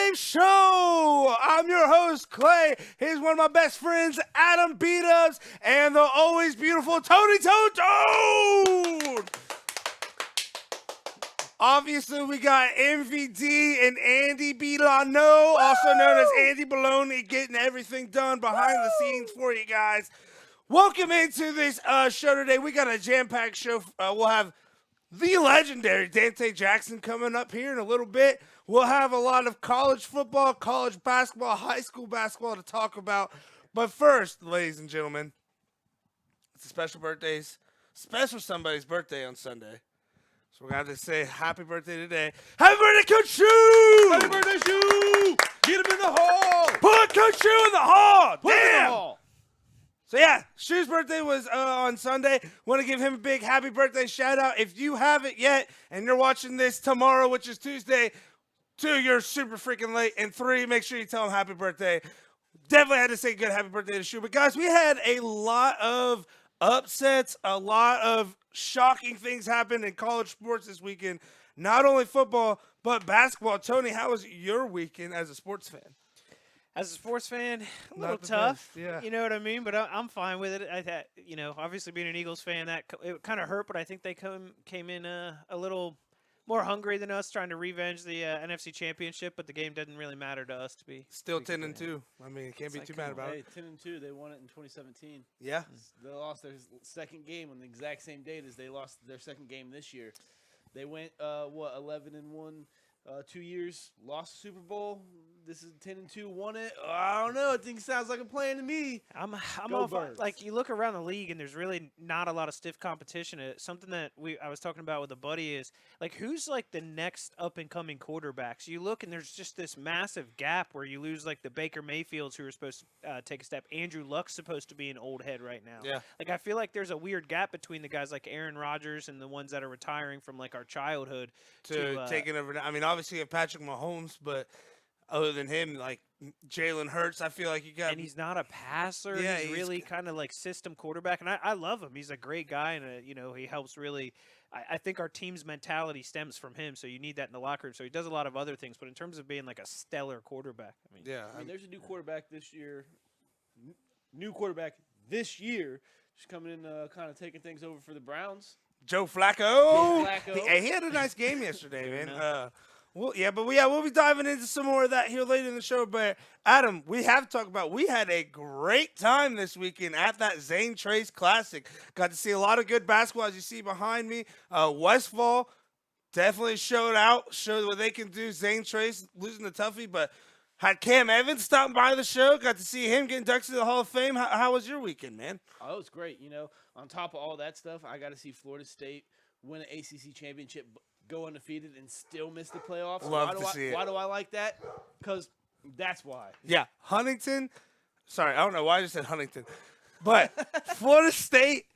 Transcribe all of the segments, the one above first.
Game Show. I'm your host, Clay. Here's one of my best friends, Adam B-Dubs, and the always beautiful Tony Toad. Obviously, we got MVD and Andy Bilano, also known as Andy Baloney, getting everything done behind the scenes for you guys. Welcome into this show today. We got a jam-packed show. We'll have the legendary Dante Jackson coming up here in a little bit. We'll have a lot of college football, college basketball, high school basketball to talk about. But first, ladies and gentlemen, it's a special somebody's birthday on Sunday. So we're going to say happy birthday today. Happy birthday, Coach Shoe! Happy birthday, Shoe! Get him in the hall! Put Coach Shoe in the hall! Put him in Damn! the hall! So yeah, Shoe's birthday was on Sunday. Want to give him a big happy birthday shout out. If you haven't yet and you're watching this tomorrow, which is Tuesday, 2, you're super freaking late. And 3, make sure you tell him happy birthday. Definitely had to say good happy birthday to Shoe. But guys, we had a lot of upsets, a lot of shocking things happened in college sports this weekend. Not only football, but basketball. Tony, how was your weekend as a sports fan? As a sports fan, a little the tough. best, yeah. You know what I mean? But I'm fine with it. Obviously being an Eagles fan, it kind of hurt, but I think they came in a little more hungry than us, trying to revenge the NFC Championship. But the game didn't really matter to us to be Still 10-2. I mean, you can't be too mad about it. 10-2. They won it in 2017. Yeah. They lost their second game on the exact same date as they lost their second game this year. They went 11-1, 2 years, lost the Super Bowl. This is 10-2, won it. I don't know. I think it sounds like a plan to me. I'm Go all Birds. like, you look around the league and there's really not a lot of stiff competition. Something that I was talking about with a buddy is like, who's like the next up and coming quarterbacks? You look and there's just this massive gap where you lose like the Baker Mayfields who are supposed to take a step. Andrew Luck's supposed to be an old head right now. Yeah. Like, I feel like there's a weird gap between the guys like Aaron Rodgers and the ones that are retiring from like our childhood to taking over. I mean, obviously you have Patrick Mahomes, but other than him, like Jalen Hurts, I feel like you got. And he's not a passer. Yeah, he's really kind of like system quarterback, and I love him. He's a great guy, and he helps really. I think our team's mentality stems from him, so you need that in the locker room. So he does a lot of other things, but in terms of being like a stellar quarterback, I mean, Yeah, I mean, there's a new quarterback this year. New quarterback this year, just coming in, kind of taking things over for the Browns. Joe Flacco. He had a nice game yesterday, man. We'll be diving into some more of that here later in the show. But Adam, we have to talk about. We had a great time this weekend at that Zane Trace Classic. Got to see a lot of good basketball, as you see behind me. Westfall definitely showed what they can do. Zane Trace losing the toughie, but had Cam Evans stopping by the show. Got to see him get inducted to the Hall of Fame. How was your weekend, man? Oh, it was great. On top of all that stuff, I got to see Florida State win an ACC championship, go undefeated, and still miss the playoffs. Love to see it. Why do I like that? Because that's why. Yeah, Huntington. Sorry, I don't know why I just said Huntington. But Florida State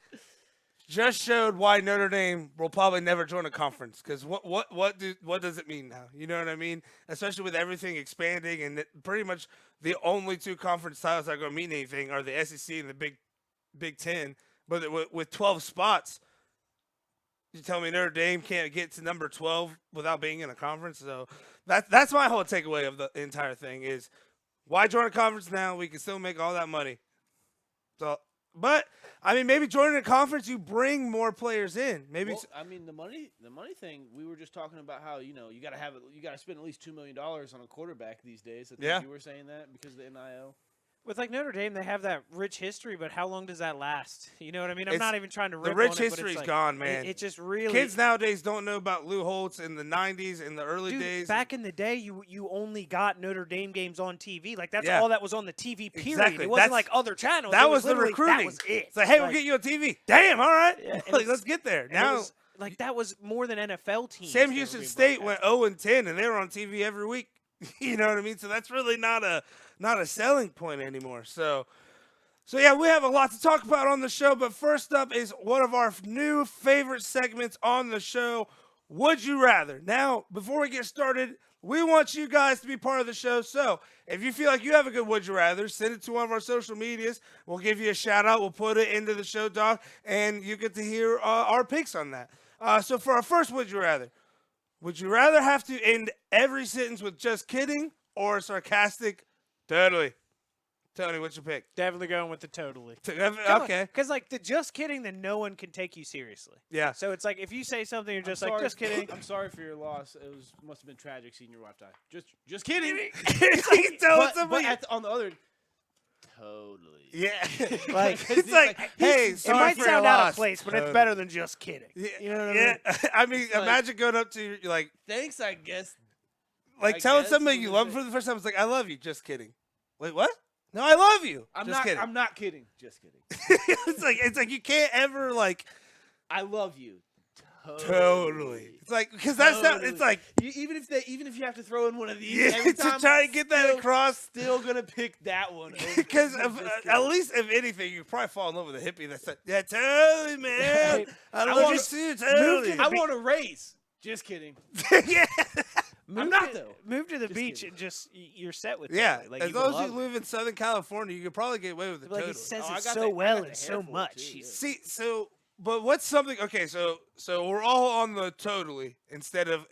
just showed why Notre Dame will probably never join a conference. Because what does it mean now? You know what I mean? Especially with everything expanding and pretty much the only 2 conference titles that are going to mean anything are the SEC and the Big Ten. But with 12 spots, you tell me Notre Dame can't get to number 12 without being in a conference? So that's my whole takeaway of the entire thing is why join a conference now? We can still make all that money. So, but I mean, maybe joining a conference, you bring more players in. Maybe. Well, I mean, the money thing. We were just talking about how you got to spend at least $2 million on a quarterback these days. I think you were saying that because of the NIL. with like Notre Dame, they have that rich history, but how long does that last? You know what I mean? I'm not even trying to rip the rich on it, history's but it's gone, man. It just really kids nowadays don't know about Lou Holtz in the '90s, in the early days. Back in the day, you only got Notre Dame games on TV. Like that's all that was on the TV. Period. Exactly. It wasn't like other channels. That was the recruiting. That was it. It's like, hey, we'll get you on TV. Damn, all right. Yeah, like, let's get there now. Like that was more than NFL teams. Sam Houston State went 0-10, and they were on TV every week. You know what I mean? So that's really not a selling point anymore. So yeah, we have a lot to talk about on the show. But first up is one of our new favorite segments on the show, Would You Rather. Now, before we get started, we want you guys to be part of the show. So if you feel like you have a good Would You Rather, send it to one of our social medias. We'll give you a shout out. We'll put it into the show doc, and you get to hear our picks on that. So for our first Would You Rather have to end every sentence with just kidding or sarcastic? Totally. Tony, what's your pick? Definitely going with the totally. Okay. Because like the just kidding, then no one can take you seriously. Yeah. So it's like if you say something, you're just I'm like, sorry- just kidding. I'm sorry for your loss. It must have been tragic seeing your wife die. Just kidding. It's like you tell But somebody. on the other, totally. Yeah. Like, it's like, hey, It sorry might for your sound out loss. of place, but Totally. it's better than just kidding. Yeah. You know what I yeah. mean? I mean, like- imagine going up to you, like Thanks, I guess. telling guess somebody what you they love say. them for the first time. It's like, I love you. Just kidding. Wait, what? No, I love you. I'm just not. kidding. I'm not kidding. Just kidding. it's like you can't ever like I love you. totally. It's like because that's not. It's like even if you have to throw in one of these yeah, every to time, try and get that still- across. Still gonna pick that one Because Just at kidding. least if anything, you probably fall in love with a hippie that's like, yeah, totally, man. Right. I I love wanna you too, totally. I want to race. Just kidding. yeah, I'm not though. Move to the Just beach kidding. and just you're set with yeah. totally. Like, as you would long as love you it. live in Southern California, you could probably get away with it. Like he Totally. says Oh, I it got so the- I well got the and hair so for it, much. too, He's- See, but what's something? Okay, so we're all on the totally instead of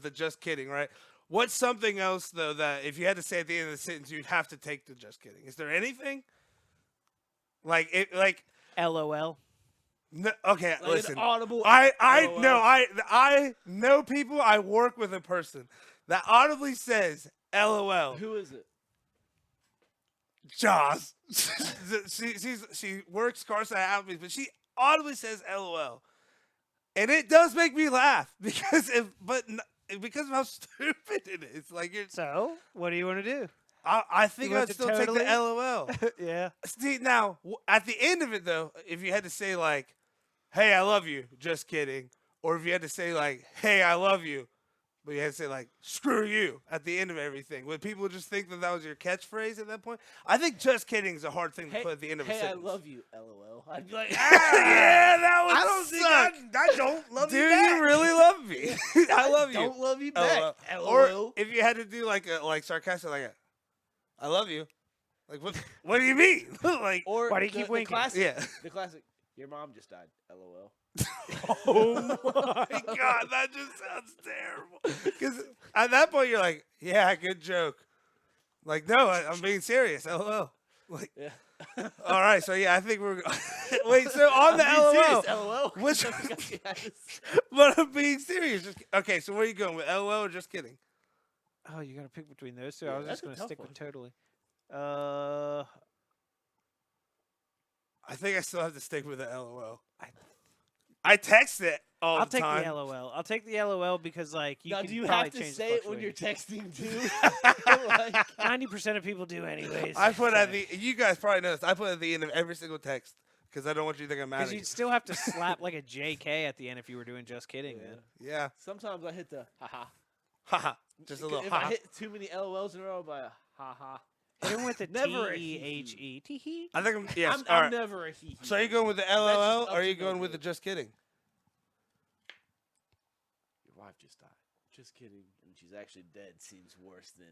the just kidding, right? What's something else though that if you had to say at the end of the sentence, you'd have to take the just kidding? Is there anything? Like it, like LOL. no, okay, Like listen. an audible. I LOL. no, I know people. I work with a person that audibly says LOL. Who is it? Jaws. she works Carside Applebee's, but she audibly says LOL, and it does make me laugh because because of how stupid it is. Like So what do you want to do? I think You I'd want the still take totally? the LOL. Yeah. See now at the end of it though, if you had to say like, "Hey, I love you," just kidding, or if you had to say like, "Hey, I love you," but you had to say like "screw you" at the end of everything, would people just think that was your catchphrase at that point? I think just kidding is a hard thing to put at the end of a Hey, I sentence. love you. LOL. I'd be like, yeah, that would I don't suck. think I don't love Do you back. you really love me? I love you. Don't love you LOL. back. Or LOL. if you had to do like sarcastic, like I love you. Like what? What do you mean? like Or Why do you keep the winking? Classic, yeah. The classic. Your mom just died. LOL. Oh my god, that just sounds terrible. Because at that point you're like, yeah, good joke. Like no, I'm being serious. LOL. Like Yeah. all right, so yeah, I think we're wait. So on the I'm being LOL, serious, LOL. which Yes. but I'm being serious. Okay, so where are you going with LOL or just kidding? Oh, you got to pick between those two. Yeah, I was that's just a going to tough stick one. with totally. I think I still have to stick with the LOL. I text it all I'll the take time. the LOL. I'll take the LOL because like you Now, can do you probably have to change the say it when you're punctuation. texting too? Like, 90% of people do anyways. I put at the. You guys probably know this. I put at the end of every single text because I don't want you to think I'm mad Because at you. you'd still have to slap like a JK at the end if you were doing just kidding, man. Yeah. sometimes I hit the haha. Haha. Just a little If haha. I hit too many LOLs in a row, I'll be like, haha. Hit him with the Never a T-E-H-E. Tee-hee. I think I'm. Yes. I'm all right. never a hee. So are you going with the just LOL up or are to you no going with the good. just kidding? Your wife just died. Just kidding. And she's actually dead. Seems worse than.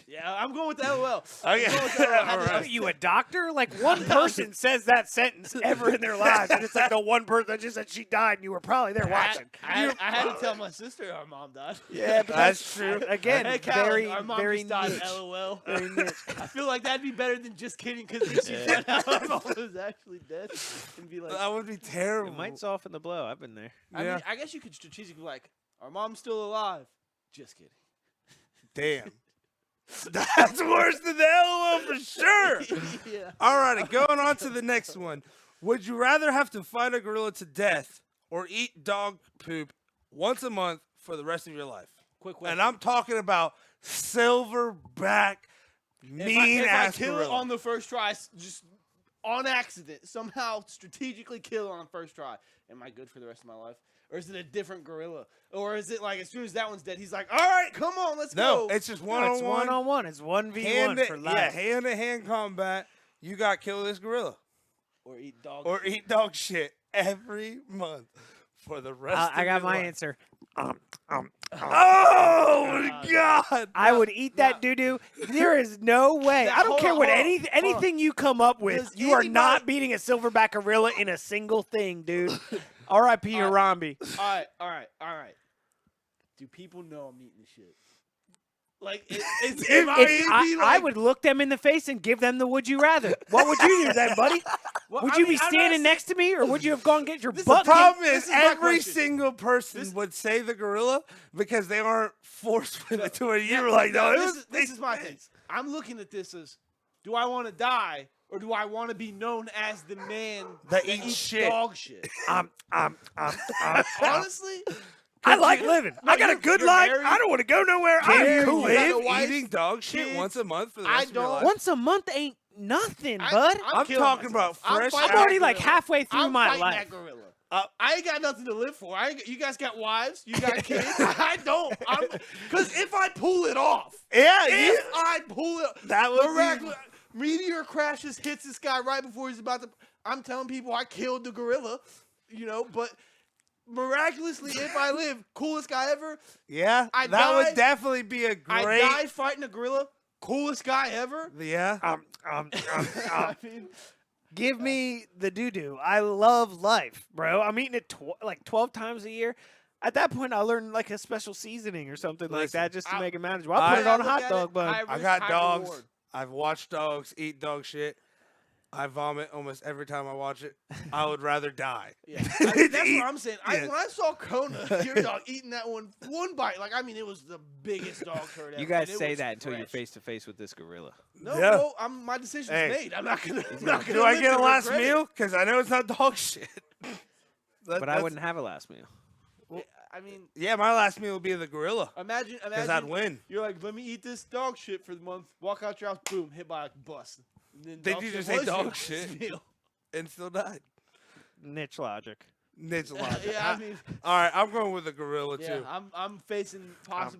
Yeah, I'm going with the LOL. I'm Okay. going with the LOL. All right. Are you a doctor? Like one person says that sentence ever in their lives, and it's like the one person that just said she died, and you were probably there watching. I had to tell my sister our mom died. Yeah, but That's true. Again, Hey, Callie, very, our mom very just died. niche. LOL. Very niche. I feel like that'd be better than just kidding because then she found out our mom was actually dead and be like, That would be terrible. It might soften the blow. I've been there. I Yeah. mean, I guess you could strategically be like, our mom's still alive. Just kidding. Damn. That's worse than the LOL for sure. Yeah. All righty, going on to the next one. Would you rather have to fight a gorilla to death or eat dog poop once a month for the rest of your life? Quick question. And I'm talking about silverback, mean if I ass kill gorilla. it on the first try, just on accident, somehow strategically kill it on the first try, am I good for the rest of my life? Or is it a different gorilla? Or is it like as soon as that one's dead, he's like, all right, come on, let's no, go. it's just No, one it's on one. one-on-one. It's 1v1 for life. Yeah, hand-to-hand combat. You got to kill this gorilla Or eat dog. or eat dog shit every month for the rest of I got your my life. answer. Oh my god! I would eat that doo-doo. There is no way. Now, I don't hold care on, what hold on, anything you come up with. Does You are not anybody- beating a silverback gorilla in a single thing, dude. R.I.P. Harambe. All right. Do people know I'm eating this shit? Like, it's If MIAB, I would look them in the face and give them the would you rather. What would you do then, buddy? Would you be standing next to me, or would you have gone and get your butt? The problem This is is my every question. single person would say the gorilla because they aren't forced with it to where you were like, no, this is my thing. I'm looking at this as, do I want to die, or do I want to be known as the man That eats eats shit. dog shit? Honestly, I like living. I got a you're- good you're life. married. I don't want to go nowhere. Can I'm you cool. got a live wife, eating dog shit kids? once a month for the I rest of your don't. life? Once a month ain't nothing, bud. I'm killing talking myself. about fresh fighting I'm already that like gorilla. halfway through I'm my fighting life. that gorilla. I ain't got nothing to live for. You guys got wives. You got kids. I don't. Because if I pull it off, Yeah, if I pull it, That would be- miraculous meteor crashes, hits this guy right before he's about to. I'm telling people I killed the gorilla, but miraculously, if I live, coolest guy ever. Yeah, I that would died- definitely be a I great. died fighting a gorilla, coolest guy ever. Yeah, I mean, Give me the doo-doo. I love life, bro. I'm eating it like 12 times a year. At that point, I'll learn like a special seasoning or something like Listen, that just to I- make it manageable. I'll put it on a hot dog bun. I got dogs. I've watched dogs eat dog shit. I vomit almost every time I watch it. I would rather die. Yeah, that's what I'm saying. Yeah. When I saw Kona, your dog eating that one bite, it was the biggest dog turd ever. You guys and it say was that until you're fresh. face to face with this gorilla. No, Yeah. no, my decision's Hey. made. I'm not gonna. I'm not gonna Do I live get to a last regret it. meal? Because I know it's not dog shit. But I wouldn't have a last meal. I mean, Yeah, my last meal would be the gorilla. imagine, Because I'd win. You're like, let me eat this dog shit for the month. Walk out your house, boom, hit by a bus. And then Did dog you shit just say was your dog last shit? meal. And still died. Niche logic. Niche logic. Yeah, I mean, All right, I'm going with the gorilla yeah, too. I'm facing probably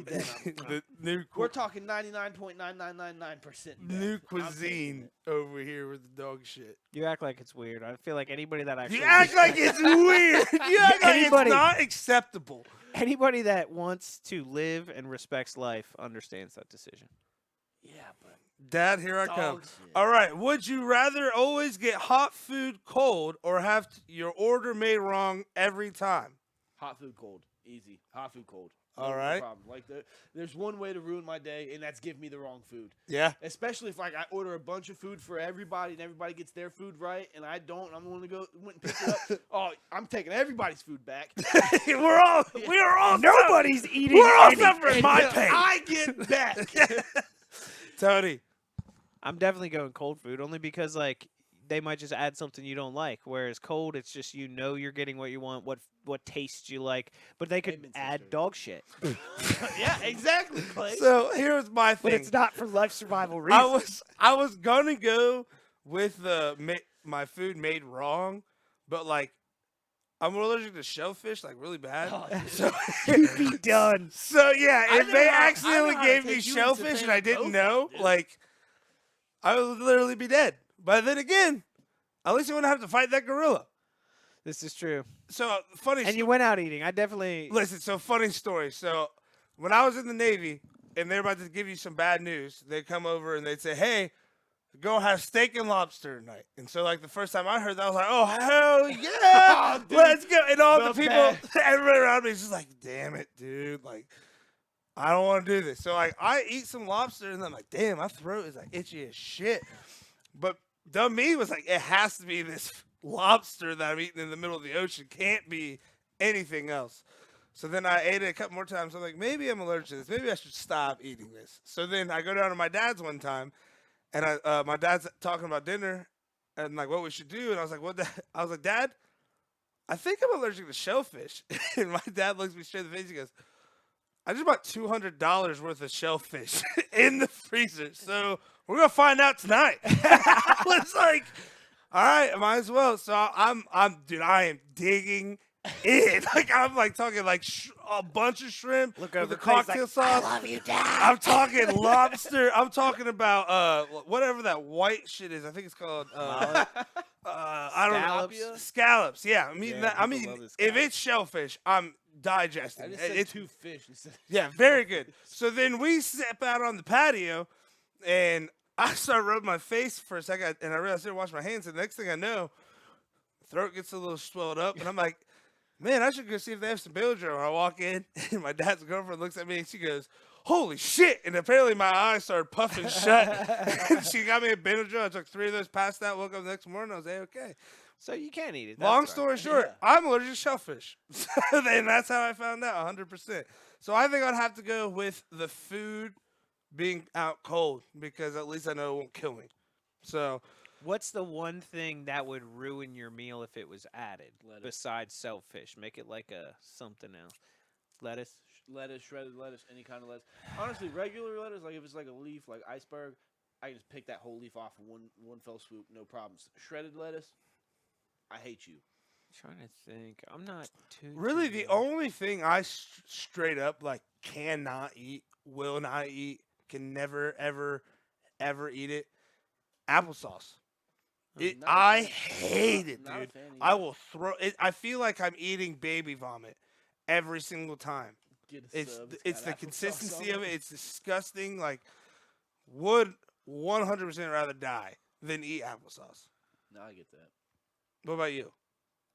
death. The new We're talking 99.9999%. new cuisine over here with the dog shit. You act like it's weird. I feel like anybody that actually You act like it's weird. You act like Anybody- it's not acceptable. anybody that wants to live and respects life understands that decision. Yeah, but Dad, here I come. dog shit. All right. Would you rather always get hot food cold or have your order made wrong every time? Hot food cold, easy. Hot food cold. All No right. problem. Like there's one way to ruin my day, and that's give me the wrong food. Yeah. Especially if I order a bunch of food for everybody, and everybody gets their food right, and I don't. I'm the one to went and pick it up. Oh, I'm taking everybody's food back. we are all Nobody's eating. We're all any- suffering my Until pain. I get back. Tony. I'm definitely going cold food only because like they might just add something you don't like. Whereas cold, it's just you're getting what you want, what tastes you like. But they could Amen, add sister. dog shit. Yeah, exactly, Clay. So here's my thing. But it's not for life survival reasons. I was gonna go with my food made wrong, but like I'm allergic to shellfish, like really bad. Oh, So, You'd be done. so yeah, I if know they how- I accidentally know how to gave me take you shellfish into and I didn't tofu, know, dude. like I would literally be dead. But then again, at least I wouldn't have to fight that gorilla. This is true. So funny. And you went out eating. I definitely. Listen, so funny story. So when I was in the Navy and they're about to give you some bad news, they come over and they'd say, hey, go have steak and lobster tonight. And so like the first time I heard that, I was like, oh, hell yeah. Oh, dude, Let's go. And all the the people, best. everybody around me is just like, damn it, dude. Like, I don't want to do this. So like I eat some lobster and I'm like, damn, my throat is like itchy as shit. But dumb me was like, it has to be this lobster that I'm eating in the middle of the ocean. Can't be anything else. So then I ate it a couple more times. I'm like, maybe I'm allergic to this. Maybe I should stop eating this. So then I go down to my dad's one time, and my dad's talking about dinner and like what we should do. And I was like, what? I was like, Dad, I think I'm allergic to shellfish. And my dad looks me straight in the face. He goes, I just bought $200 worth of shellfish in the freezer. So we're gonna find out tonight. I was like, all right, I might as well. So dude, I am digging in. Like I'm like talking like a bunch of shrimp Look with over the Clay's cocktail like, sauce. I love you, Dad. I'm talking lobster. I'm talking about whatever that white shit is. I think it's called I don't Scallops? know. Scallops. Yeah, I'm eating Yeah, that. I people mean, love the if scallops. it's shellfish, I'm digesting. I just it. said It's two fish. Instead. yeah, very good. So then we step out on the patio, and I start rubbing my face for a second, and I realized I didn't wash my hands. And the next thing I know, throat gets a little swelled up, and I'm like, man, I should go see if they have some Benadryl. I walk in, and my dad's girlfriend looks at me, and she goes, holy shit. And apparently my eyes started puffing shut. And she got me a Benadryl. I took 3 of those, passed out, woke up the next morning. I was A-okay. So you can't eat it. Long That's story right. short, Yeah. I'm allergic to shellfish. And that's how I found out 100%. So I think I'd have to go with the food being out cold because at least I know it won't kill me. So What's the one thing that would ruin your meal if it was added Lettuce. besides shellfish? Make it like a something else. Lettuce. Lettuce, shredded lettuce, any kind of lettuce. Honestly, regular lettuce, like if it's like a leaf, like iceberg, I can just pick that whole leaf off in one fell swoop, no problems. Shredded lettuce, I hate you. Trying to think. I'm not too. really too the bad. only thing I straight up like cannot eat, will not eat, can never ever eat it, applesauce. Not a I fan. hate it, Not a dude. fan I either. will throw it. I feel like I'm eating baby vomit every single time. Get a sub, It's got the applesauce consistency on of it. it. It's disgusting. Like, would 100% rather die than eat applesauce. No, I get that. What about you?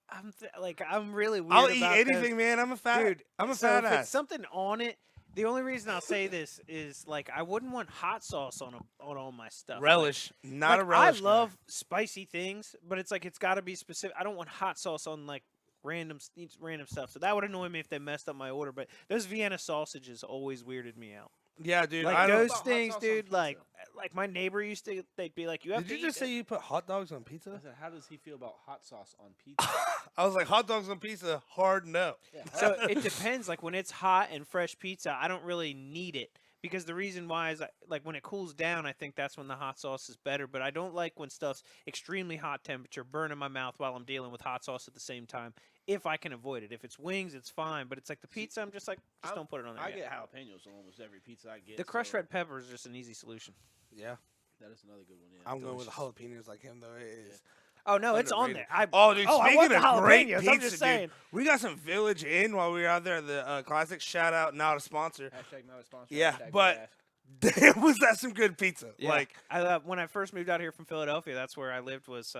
I'm really weird. I'll eat about those. anything, man. I'm a fat Dude. I'm a So fat if ass. it's something on it, the only reason I'll say this is like I wouldn't want hot sauce on all my stuff. Like- Relish, not a like, relish. I love spicy things, but it's like it's got to be specific. I don't want hot sauce on like random stuff. So that would annoy me if they messed up my order. But those Vienna sausages always weirded me out. Guy. Yeah, dude. Like I don't. those About hot things, sauce on dude. pizza. Like my neighbor used to. They'd be like, "You have Did to you just eat say you put hot dogs on I pizza? said, how does he feel about hot sauce on pizza? I was like, hot dogs on pizza, hard no. Yeah, So it depends. Like when it's hot and fresh pizza, I don't really need it because the reason why is like when it cools down, I think that's when the hot sauce is better. But I don't like when stuff's extremely hot temperature, burning my mouth while I'm dealing with hot sauce at the same time. If I can avoid it, if it's wings, it's fine. But it's like the pizza, I'm just like, just don't put it on there. I yet. get jalapenos on almost every pizza I get. The crushed so red pepper is just an easy solution. Yeah, That is another good one. Yeah, I'm going with delicious. jalapenos like him though. It is. Oh no, it's on Underrated. there. Oh, dude, I want speaking the of great jalapenos, pizza, I'm just saying. dude, we got some Village Inn while we were out there at the Classic. Shout out, not a sponsor. Hashtag not a sponsor. Yeah, hashtag but- no ask. Damn, was that some good pizza? Yeah. Like, I when I first moved out here from Philadelphia, that's where I lived was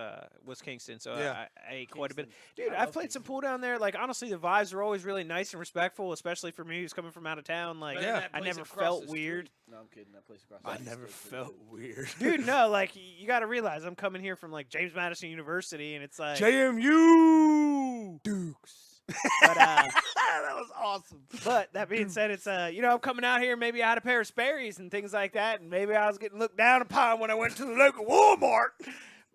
Kingston. So Yeah. I ate quite a bit. Kingston. Dude, I I've love played some Kingston. pool down there. Like honestly, the vibes were always really nice and respectful, especially for me who's coming from out of town. Like Better than that I place never across felt the street. weird. No, I'm kidding. That place across the I street never is pretty felt good. weird. Dude, no, like you got to realize I'm coming here from like James Madison University, and it's like JMU Dukes. But, that was awesome. But that being said, it's I'm coming out here. Maybe I had a pair of Sperry's and things like that, and maybe I was getting looked down upon when I went to the local Walmart.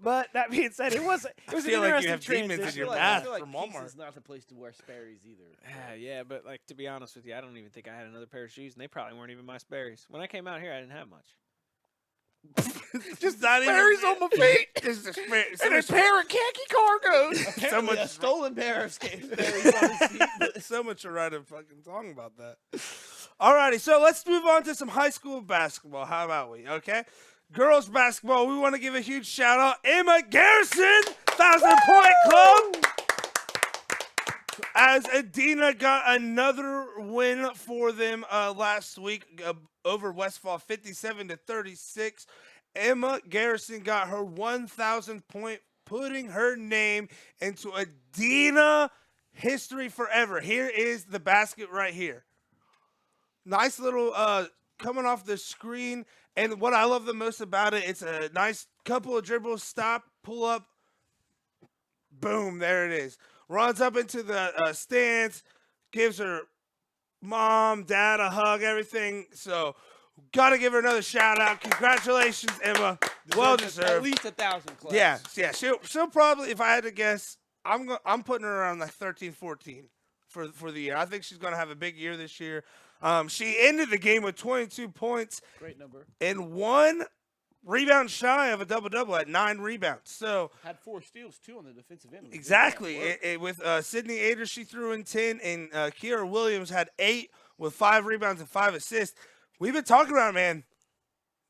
But that being said, it was an feel like you interesting have demons in I transition. your feel like, bath I feel like from Walmart. Kingston's not the place to wear Sperry's either. Yeah, but like to be honest with you, I don't even think I had another pair of shoes, and they probably weren't even my Sperry's. When I came out here, I didn't have much. Just not even Sperry's on my feet, Just a Sperry- so and a much- pair of khaki cargos. Apparently, much- a stolen pair of Sperry's on his feet. but- so much to write a fucking song about that. Alrighty, so let's move on to some high school basketball. How about we? Okay, girls basketball. We want to give a huge shout out, Emma Garrison, 1,000-point club. As Adina got another win for them last week over Westfall, 57-36. Emma Garrison got her 1,000th point, putting her name into Adina history forever. Here is the basket right here. Nice little coming off the screen. And what I love the most about it, it's a nice couple of dribbles, stop, pull up, boom, there it is. Runs up into the stands, gives her mom, dad a hug, everything. So, got to give her another shout out. Congratulations, Emma. Well At deserved. least 1,000 clubs. Yeah. She'll probably, if I had to guess, I'm putting her around like 13, 14 for the year. I think she's gonna have a big year this year. She ended the game with 22 points Great number. and 1 rebound shy of a double-double at 9 rebounds. So Had 4 steals, too, on the defensive end. exactly, with Sydney Ader, she threw in 10, and Kiera Williams had 8 with 5 rebounds and 5 assists. We've been talking about it, man.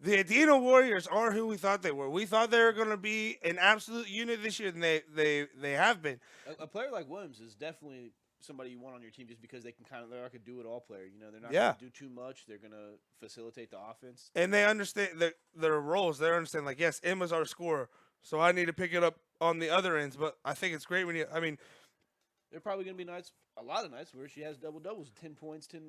The Adina Warriors are who we thought they were. We thought they were going to be an absolute unit this year, and they have been. A player like Williams is definitely somebody you want on your team just because they're like a do-it-all player. You know, they're not Yeah. going to do too much. They're going to facilitate the offense. And they understand their roles. They understand, like, yes, Emma's our scorer, so I need to pick it up on the other ends. But I think it's great when There are probably going to be nights, a lot of nights, where she has double doubles, 10 points, 10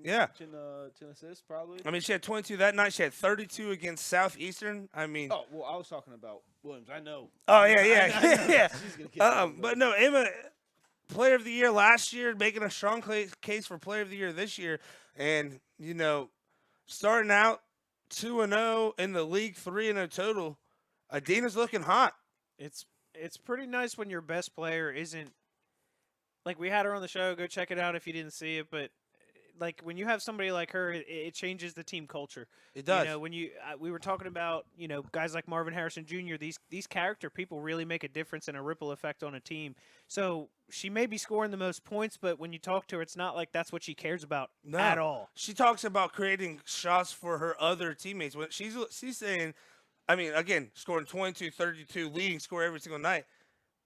assists, probably. I mean, she had 22 that night. She had 32 against Southeastern. I mean, Oh well, I was talking about Williams. I know. oh yeah, I know yeah. she's gonna get But no, Emma, Player of the Year last year, making a strong case for Player of the Year this year, and starting out 2-0 in the league, 3-0 total. Adina's looking hot. It's pretty nice when your best player isn't like we had her on the show. Go check it out if you didn't see it. But like when you have somebody like her, it changes the team culture. It does. When we were talking about guys like Marvin Harrison Jr. These character people really make a difference and a ripple effect on a team. So she may be scoring the most points, but when you talk to her, it's not like that's what she cares about at all. She talks about creating shots for her other teammates. When she's saying, I mean, again, scoring 22, 32, leading score every single night.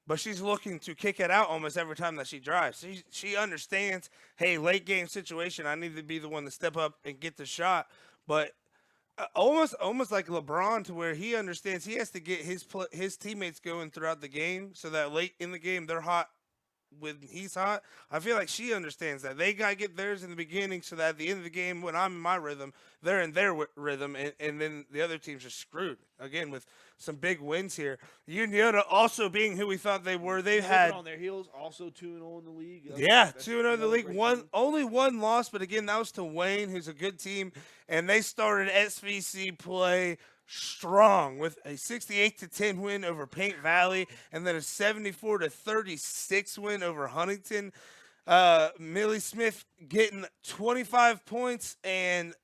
But she's looking to kick it out almost every time that she drives. She understands, hey, late game situation, I need to be the one to step up and get the shot. But almost like LeBron, to where he understands he has to get his teammates going throughout the game so that late in the game they're hot when he's hot. I feel like she understands that. They got to get theirs in the beginning so that at the end of the game, when I'm in my rhythm, they're in their rhythm, and then the other teams are screwed. Again, with some big wins here. Uniota also being who we thought they were. They've had on their heels, also 2-0 in the league. Yeah, 2-0 in the league. Only one loss, but again, that was to Wayne, who's a good team, and they started SVC play strong with a 68-10 win over Paint Valley, and then a 74-36 win over Huntington. Millie Smith getting 25 points and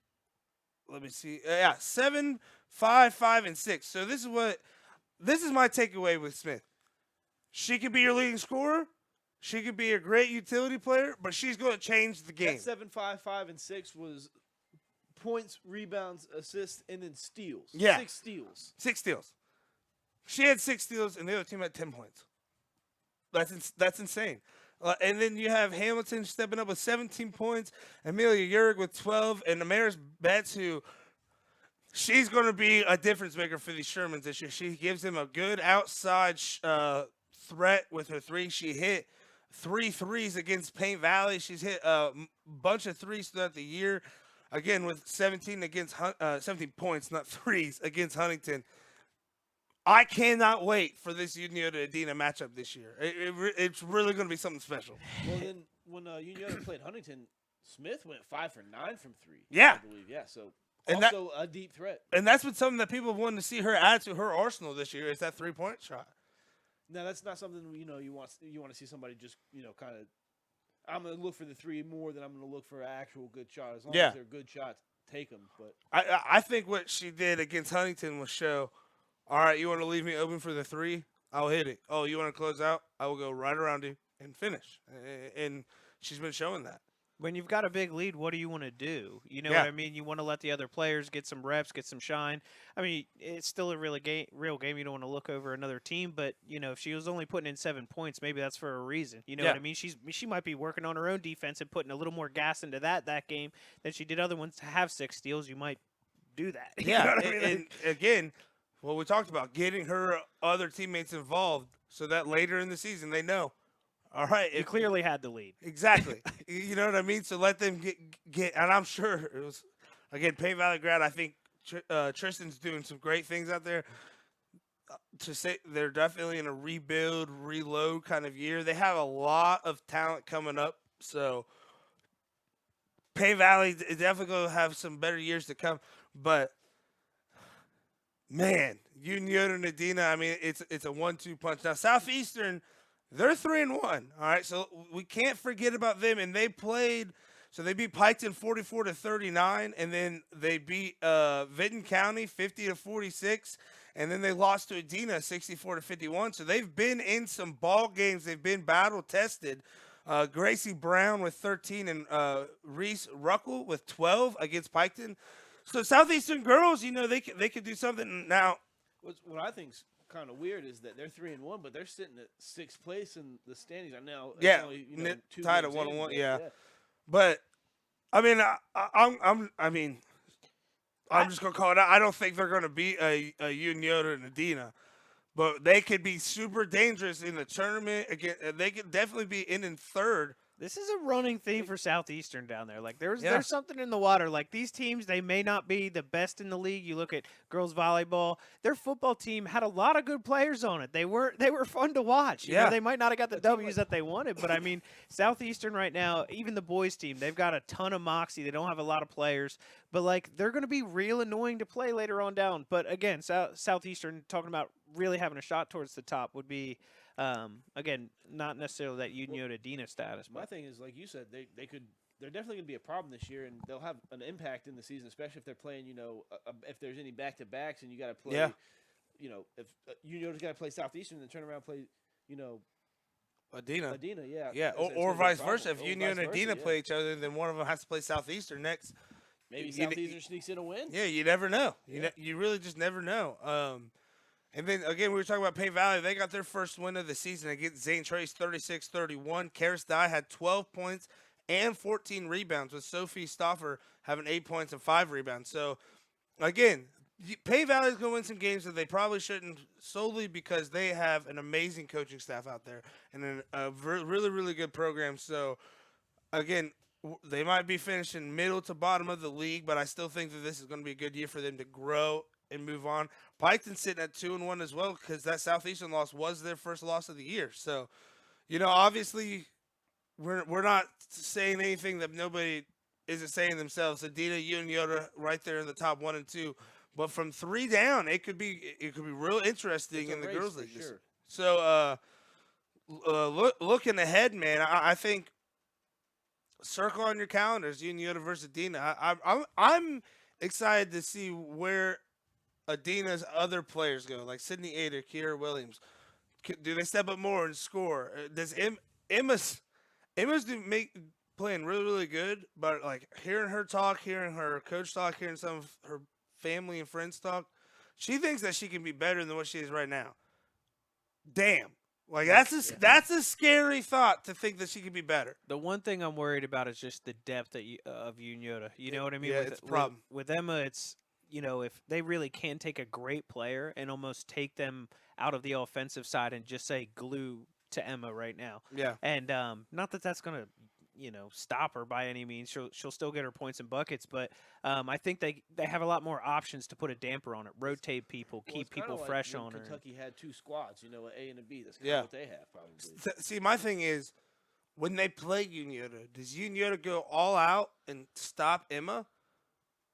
let me see, 7, 5, 5, and 6. So this is my takeaway with Smith. She could be your leading scorer. She could be a great utility player, but she's going to change the game. That 7, 5, 5, and 6 was points, rebounds, assists, and then steals. Yeah. 6 steals. 6 steals. She had 6 steals, and the other team had 10 points. That's insane. And then you have Hamilton stepping up with 17 points, Amelia Yerg with 12, and Amaris Betts, who she's going to be a difference maker for these Shermans this year. She gives them a good outside threat with her 3. She hit 3 threes against Paint Valley. She's hit a bunch of 3s throughout the year. Again, with 17 points, not 3s, against Huntington. I cannot wait for this Uniota Adina matchup this year. It's really going to be something special. Well, then when Uniota played Huntington, Smith went 5 for 9 from 3. Yeah. I believe. Yeah, so and also a deep threat. And that's been something that people have wanted to see her add to her arsenal this year is that 3-point shot. No, that's not something you want to see somebody just kind of. I'm going to look for the 3 more than I'm going to look for an actual good shot. As long as they're good shots, take them. But I think what she did against Huntington was show, all right, you want to leave me open for the 3? I'll hit it. Oh, you want to close out? I will go right around you and finish. And she's been showing that. When you've got a big lead, what do you want to do? You know what I mean? You want to let the other players get some reps, get some shine. I mean, it's still a real game. You don't want to look over another team, but if she was only putting in 7 points, maybe that's for a reason. You know what I mean? She might be working on her own defense and putting a little more gas into that game than she did other ones to have 6 steals. You might do that. Yeah, you know what I mean? And again, what we talked about, getting her other teammates involved so that later in the season they know. All right. You clearly had the lead. Exactly. You know what I mean? So let them get, and I'm sure it was, again, Paint Valley grad. I think Tristan's doing some great things out there. To say they're definitely in a reload kind of year. They have a lot of talent coming up. So Paint Valley is definitely going to have some better years to come. But, man, Uniota and Adina, I mean, it's a 1-2 punch. Now, Southeastern, they're 3-1. All right, so we can't forget about them. And they played, so they beat Piketon 44-39, and then they beat Vinton County 50-46, and then they lost to Adina 64-51. So they've been in some ball games. They've been battle tested. Gracie Brown with 13 and Reese Ruckle with 12 against Piketon. So Southeastern girls, they could do something now. What I think's kind of weird is that they're 3-1, but they're sitting at 6th place in the standings. I know. Yeah, only, tied at 1-1. Yeah, but I mean, I'm just gonna call it out. I don't think they're gonna beat a Uniota and Adina, but they could be super dangerous in the tournament. Again, they could definitely be in third. This is a running theme for Southeastern down there. Like Yeah. there's something in the water. Like these teams, they may not be the best in the league. You look at girls volleyball, their football team had a lot of good players on it. They were fun to watch. You know, they might not have got the W's that they wanted, but I mean, Southeastern right now, even the boys team, they've got a ton of moxie. They don't have a lot of players, but like they're going to be real annoying to play later on down. But again, Southeastern talking about really having a shot towards the top would be. Again, not necessarily that Uniola Dina status. My But thing is, like you said, they're definitely going to be a problem this year, and they'll have an impact in the season, especially if they're playing. If there's any back-to-backs, and you got to play. Yeah. If Uniola's got to play Southeastern, and then turn around and play. Adina. Adina, yeah. Yeah, It's or gonna be a vice problem. versa. If Or Union vice and Adina versa, play each other, then one of them has to play Southeastern next. maybe you- Southeastern sneaks in a win. Yeah, you never know. Yeah. You really just never know. And then, again, we were talking about Pay Valley. They got their first win of the season against Zane Trace, 36-31. Karis Dye had 12 points and 14 rebounds, with Sophie Stoffer having 8 points and 5 rebounds. So, again, Pay Valley is going to win some games that they probably shouldn't, solely because they have an amazing coaching staff out there and a really, really good program. So, again, they might be finishing middle to bottom of the league, but I still think that this is going to be a good year for them to grow and move on. Piketon's sitting at 2-1 as well, because that Southeastern loss was their first loss of the year. So, obviously, we're not saying anything that nobody isn't saying themselves. Adina, Uniola, right there in the top 1 and 2. But from 3 down, it could be real interesting It's a in the race girls' for league. sure. So, looking ahead, man, I think circle on your calendars, Uniola versus Adina. I'm excited to see where Adina's other players go, like Sydney Ader, Kiera Williams. Do they step up more and score? Does Emma's playing really, really good, but like hearing her talk, hearing her coach talk, hearing some of her family and friends talk, she thinks that she can be better than what she is right now. Damn. Like that's a scary thought, to think that she could be better. the one thing I'm worried about is just the depth of Uniola. You know what I mean? Yeah, it's a problem. With Emma, it's if they really can take a great player and almost take them out of the offensive side and just say glue to Emma right now. Yeah. And not that that's gonna stop her by any means. She'll still get her points and buckets, but I think they have a lot more options to put a damper on it, rotate people, Well, keep it's kinda people like fresh when on her. Kentucky had 2 squads, an A and a B. That's kind Yeah. of what they have, probably. See, my thing is, when they play Uniola, does Uniola go all out and stop Emma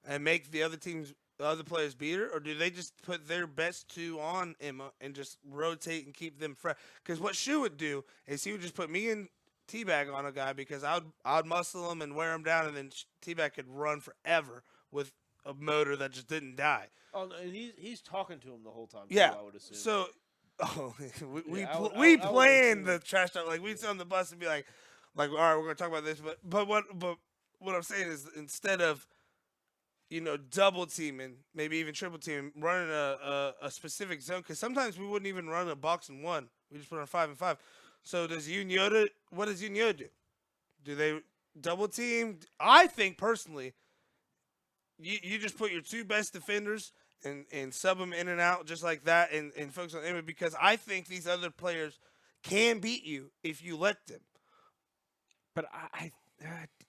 and make the other players beat her, or do they just put their best 2 on Emma and just rotate and keep them fresh? Because what Shu would do is he would just put me and T-Bag on a guy, because I'd muscle him and wear him down, and then T-Bag could run forever with a motor that just didn't die. Oh, no, and he's talking to him the whole time. Yeah. Too, I would assume. So, we Yeah, I would plan assume. the trash talk. Like, we'd sit on the bus and be like, all right, we're gonna talk about this. But what I'm saying is, instead of double teaming, maybe even triple teaming, running a specific zone, because sometimes we wouldn't even run a box and 1. We just put on 5 and 5. So what does Uniola do? Do they double team? I think personally, you just put your 2 best defenders and sub them in and out just like that, and focus on Emma, because I think these other players can beat you if you let them. But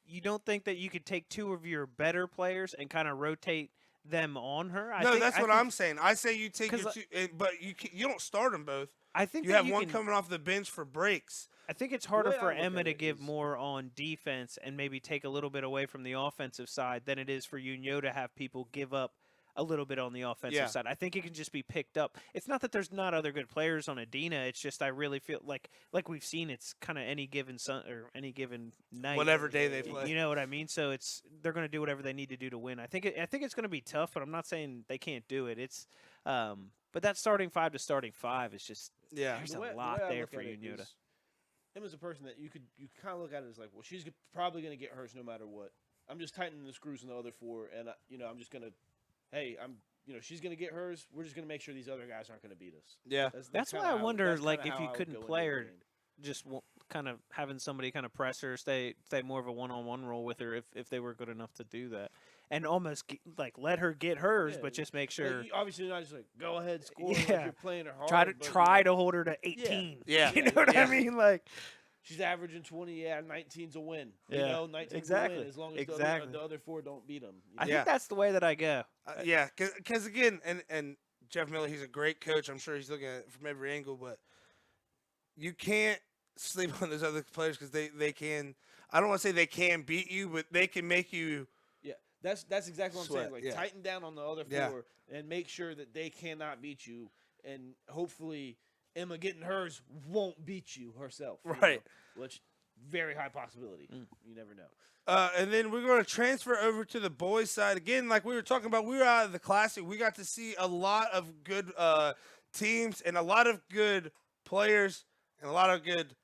you don't think that you could take 2 of your better players and kind of rotate them on her? That's what I'm saying. I say you take your 'cause, 2, but you don't start them both. I think You that have one can, coming off the bench for breaks. I think it's harder way I for look Emma at to it give is- more on defense and maybe take a little bit away from the offensive side than it is for Unio to have people give up a little bit on the offensive Yeah. side. I think it can just be picked up. It's not that there's not other good players on Adina. It's just I really feel like we've seen, it's kind of any given or any given night, Whatever day they play. You know what I mean? So they're going to do whatever they need to do to win. I think it's going to be tough, but I'm not saying they can't do it. It's but that starting 5 to starting 5 is just Yeah. there's The a way- the lot way I there look for at it Unio. is, Emma's a person that you kind of look at it as like, well, she's probably going to get hers no matter what. I'm just tightening the screws in the other 4, and I'm just going to, hey, she's going to get hers. We're just going to make sure these other guys aren't going to beat us. Yeah. That's why kinda I how- wonder, that's like, kinda if how you I would couldn't go into play the her game. just kind of having somebody kind of press her, stay more of a one-on-one role with her if they were good enough to do that, and almost let her get hers, Yeah, but just make sure. you obviously not just like go ahead score Yeah. like you're playing her hard. Try to hold her to 18. Yeah. You know what I mean? Like, she's averaging 20. Yeah, 19's a win. Yeah, You know, 19's exactly. a win as long as the other 4 don't beat them. I think that's the way that I go. Yeah, because again, and Jeff Miller, he's a great coach. I'm sure he's looking at it from every angle, but you can't sleep on those other players because they can. I don't want to say they can beat you, but they can make you. Yeah, that's exactly what I'm saying. Sweat, Like tighten down on the other 4 Yeah. and make sure that they cannot beat you, and hopefully Emma getting hers won't beat you herself. you Right. know, which very high possibility. You never know. And then we're going to transfer over to the boys' side. Again, like we were talking about, we were out of the Classic. We got to see a lot of good teams and a lot of good players and a lot of good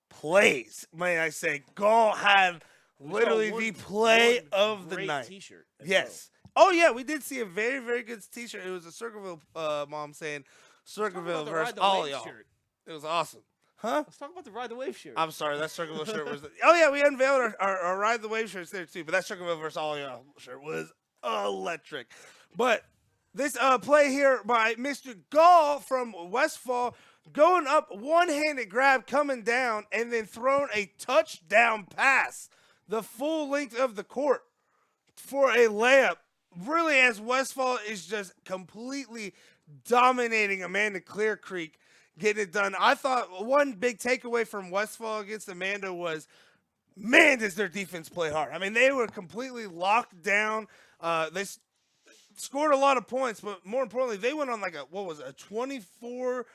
plays, may I say. Gall had literally the play of the great night. T-shirt. as Yes. Oh, yeah, we did see a very, very good T-shirt. It was a Circleville mom saying well. Circleville Talk about the versus Ride the all Wave y'all. shirt. It was awesome. Huh? Let's talk about the Ride the Wave shirt. I'm sorry, that Circleville shirt was. Oh yeah, we unveiled our Ride the Wave shirts there too, but that Circleville versus all y'all shirt was electric. But this play here by Mr. Gall from Westfall, going up, one-handed grab, coming down, and then throwing a touchdown pass, the full length of the court for a layup. Really, as Westfall is just completely dominating Amanda Clear Creek, getting it done. I thought one big takeaway from Westfall against Amanda was, man, does their defense play hard. I mean, they were completely locked down. They scored a lot of points, but more importantly, they went on like a 24-6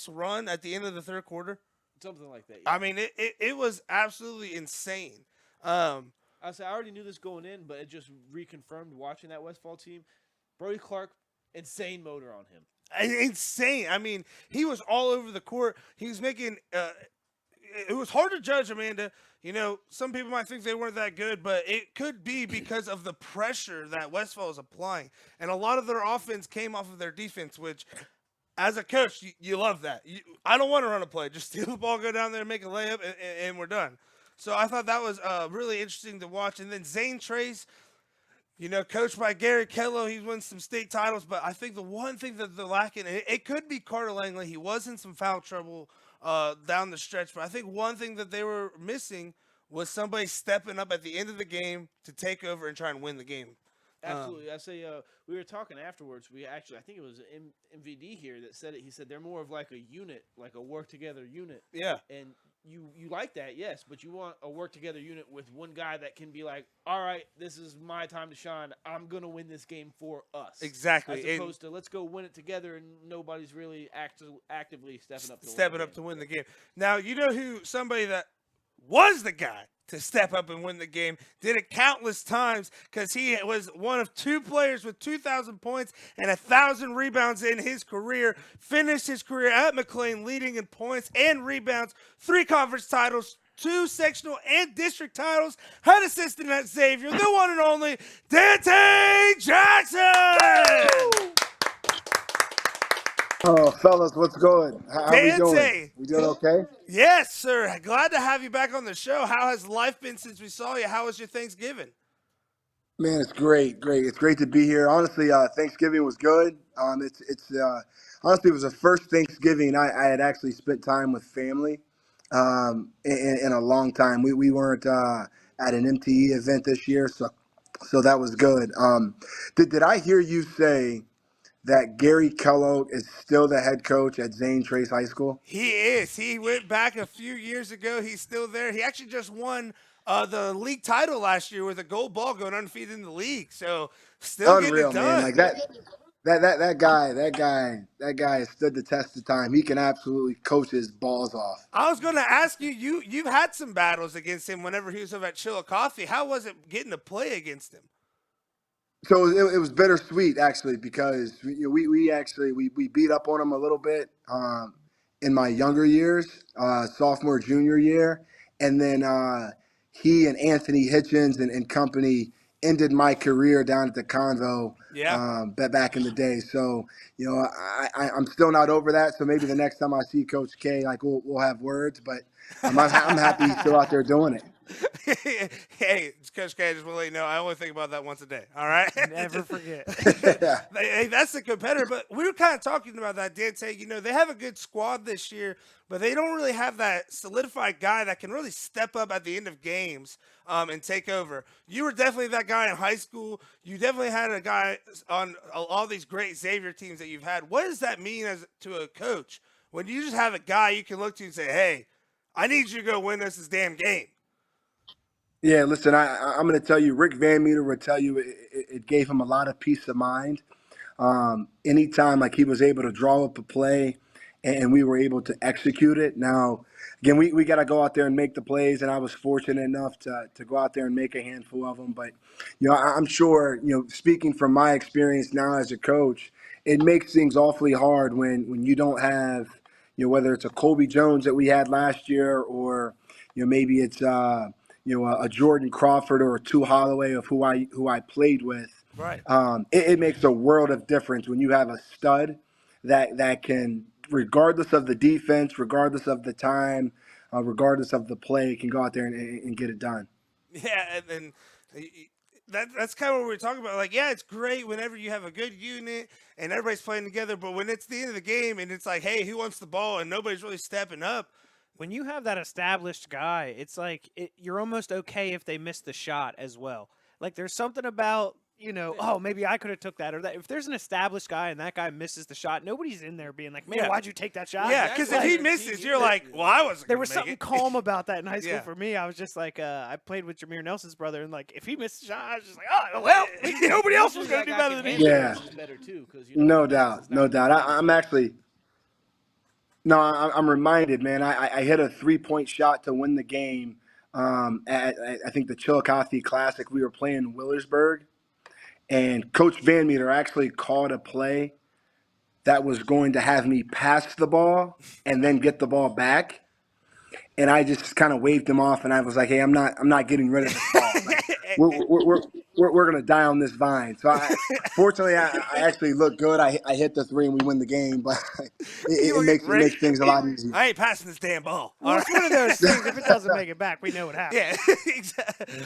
run at the end of the third quarter. Something like that. Yeah. I mean, it was absolutely insane. I already knew this going in, but it just reconfirmed watching that Westfall team. Brody Clark, insane motor on him. Insane. I mean, he was all over the court. He was making it was hard to judge, Amanda. You know, some people might think they weren't that good, but it could be because of the pressure that Westfall is applying. And a lot of their offense came off of their defense, which, as a coach, you love that. I don't want to run a play. Just steal the ball, go down there, make a layup, and we're done. So I thought that was really interesting to watch. And then Zane Trace, you know, coached by Gary Kello, he's won some state titles, but I think the one thing that they're lacking, and it could be Carter Langley. He was in some foul trouble down the stretch, but I think one thing that they were missing was somebody stepping up at the end of the game to take over and try and win the game. Absolutely. I say we were talking afterwards. I think it was MVD here that said it. He said they're more of like a unit, like a work together unit. Yeah. And you like that, yes, but you want a work together unit with one guy that can be like, all right, this is my time to shine. I'm gonna win this game for us. Exactly. As opposed to let's go win it together, and nobody's really actively stepping up. To win the game. Now you know who somebody that was the guy to step up and win the game, did it countless times because he was one of 2 players with 2,000 points and 1,000 rebounds in his career, finished his career at McLean leading in points and rebounds, 3 conference titles, 2 sectional and district titles, head assistant at Xavier, the one and only Dante Jackson! Oh, fellas, what's good? How we Dante. doing? We doing okay? Yes, sir. Glad to have you back on the show. How has life been since we saw you? How was your Thanksgiving? Man, it's great. It's great to be here. Honestly, Thanksgiving was good. Honestly, it was the first Thanksgiving I had actually spent time with family in a long time. We weren't at an MTE event this year, so that was good. Did I hear you say that Gary Kellogg is still the head coach at Zane Trace High School? He is. He went back a few years ago. He's still there. He actually just won the league title last year with a gold ball going undefeated in the league. So still Unreal, getting it done. man. Like that guy has stood the test of time. He can absolutely coach his balls off. I was going to ask you, you've had some battles against him whenever he was over at Chillicothe. How was it getting to play against him? So it was bittersweet actually because we beat up on him a little bit in my younger years, sophomore junior year, and then he and Anthony Hitchens and company ended my career down at the Convo Yeah. back in the day. So, I'm still not over that. So maybe the next time I see Coach K, like we'll have words. But I'm happy he's still out there doing it. Hey, Coach K, I just want to let you know, I only think about that once a day. All right. Never forget. Hey, that's the competitor. But we were kind of talking about that, Dante. They have a good squad this year, but they don't really have that solidified guy that can really step up at the end of games and take over. You were definitely that guy in high school. You definitely had a guy on all these great Xavier teams that you've had. What does that mean to a coach when you just have a guy you can look to and say, hey, I need you to go win this damn game? Yeah, listen, I'm going to tell you, Rick Van Meter would tell you it gave him a lot of peace of mind. Anytime like he was able to draw up a play and we were able to execute it. Now, again, we got to go out there and make the plays, and I was fortunate enough to go out there and make a handful of them. But, I'm sure, speaking from my experience now as a coach, it makes things awfully hard when you don't have, whether it's a Colby Jones that we had last year or, maybe it's, a Jordan Crawford or a Tu Holloway of who I played with. Right. It makes a world of difference when you have a stud that can, regardless of the defense, regardless of the time, regardless of the play, can go out there and get it done. Yeah, and that's kind of what we're talking about. Like, yeah, it's great whenever you have a good unit and everybody's playing together, but when it's the end of the game and it's like, hey, who wants the ball, and nobody's really stepping up. When you have that established guy, it's like you're almost okay if they miss the shot as well. Like there's something about, oh, maybe I could have took that or that. If there's an established guy and that guy misses the shot, nobody's in there being like, man, Yeah. why'd you take that shot? Yeah, because if he misses, you're like, well, I wasn't. There gonna was make something it. calm about that in high school Yeah. for me. I was just like, I played with Jameer Nelson's brother, and like, if he missed the shot, I was just like, oh, well, nobody else was going to do better than him. Yeah. Better too, 'cause, No doubt. I'm actually. No, I'm reminded, man. I hit a 3-point shot to win the game at I think the Chillicothe Classic. We were playing Willersburg, and Coach Van Meter actually called a play that was going to have me pass the ball and then get the ball back. And I just kind of waved him off, and I was like, "Hey, I'm not getting rid of this ball. Like, we're gonna die on this vine." So, fortunately, I actually looked good. I hit the 3, and we win the game. But it makes things a lot easier. I ain't passing this damn ball. Well, it's one of those things. If it doesn't make it back, we know what happened. Yeah, exactly.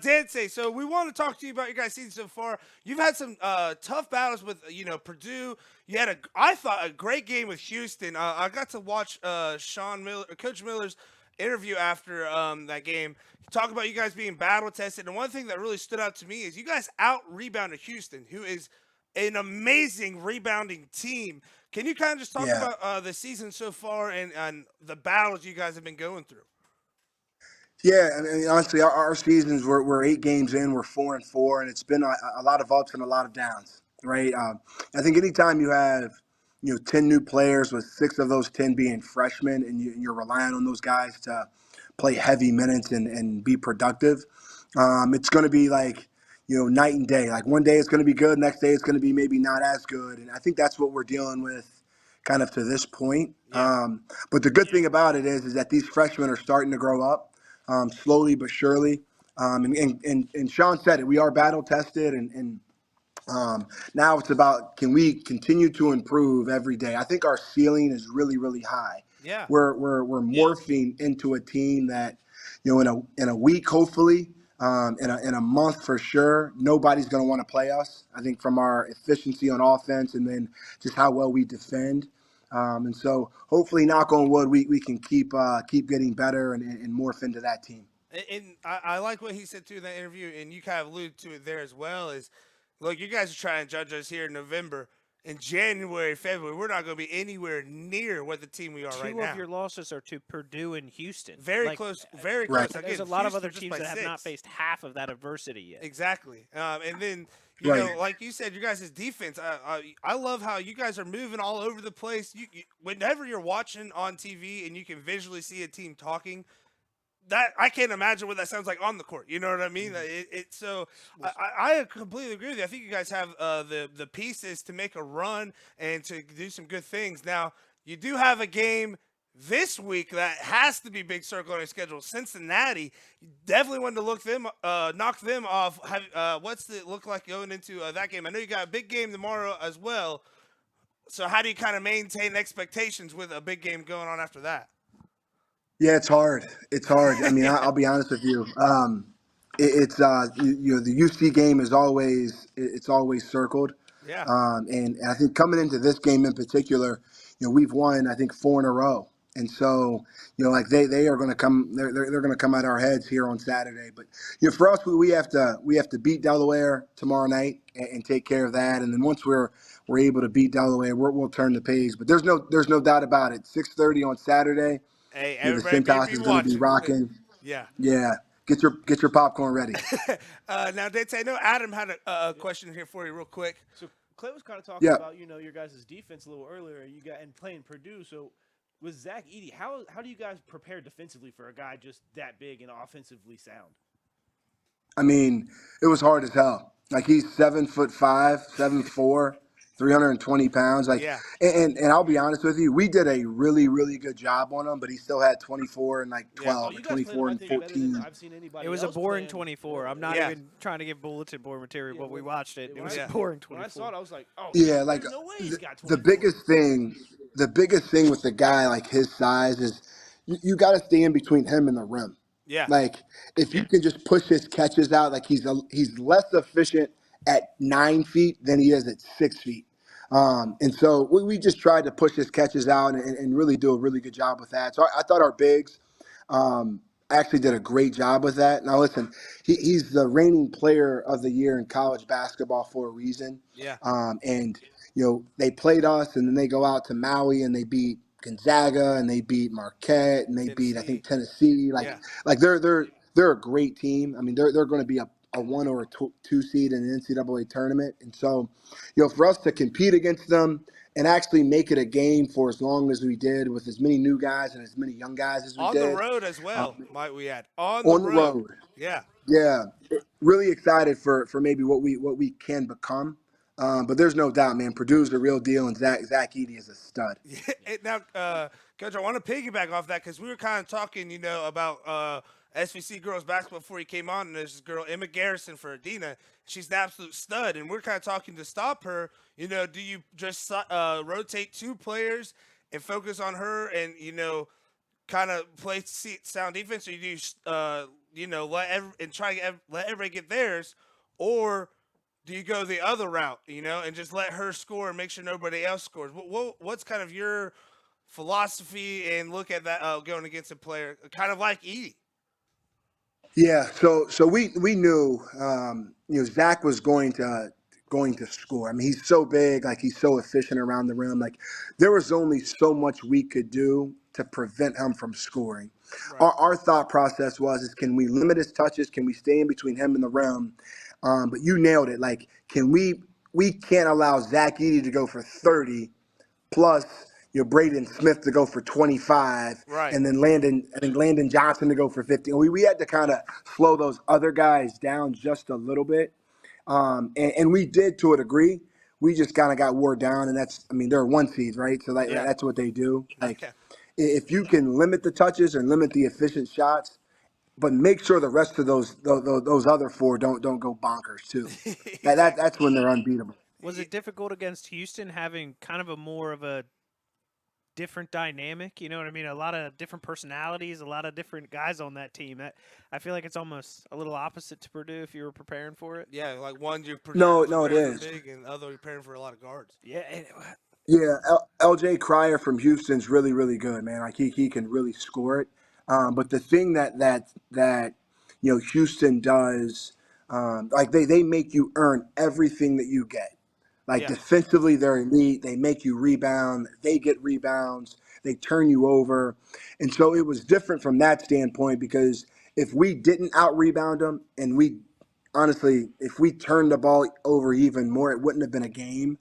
Dante, so we want to talk to you about your guys' season so far. You've had some tough battles with, Purdue. You had I thought, a great game with Houston. I got to watch Coach Miller's interview after that game. Talk about you guys being battle tested, and one thing that really stood out to me is you guys out-rebounded Houston, who is an amazing rebounding team. Can you kind of just talk about the season so far and the battles you guys have been going through? Yeah, I mean, honestly, our seasons we're 8 games in, we're 4-4, and it's been a lot of ups and a lot of downs, right? I think anytime you have 10 new players with 6 of those 10 being freshmen, and you're relying on those guys to play heavy minutes and be productive, it's going to be like night and day. Like one day it's going to be good, next day it's going to be maybe not as good, and I think that's what we're dealing with kind of to this point. Yeah. But the good thing about it is that these freshmen are starting to grow up. Slowly but surely. And Sean said it, we are battle tested and now it's about, can we continue to improve every day? I think our ceiling is really, really high. Yeah. We're morphing into a team that, in a week, hopefully, in a month for sure, nobody's going to want to play us. I think from our efficiency on offense and then just how well we defend. And so hopefully, knock on wood, we can keep getting better and morph into that team. And I like what he said too in that interview, and you kind of alluded to it there as well. Is look, you guys are trying to judge us here in November. In January, February, we're not going to be anywhere near what the team we are right now. 2 of your losses are to Purdue and Houston. Very close, very close. Right. There's Again, a lot of Houston other just teams by that have 6. not faced half of that adversity yet. Exactly. And then, you Right. know, like you said, your guys' defense, I love how you guys are moving all over the place. Whenever you're watching on TV and you can visually see a team talking, that I can't imagine what that sounds like on the court. You know what I mean? So I completely agree with you. I think you guys have the pieces to make a run and to do some good things. Now, you do have a game This week, that has to be big circle on your schedule. Cincinnati, you definitely wanted to knock them off. What's it look like going into that game? I know you got a big game tomorrow as well. So how do you kind of maintain expectations with a big game going on after that? Yeah, it's hard. It's hard. I mean, Yeah, I'll be honest with you. It's the UC game is it's always circled, yeah. and I think coming into this game in particular, we've won I think 4 in a row, and so like they are going to come they're going to come out our heads here on Saturday. But for us, we have to beat Delaware tomorrow night and take care of that, and then once we're able to beat Delaware, we'll turn the page. But there's no doubt about it. 6:30 on Saturday. Hey, The everybody Cintas be is going to be watching. rocking. Yeah. Yeah, get your popcorn ready. Now, Dante, I know Adam had a question here for you real quick. So Clay was kind of talking Yeah. about your guys' defense a little earlier. You got and playing Purdue. So with Zach Edey, how do you guys prepare defensively for a guy just that big and offensively sound? I mean, it was hard as hell. Like he's 7'5", 7'4", 320 pounds. Like, Yeah. and I'll be honest with you, we did a really, really good job on him, but he still had 24 and like Yeah. 12 Oh, or you guys played him, 24 I and think, better than 14. I've seen anybody It was a else boring play him. 24. I'm not Yeah. even trying to give bulletin board material, Yeah, but we well, watched it. It was yeah. a boring When 24. I saw it, I was like, oh, Yeah, like there's no way he's got the 24. biggest thing with a guy like his size is you got to stay in between him and the rim. Yeah. Like if you can just push his catches out, like he's less efficient at 9 feet than he is at 6 feet. And so we just tried to push his catches out and really do a really good job with that. So I thought our bigs actually did a great job with that. Now listen, he's the reigning player of the year in college basketball for a reason. Yeah. And they played us, and then they go out to Maui and they beat Gonzaga and they beat Marquette and they beat I Tennessee. think Tennessee. Yeah. Like they're a great team. I mean they're going to be a 1 or a 2 seed in the NCAA tournament, and so for us to compete against them and actually make it a game for as long as we did with as many new guys and as many young guys as we On the did road as well, might we add. On the on the road. road. Yeah. Yeah, really excited for maybe what we can become. But there's no doubt, man. Purdue's the real deal, and Zach Edey is a stud. Yeah. Now, Coach, I want to piggyback off that because we were kind of talking, about SVC girls basketball before he came on, and there's this girl, Emma Garrison for Adina. She's an absolute stud, and we're kind of talking to stop her. Do you just rotate 2 players and focus on her and, kind of play sound defense, or you do, let everybody get theirs, or do you go the other route, and just let her score and make sure nobody else scores? What's kind of your philosophy and look at that going against a player kind of like Edie? Yeah, so we knew Zach was going to score. I mean, he's so big, like he's so efficient around the rim. Like there was only so much we could do to prevent him from scoring. Right. Our thought process is can we limit his touches? Can we stay in between him and the rim? But you nailed it. Like, we can't allow Zach Edey to go for 30 plus Braden Smith to go for 25, Right. and then Landon Johnson to go for 50. We had to kind of slow those other guys down just a little bit, and we did to a degree. We just kind of got wore down, and they're 1 seeds, right? So Yeah. that's what they do. Like Yeah. if you can limit the touches and limit the efficient shots, but make sure the rest of those other 4 don't go bonkers too. Exactly. That's when they're unbeatable. Was it difficult against Houston having kind of a more of a different dynamic? You know what I mean? A lot of different personalities, a lot of different guys on that team. I feel like it's almost a little opposite to Purdue if you were preparing for it. Yeah, like one you're No, preparing it for is. big, and the other you're preparing for a lot of guards. Yeah. Yeah, LJ Cryer from Houston's really, really good, man. Like he can really score it. But the thing that Houston does, like they make you earn everything that you get. Like Yeah. defensively, they're elite. They make you rebound. They get rebounds. They turn you over, and so it was different from that standpoint because if we didn't out rebound them, and honestly, if we turned the ball over even more, it wouldn't have been a game,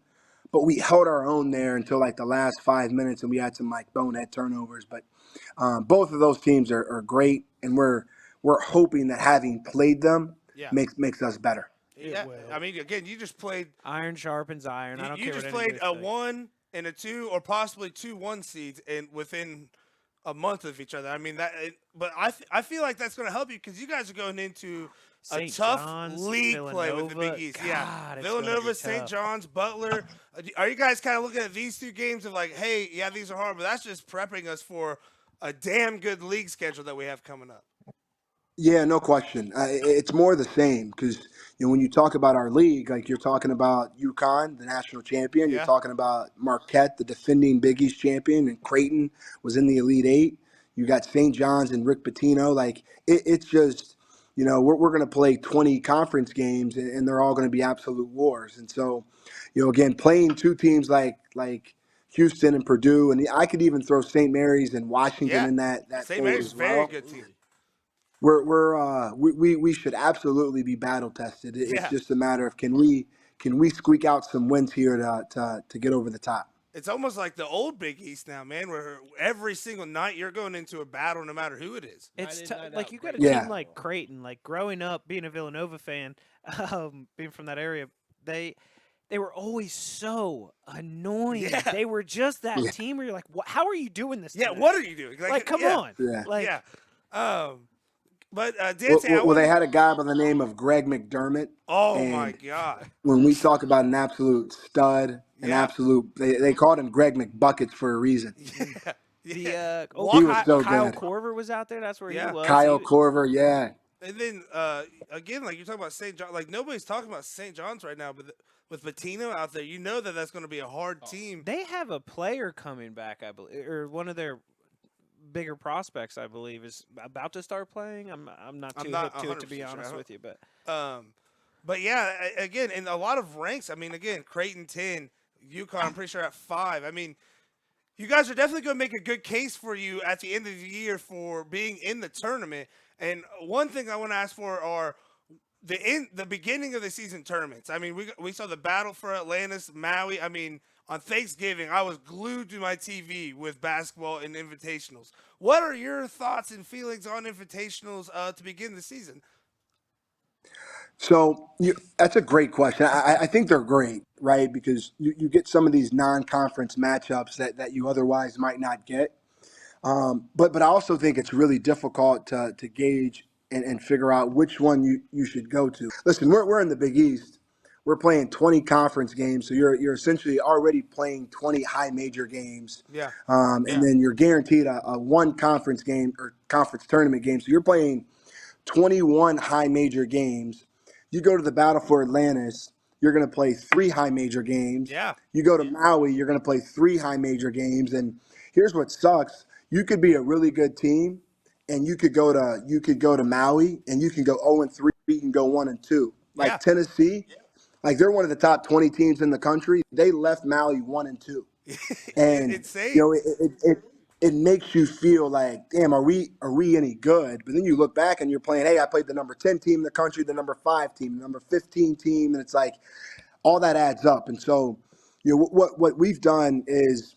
but we held our own there until like the last 5 minutes, and we had some like bonehead turnovers. But both of those teams are great, and we're hoping that having played them Yeah. makes us better. Yeah. I mean, again, you just played. Iron sharpens iron. I don't You care just what played anybody a says. 1 and a 2, or possibly 2 1 seeds, and within a month of each other. I mean but I feel like that's going to help you because you guys are going into a St. tough John's, league play with the Big Villanova. East. God, Yeah, it's gonna be Villanova, St. tough. John's, Butler. Are you guys kind of looking at these two games of like, hey, yeah, these are hard, but that's just prepping us for a damn good league schedule that we have coming up. Yeah, no question. It's more the same because when you talk about our league, like you're talking about UConn, the national champion. You're Yeah, talking about Marquette, the defending Big East champion, and Creighton was in the Elite Eight. You got St. John's and Rick Pitino. Like it's just we're going to play 20 conference games, and they're all going to be absolute wars. And so, again, playing two teams like Houston and Purdue, and I could even throw St. Mary's and Washington yeah. in that St. fold Mary's as very well. good team. We should absolutely be battle tested. It's Yeah. just a matter of can we squeak out some wins here to get over the top. It's almost like the old Big East now, man, where every single night you're going into a battle no matter who it is. It's Night in, tough. night Like out, you got a Creighton. team Yeah. like Creighton. Like growing up, being a Villanova fan, being from that area, they were always so annoying. Yeah. They were just that Yeah. team where you're like, how are you doing this? Yeah, to them? what are you doing? Like, come yeah, on. Yeah. Like, yeah. But Dante, I Well, they want. had a guy by the name of Greg McDermott, Oh my and God. when we talk about an absolute stud, Yeah. they called him Greg McBuckets for a reason. Yeah. the Yeah. He was so Kyle good. Korver was out there. That's where Yeah. he was. Kyle Korver, yeah. And then again, like you're talking about St. John, like nobody's talking about St. John's right now, but with Patino out there, you know that's going to be a hard team. They have a player coming back, I believe, or one of their bigger prospects, I believe, is about to start playing. I'm not too hip to it, to be 100% sure. honest with you, but But yeah, again, in a lot of ranks, I mean, again, Creighton 10, UConn, I'm pretty sure at 5. I mean, you guys are definitely going to make a good case for you at the end of the year for being in the tournament. And one thing I want to ask for are the beginning of the season tournaments. I mean, we saw the battle for Atlantis, Maui. I mean, on Thanksgiving, I was glued to my TV with basketball and invitationals. What are your thoughts and feelings on invitationals to begin the season? So that's a great question. I think they're great, right? Because you get some of these non-conference matchups that you otherwise might not get. But I also think it's really difficult to gauge and figure out which one you should go to. Listen, we're in the Big East. We're playing 20 conference games, so you're essentially already playing 20 high major games. Yeah. And then you're guaranteed a one conference game or conference tournament game. So you're playing 21 high major games. You go to the Battle for Atlantis, you're going to play 3 high major games. Yeah. You go to Maui, you're going to play 3 high major games. And here's what sucks: you could be a really good team, and you could go to Maui, and you can go 0-3, you can go 1-2. Like Yeah. Tennessee, like they're one of the top 20 teams in the country. They left Maui 1-2. And Insane. it makes you feel like, damn, are we any good? But then you look back and you're playing, hey, I played the number 10 team in the country, the number 5 team, the number 15 team, and it's like all that adds up. And so, what we've done is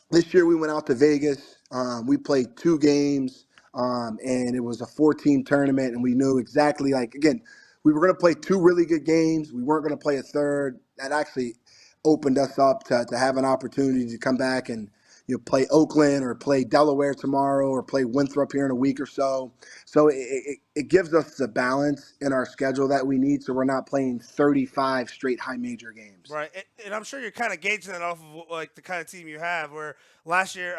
this year we went out to Vegas. We played 2 games, and it was a 4-team tournament, and we knew exactly, like, again, we were going to play 2 really good games. We weren't going to play a third. That actually opened us up to have an opportunity to come back and play Oakland or play Delaware tomorrow or play Winthrop here in a week or so. So it gives us the balance in our schedule that we need, so we're not playing 35 straight high major games. Right, and I'm sure you're kind of gauging that off of like the kind of team you have. Where last year,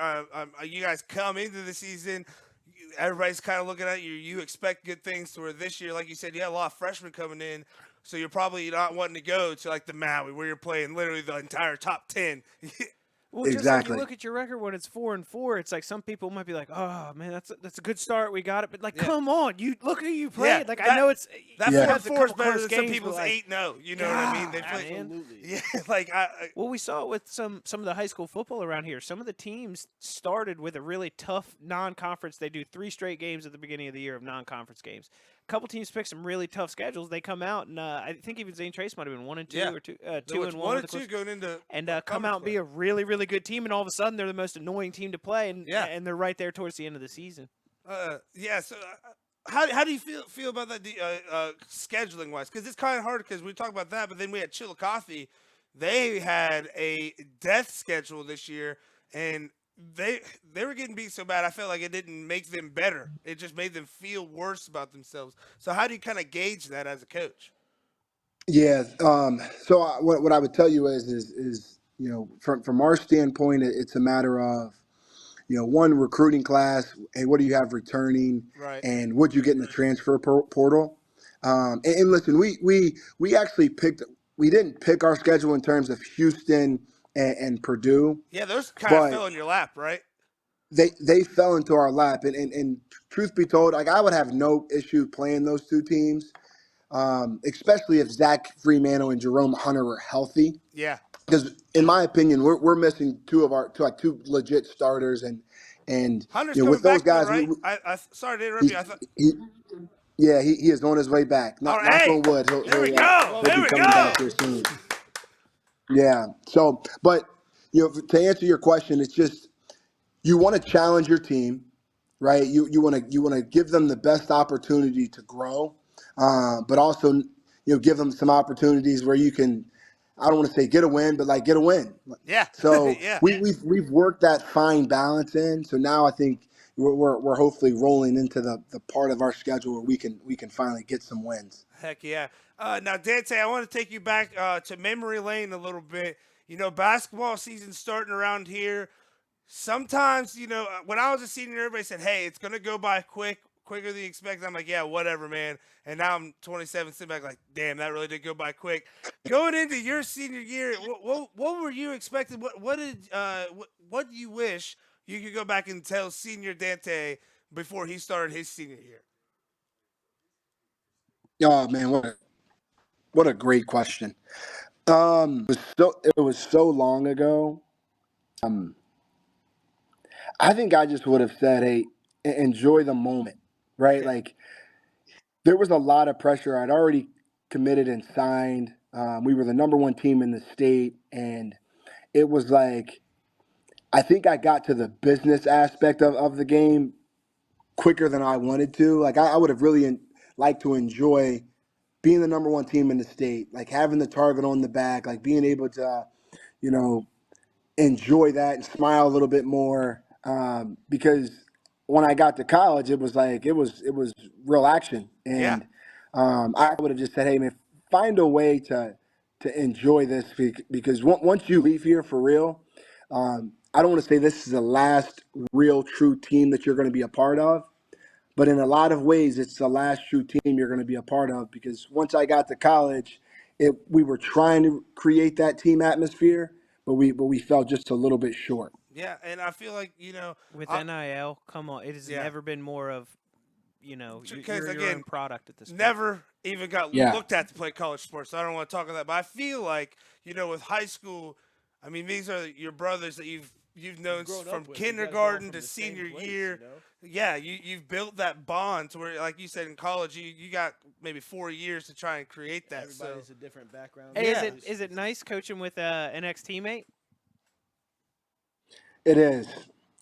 you guys come into the season, everybody's kind of looking at you. You expect good things. To where this year, like you said, you had a lot of freshmen coming in, so you're probably not wanting to go to like the Maui, where you're playing literally the entire top 10. well, just like Exactly. you look at your record when it's 4-4, it's like some people might be like, "Oh man, that's a good start. We got it." But like, Yeah. come on, you look who you played. Yeah, like that- I know it's That you Yeah. have the 4-4 is couple better close than some games, but, people's like, 8-0. You know what I mean? They God, play. man. Absolutely. Yeah, like Well, we saw it with some of the high school football around here. Some of the teams started with a really tough non-conference. They do 3 straight games at the beginning of the year of non-conference games. A couple teams pick some really tough schedules. They come out and I think even Zane Trace might have been 1-2 Yeah. or 2 so 2 it's and 1 1 or with 2 the going into and come conference out and be play. a really really good team. And all of a sudden they're the most annoying team to play. Yeah. And they're right there towards the end of the season. Yeah. So, how do you feel about that scheduling wise? Because it's kind of hard because we talk about that, but then we had Chillicothe. They had a death schedule this year, and they were getting beat so bad. I felt like it didn't make them better. It just made them feel worse about themselves. So how do you kind of gauge that as a coach? Yeah. So what I would tell you is from our standpoint, it's a matter of one, recruiting class. Hey, what do you have returning, Right. and what you get in the transfer portal? And listen, we actually picked. We didn't pick our schedule in terms of Houston and Purdue, Yeah, those kind of but fell in your lap, right? they fell into our lap. And truth be told, like I would have no issue playing those two teams, especially if Zach Fremantle and Jerome Hunter were healthy. Yeah. Because in my opinion, we're missing two legit starters, and Hunter's coming with those back though, guys, right? I sorry to interrupt he, you. I thought. he yeah he is on his way back. All Knock right, on wood, there we go. he'll There be we coming back go. here soon. Yeah. So, but to answer your question, it's just you want to challenge your team, right? You want to give them the best opportunity to grow, but also give them some opportunities where you can. I don't want to say get a win, but like get a win. Yeah. So Yeah. we've worked that fine balance in. So now I think we're hopefully rolling into the part of our schedule where we can finally get some wins. Heck yeah. Now, Dante, I want to take you back to memory lane a little bit. Basketball season starting around here. Sometimes, when I was a senior, everybody said, "Hey, it's gonna go by quicker than you expect." I'm like, "Yeah, whatever, man." And now I'm 27, sitting back like, "Damn, that really did go by quick." Going into your senior year, what were you expecting? What do you wish you could go back and tell senior Dante before he started his senior year? Oh man, what a great question. It was so long ago. Um, I think I just would have said, "Hey, enjoy the moment," right? Like there was a lot of pressure. I'd already committed and signed. We were the number one team in the state, and it was like I think I got to the business aspect of the game quicker than I wanted to. Like I would have really liked to enjoy being the number one team in the state, like having the target on the back, like being able to, you know, enjoy that and smile a little bit more. Because when I got to college, it was real action, Yeah. and I would have just said, "Hey, man, find a way to enjoy this because once you leave here for real, I don't want to say this is the last real true team that you're going to be a part of." But in a lot of ways, it's the last true team you're going to be a part of because once I got to college, we were trying to create that team atmosphere, but we fell just a little bit short. Yeah, and I feel like With I, NIL, come on, it has yeah, never been more of because you're your own again, product at this point. never even got Yeah. looked at to play college sports. So I don't want to talk about that, but I feel like with high school, I mean, these are your brothers that you've known grown from up with. You guys are all kindergarten from to the same senior place, year. Yeah, you've built that bond to where, like you said, in college, you got maybe 4 years to try and create that. Everybody's a different background. Hey, Yeah. is it nice coaching with an ex teammate? It is.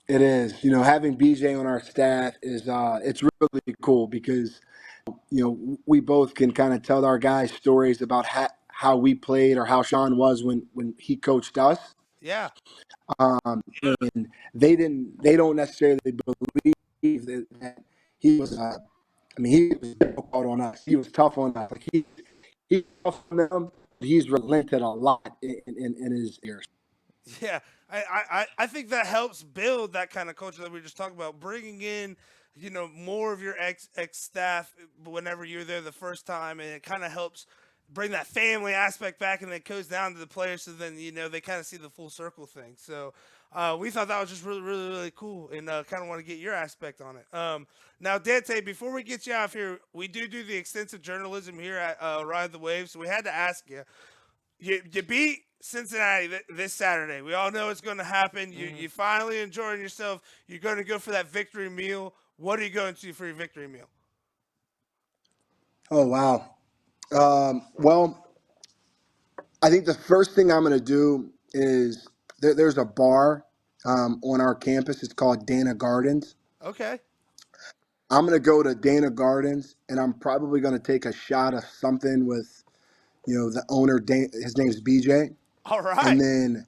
It is. Having BJ on our staff is it's really cool because we both can kind of tell our guys stories about how we played or how Sean was when he coached us. Yeah, And they don't necessarily believe that he was he was difficult on us. He was tough on us. Like he's tough on them. He's relented a lot in his years. yeah. I think that helps build that kind of culture that we were just talking about, bringing in more of your ex staff whenever you're there the first time, and it kind of helps bring that family aspect back, and it goes down to the players, so then they kind of see the full circle thing. So we thought that was just really really really cool, and kind of want to get your aspect on it. Now, Dante, before we get you out of here, we do the extensive journalism here at Ride the Wave, so we had to ask you. You beat Cincinnati this Saturday. We all know it's going to happen. You finally enjoying yourself. You're going to go for that victory meal. What are you going to for your victory meal? Oh wow. Well, I think the first thing I'm going to do is there's a bar on our campus. It's called Dana Gardens. Okay. I'm going to go to Dana Gardens, and I'm probably going to take a shot of something with the owner. His name's BJ, All and right. then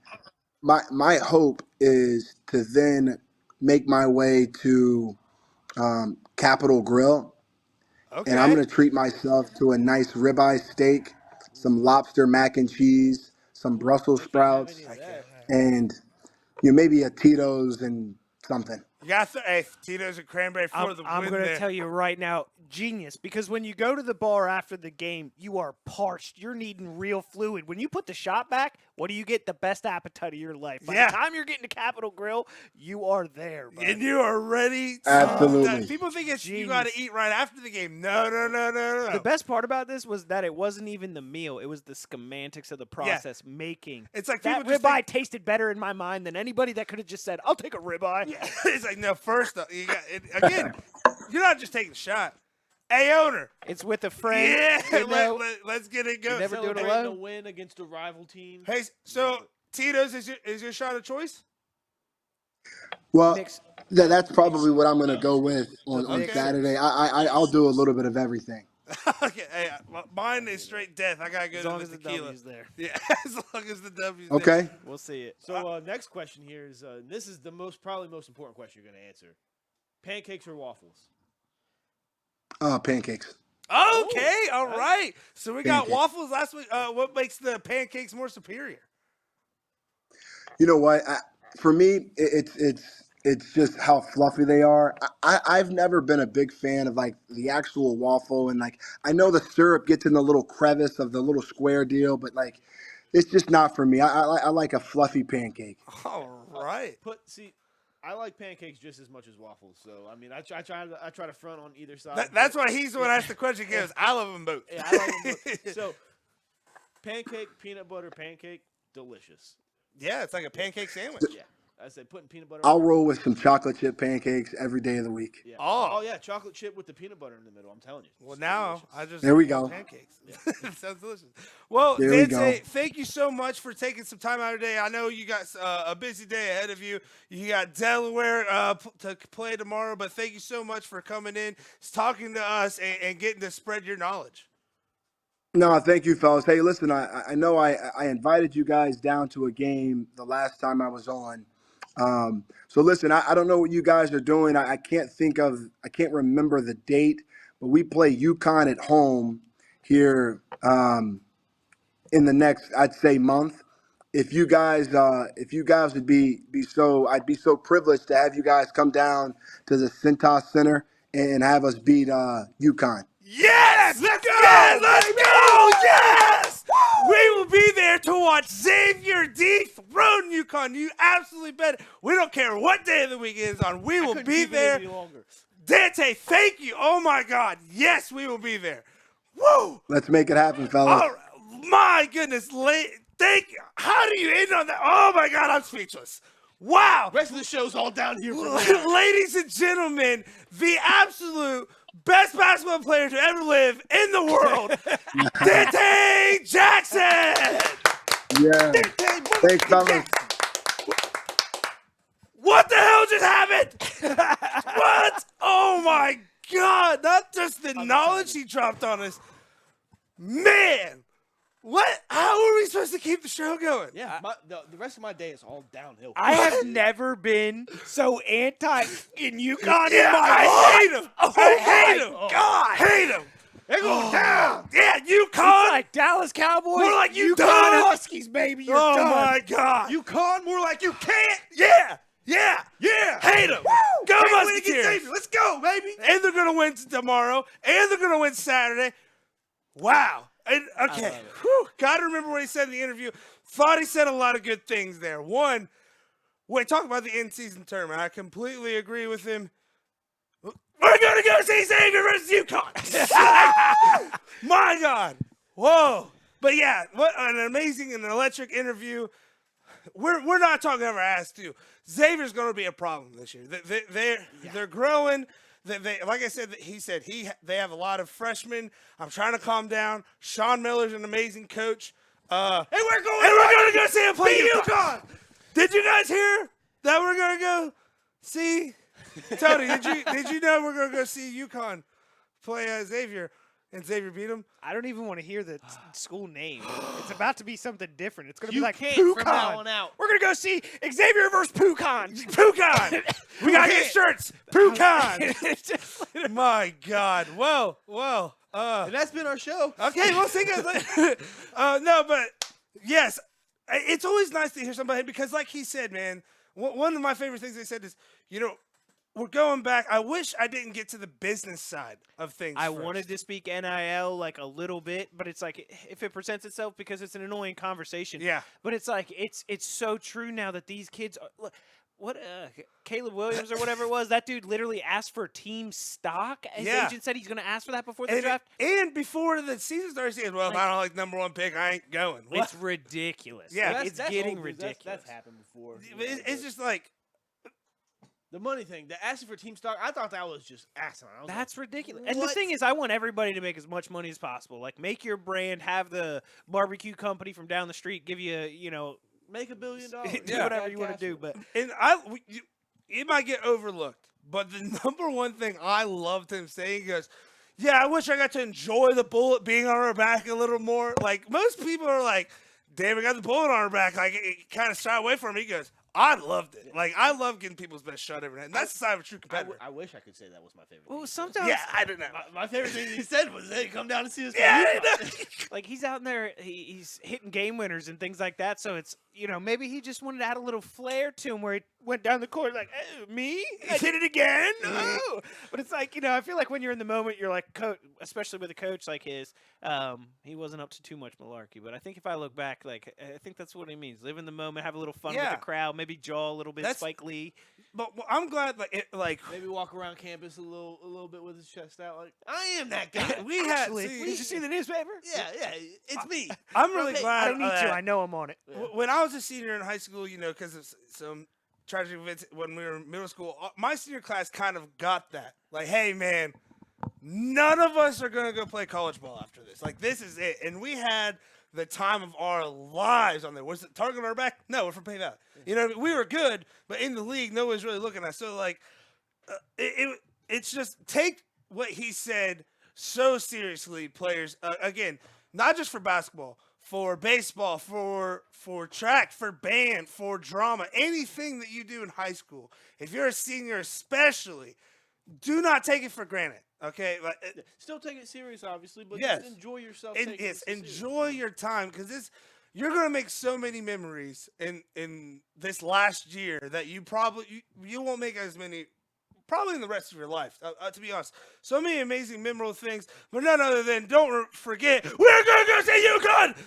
my hope is to then make my way to Capitol Grill, and I'm Okay. going to treat myself to a nice ribeye steak, some lobster mac and cheese, some Ooh, Brussels they can't have sprouts, any of I can't. that. and maybe a Tito's and something. You got hey, Tito's and cranberry for the I'm win going to there. tell you right now, genius, because when you go to the bar after the game, you are parched. You're needing real fluid. When you put the shot back, what do you get? The best appetite of your life. By Yeah. the time you're getting to Capitol Grill, you are there, bud. And you are ready. Absolutely. People think it's you Genius. got to eat right after the game. No. The best part about this was that it wasn't even the meal; it was the schematics of the process making. It's like That people just ribeye tasted better in my mind than anybody that could have just said, "I'll take a ribeye." Yeah. It's like no. First, you got again. You're not just taking a shot. Hey, owner. It's with a friend. Yeah. you know? Let's get it going. never do it Celebrating a alone. win against a rival team. Hey, so Tito's is your shot of choice? Well, Mix- that's probably what I'm going to go with on mixers. Saturday. I'll do a little bit of everything. Okay. Hey, mine is straight death. I gotta go As to long the as the tequila. W's there, Yeah, as long as the W's. there. Okay. we'll see it. So next question here is this is the probably most important question you're going to answer: pancakes or waffles? Pancakes. Okay, all right. So we got Pancakes. waffles last week. What makes the pancakes more superior? You know what? For me, it's just how fluffy they are. I've never been a big fan of like the actual waffle, and like I know the syrup gets in the little crevice of the little square deal, but like it's just not for me. I like a fluffy pancake. All right. I like pancakes just as much as waffles. So I mean, I try to front on either side. That's why he's the one asked the question. He goes, I love them both. Yeah, I like them both. So pancake, peanut butter pancake, delicious. Yeah, it's like a pancake sandwich. Yeah, I said putting peanut butter. I'll on roll with some chocolate chip pancakes every day of the week. Yeah. Oh. Yeah, chocolate chip with the peanut butter in the middle. I'm telling you. Well, It's now delicious. I just There we want go. pancakes. Sounds delicious. Well, There we Dante, go. thank you so much for taking some time out of your day. I know you got a busy day ahead of you. You got Delaware to play tomorrow, but thank you so much for coming in, talking to us, and getting to spread your knowledge. No, thank you, fellas. Hey, listen, I know I invited you guys down to a game the last time I was on. So listen, I don't know what you guys are doing. I can't remember the date, but we play UConn at home here in the next, I'd say, month. If you guys would be so, I'd be so privileged to have you guys come down to the Cintas Center and have us beat UConn. Yes! Let's go! Let's go! Yes! We will be there to watch Xavier dethrone UConn. You absolutely bet. We don't care what day of the week it is on. We will Couldn't be keep it there. any longer. Dante, thank you. Oh my God. Yes, we will be there. Woo! Let's make it happen, fellas. All right. My goodness. Thank you. How do you end on that? Oh my God, I'm speechless. Wow. Rest of the show's all down here. From here. Ladies and gentlemen, the absolute best basketball player to ever live in the world, Dante Jackson. Yeah. Thanks, fellas. What the hell just happened? What? Oh my God. Not just the knowledge he dropped on us. Man. What? How are we supposed to keep the show going? Yeah, the rest of my day is all downhill. I have never been so anti in UConn Yeah, in my I life. hate him. Oh I hate my him. God. Hate him. They're going down. Yeah, It's UConn. like Dallas Cowboys. More like you UConn done. Huskies, baby. You're Oh done. my God. UConn, more like you can't. Yeah. Yeah. Yeah. Hate him. Go Can't win Musketeers. against Xavier. Let's go, baby. And they're going to win tomorrow. And they're going to win Saturday. Wow. And, okay. Got to remember what he said in the interview. Thought he said a lot of good things there. One, when talk about the in-season tournament, I completely agree with him. We're going to go see Xavier versus UConn. My God. Whoa. But yeah, what an amazing and electric interview. We're not talking about our ass too. Xavier's going to be a problem this year. They're growing. They like I said, he said they have a lot of freshmen. I'm trying to calm down. Sean Miller's an amazing coach. And we're going to go see him play UConn. Did you guys hear that we're going to go see? Tony, did you know we're going to go see UConn play Xavier? and Xavier beat him. I don't even want to hear the school name. It's about to be something different. It's going to be You like can't PooCon. from now on out. We're going to go see Xavier versus PooCon. PooCon. We got to get shirts. PooCon. My God. Well. And that's been our show. Okay, we'll see you guys later. No, but yes, it's always nice to hear somebody because, like he said, man, one of my favorite things they said is, we're going back. I wish I didn't get to the business side of things. I first. wanted to speak NIL like a little bit, but it's like if it presents itself because it's an annoying conversation. Yeah. But it's like it's so true now that these kids are, look, Caleb Williams or whatever it was, that dude literally asked for team stock. His agent said he's going to ask for that before the draft. And before the season starts, he said, well, if I don't like number 1 pick, I ain't going. It's ridiculous. Yeah. Like, it's getting old, ridiculous. That's happened before. It's just like. The money thing, the asking for team stock, I thought that was just asinine. That's ridiculous. what? And the thing is, I want everybody to make as much money as possible. Like, make your brand, have the barbecue company from down the street give you, Make $1 billion. do whatever you want to do. But And it might get overlooked, but the number one thing I loved him saying is, yeah, I wish I got to enjoy the bullet being on our back a little more. Like, most people are like, damn, we got the bullet on our back. Like, it kind of shy away from me. He goes, I loved it. Like, I love getting people's best shot every night. And that's the side of a true competitor. I wish I could say that was my favorite. well, thing. sometimes, Yeah, I don't know. My favorite thing he said was, hey, come down and see us. Yeah, I know. like he's out in there, he's hitting game winners and things like that. So it's maybe he just wanted to add a little flair to him where he went down the court like, oh, me? I did it again? Oh. But it's like, I feel like when you're in the moment, you're like, coach, especially with a coach like his, he wasn't up to too much malarkey. But I think if I look back, like, I think that's what he means. Live in the moment, have a little fun with Yeah. the crowd, maybe jaw a little bit, Spike Lee. But I'm glad, Maybe walk around campus a little bit with his chest out, like I am that guy. we had. Actually, See, did you see the newspaper? yeah, it's me. I'm really Okay, glad. I don't need that to. I know I'm on it. When I was a senior in high school, because of some tragic events when we were in middle school, my senior class kind of got that. Like, hey, man, none of us are going to go play college ball after this. Like, this is it. And we had the time of our lives on there. Was it target on our back? No, we're from Pay Valley. We were good, but in the league, nobody's really looking at us. So, like, it's just take what he said so seriously, players. Again, not just for basketball, for baseball, for track, for band, for drama, anything that you do in high school. If you're a senior especially, do not take it for granted, okay? Still take it serious, obviously, but Yes. just enjoy yourself. And taking yes, it serious. enjoy your time because you're gonna make so many memories in this last year that you won't make as many probably in the rest of your life. To be honest, so many amazing, memorable things, but none other than don't forget we're gonna go see UConn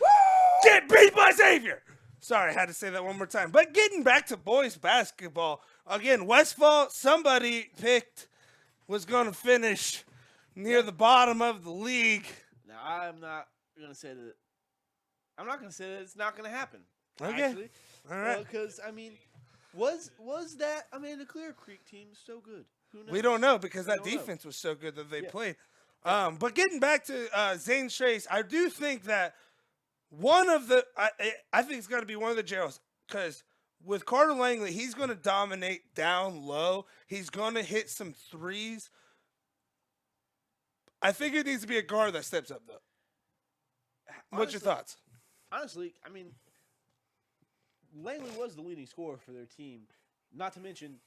get beat by Xavier. Sorry, I had to say that one more time. But getting back to boys basketball again, Westfall somebody picked was gonna finish near the bottom of the league. Now I'm not gonna say that. I'm not gonna say that it's not gonna happen. Okay. Actually, All right. Because was that the Clear Creek team so good? Who knows? We don't know because that don't know. defense was so good that they played. But getting back to Zane Trace, I do think that one of the I think it's got to be one of the jails because with Carter Langley, he's going to dominate down low. He's going to hit some threes. I think it needs to be a guard that steps up, though. What's your thoughts? Honestly, Langley was the leading scorer for their team. Not to mention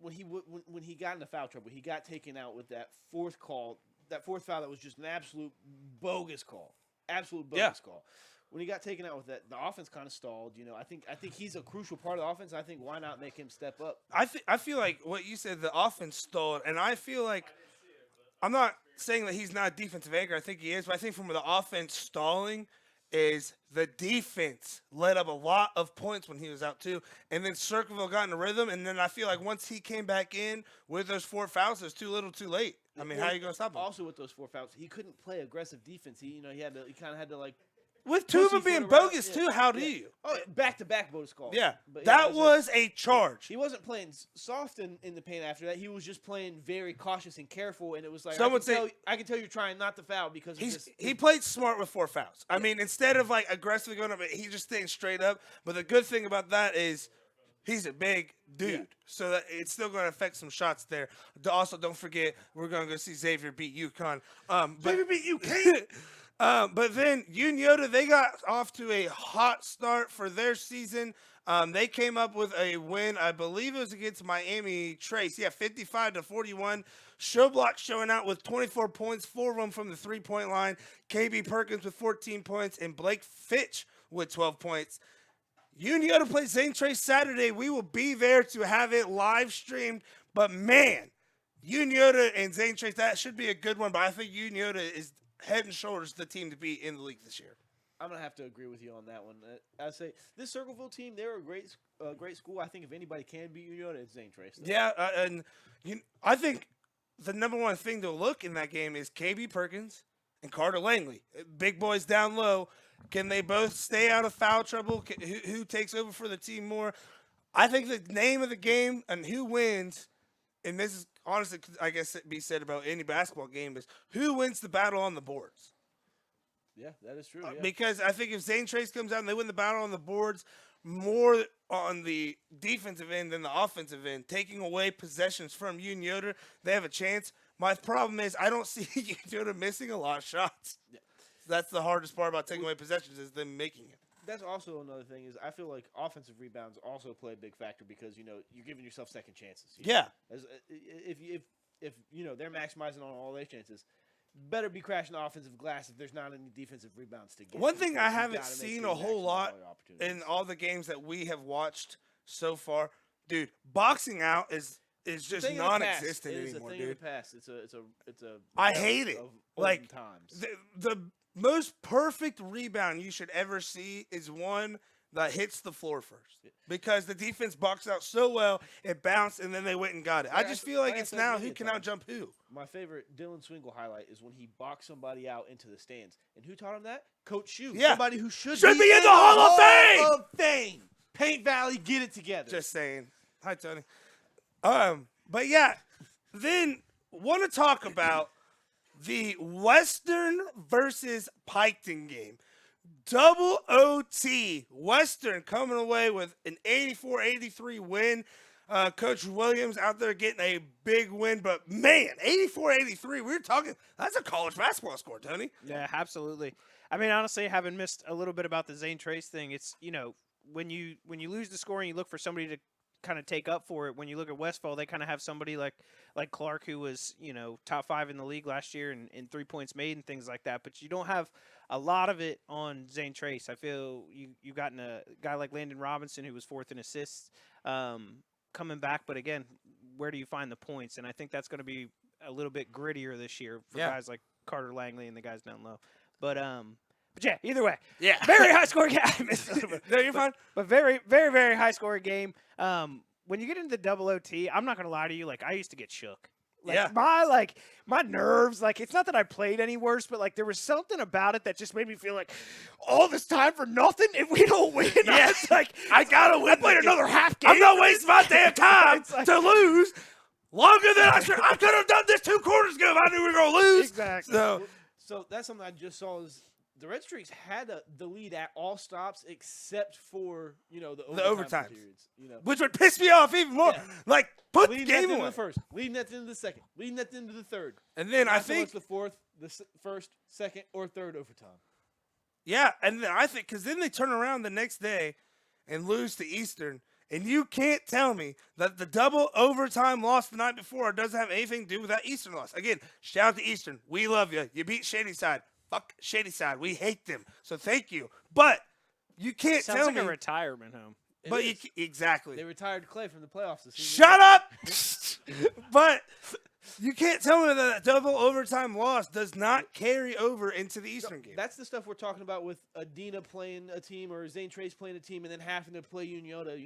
when he got into foul trouble, he got taken out with that fourth foul that was just an absolute bogus call. Absolute bogus call. When he got taken out with that, the offense kind of stalled. I think he's a crucial part of the offense. I think why not make him step up? I feel like what you said, the offense stalled, and I feel like I'm not saying that he's not a defensive anchor. I think he is, but I think from the offense stalling is the defense let up a lot of points when he was out too, and then Circleville got in a rhythm, and then I feel like once he came back in with those 4 fouls, it's too little, too late. How are you gonna stop him? Also, with those 4 fouls, he couldn't play aggressive defense. He kind of had to like. With 2 of them being bogus too, how do you? Oh, back-to-back bogus calls. Yeah, But that was a charge. He wasn't playing soft in the paint after that. He was just playing very cautious and careful, and it was like I can tell you're trying not to foul because he played smart with 4 fouls. I mean, instead of like aggressively going up, he just staying straight up. But the good thing about that is he's a big dude. So that it's still going to affect some shots there. Also, don't forget, we're going to go see Xavier beat UConn. Xavier beat UConn. But then Uniota, they got off to a hot start for their season. They came up with a win, I believe it was against Miami Trace. Yeah, 55-41. Showblock showing out with 24 points, 4 of them from the three-point line. KB Perkins with 14 points, and Blake Fitch with 12 points. Uniota plays St. Trace Saturday. We will be there to have it live streamed. But, man, Uniota and St. Trace, that should be a good one. But I think Uniota is head and shoulders the team to beat in the league this year. I'm gonna have to agree with you on that one. I say this Circleville team, they're a great school. I think if anybody can beat Uniota, it's St. Trace. Yeah, and I think the number one thing to look in that game is KB Perkins and Carter Langley. Big boys down low. Can they both stay out of foul trouble? Who takes over for the team more? I think the name of the game and who wins, and this is honestly, I guess, be said about any basketball game, is who wins the battle on the boards. Yeah, that is true. Yeah. Because I think if St. Trace comes out and they win the battle on the boards, more on the defensive end than the offensive end, taking away possessions from Uniota, they have a chance. My problem is I don't see Uniota missing a lot of shots. Yeah. That's the hardest part about taking away possessions is them making it. That's also another thing is I feel like offensive rebounds also play a big factor because you're giving yourself second chances. Yeah. If they're maximizing on all their chances, better be crashing the offensive glass if there's not any defensive rebounds to get. One thing I haven't seen a whole lot in all the games that we have watched so far, dude, boxing out is just non-existent anymore, dude. It's a I hate it. Like times. The most perfect rebound you should ever see is one that hits the floor first because the defense boxed out so well, it bounced, and then they went and got it. I just feel like it's now who can out-jump who. My favorite Dylan Swingle highlight is when he boxed somebody out into the stands. And who taught him that? Coach Shue. Yeah. Somebody who should be in the Hall of Fame. Paint Valley, get it together. Just saying. Hi, Tony. But yeah, then want to talk about the Western versus Piketon game. Double OT. Western coming away with an 84-83 win. Coach Williams out there getting a big win. But, man, 84-83, we're talking – that's a college basketball score, Tony. Yeah, absolutely. I mean, honestly, having missed a little bit about the Zane Trace thing, it's, when you lose the score and you look for somebody to kind of take up for it, when you look at Westfall, they kind of have somebody like Clark who was, top 5 in the league last year in 3 points made and things like that. But you don't have a lot of it on Zane Trace. I feel you've gotten a guy like Landon Robinson who was 4th in assists coming back. But again, where do you find the points? And I think that's going to be a little bit grittier this year for guys like Carter Langley and the guys down low. But yeah, either way. Yeah. Very high scoring game. I missed a little bit. No, you're fine. But very, very, very high scoring game. When you get into the double OT, I'm not going to lie to you. I used to get shook. My nerves, it's not that I played any worse, but there was something about it that just made me feel like all this time for nothing if we don't win. Yeah. It's I gotta win. I played another half game. I'm not wasting my damn time to lose longer than I should. I could have done this 2 quarters ago if I knew we were gonna lose. Exactly. So that's something I just saw is the Red Streaks had the lead at all stops except for the overtime periods, which would piss me off even more. Yeah. Put leading the game at the end away. of the first, leading at the end of the second, leading at the end of the third, and then I so think it's the fourth, the first, second, or third overtime. Yeah, and then I think because then they turn around the next day and lose to Eastern, and you can't tell me that the double overtime loss the night before doesn't have anything to do with that Eastern loss. Again, shout out to Eastern. We love you. You beat Shadyside. Fuck Shadyside. We hate them. So thank you. But you can't Sounds tell like me. a retirement home. But exactly. They retired Clay from the playoffs this season. Shut up! But you can't tell me that double overtime loss does not carry over into the Eastern game. That's the stuff we're talking about with Adina playing a team or Zane Trace playing a team and then having to play Uniota.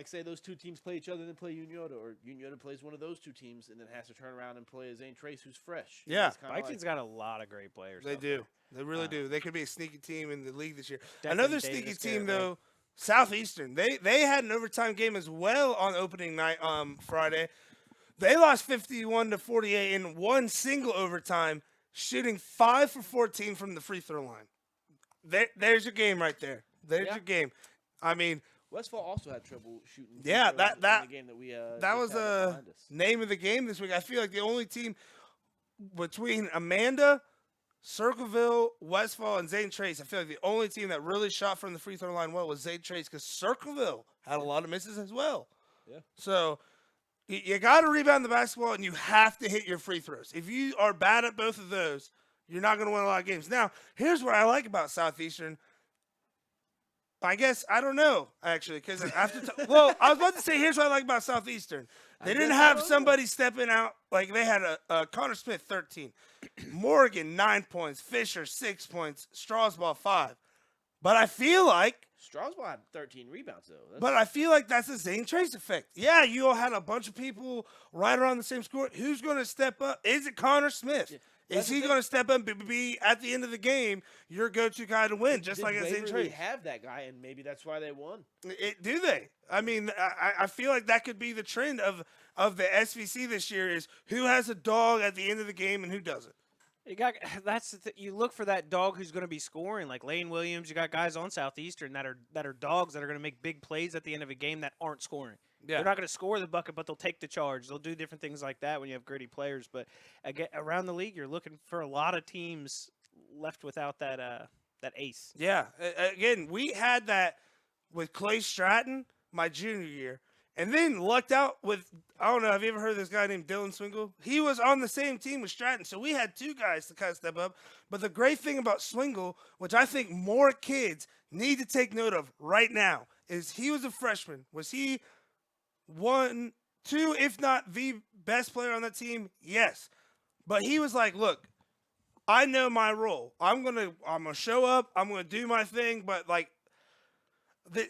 Say those 2 teams play each other and then play Uniota, or Uniota plays one of those 2 teams and then has to turn around and play a Zane Trace who's fresh. Yeah. Vikings got a lot of great players. They do. They really do. They could be a sneaky team in the league this year. Definitely Another sneaky Davis, team, Garrett, though, Southeastern. They had an overtime game as well on opening night Friday. They lost 51-48 in one single overtime, shooting 5 for 14 from the free throw line. There's your game right there. There's your game. I mean, Westfall also had trouble shooting. free Yeah, throws in that the game that we that just was had a behind us. name of the game this week. I feel like the only team between Amanda, Circleville, Westfall, and Zane Trace, I feel like the only team that really shot from the free throw line well was Zane Trace because Circleville had a lot of misses as well. Yeah. So you got to rebound the basketball and you have to hit your free throws. If you are bad at both of those, you're not going to win a lot of games. Now, here's what I like about Southeastern. I guess I don't know actually because after well, I was about to say here's what I like about Southeastern. They didn't have somebody stepping out like they had a Connor Smith 13, Morgan 9 points, Fisher 6 points, Strasbaugh 5. But I feel like Strasbaugh had 13 rebounds though. But I feel like that's the Zane Trace effect. Yeah, you all had a bunch of people right around the same score. Who's going to step up? Is it Connor Smith? Yeah, Is he going to step up and be at the end of the game your go-to guy to win, just like at Zane They Trace? have that guy, and maybe that's why they won. Do they? I mean, I feel like that could be the trend of the SVC this year is who has a dog at the end of the game and who doesn't. You look for that dog who's going to be scoring, like Lane Williams. You got guys on Southeastern that are dogs that are going to make big plays at the end of a game that aren't scoring. Yeah. They're not going to score the bucket, but they'll take the charge. They'll do different things like that when you have gritty players. But again, around the league, you're looking for a lot of teams left without that ace. Yeah. Again, we had that with Clay Stratton my junior year. And then lucked out with, I don't know, have you ever heard of this guy named Dylan Swingle? He was on the same team with Stratton, so we had two guys to kind of step up. But the great thing about Swingle, which I think more kids need to take note of right now, is he was a freshman. Was he one, two, if not the best player on that team? Yes. But he was like, look, I know my role. I'm gonna show up, I'm gonna do my thing, but like,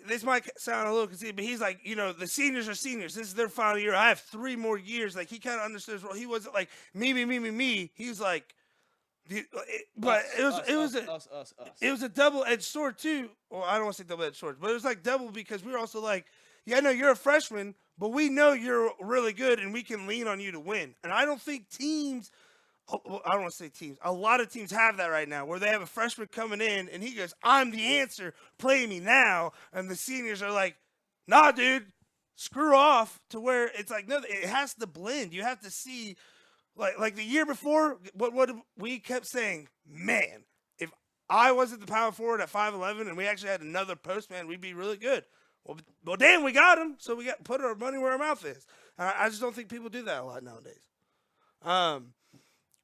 this might sound a little conceited, but he's like, the seniors are seniors. This is their final year. I have 3 more years. Like, he kind of understood his role. He wasn't like, me. He was like, but it was a double-edged sword, too. Well, I don't want to say double-edged sword, but it was like double because we were also like, yeah, no, you're a freshman, but we know you're really good, and we can lean on you to win. And I don't think teams – I don't want to say teams. A lot of teams have that right now where they have a freshman coming in and he goes, I'm the answer. Play me now. And the seniors are like, nah, dude, screw off, to where it's like, no, it has to blend. You have to see, like the year before, what we kept saying, man, if I wasn't the power forward at 5'11" and we actually had another postman, we'd be really good. Well, damn, we got him. So we got to put our money where our mouth is. I just don't think people do that a lot nowadays.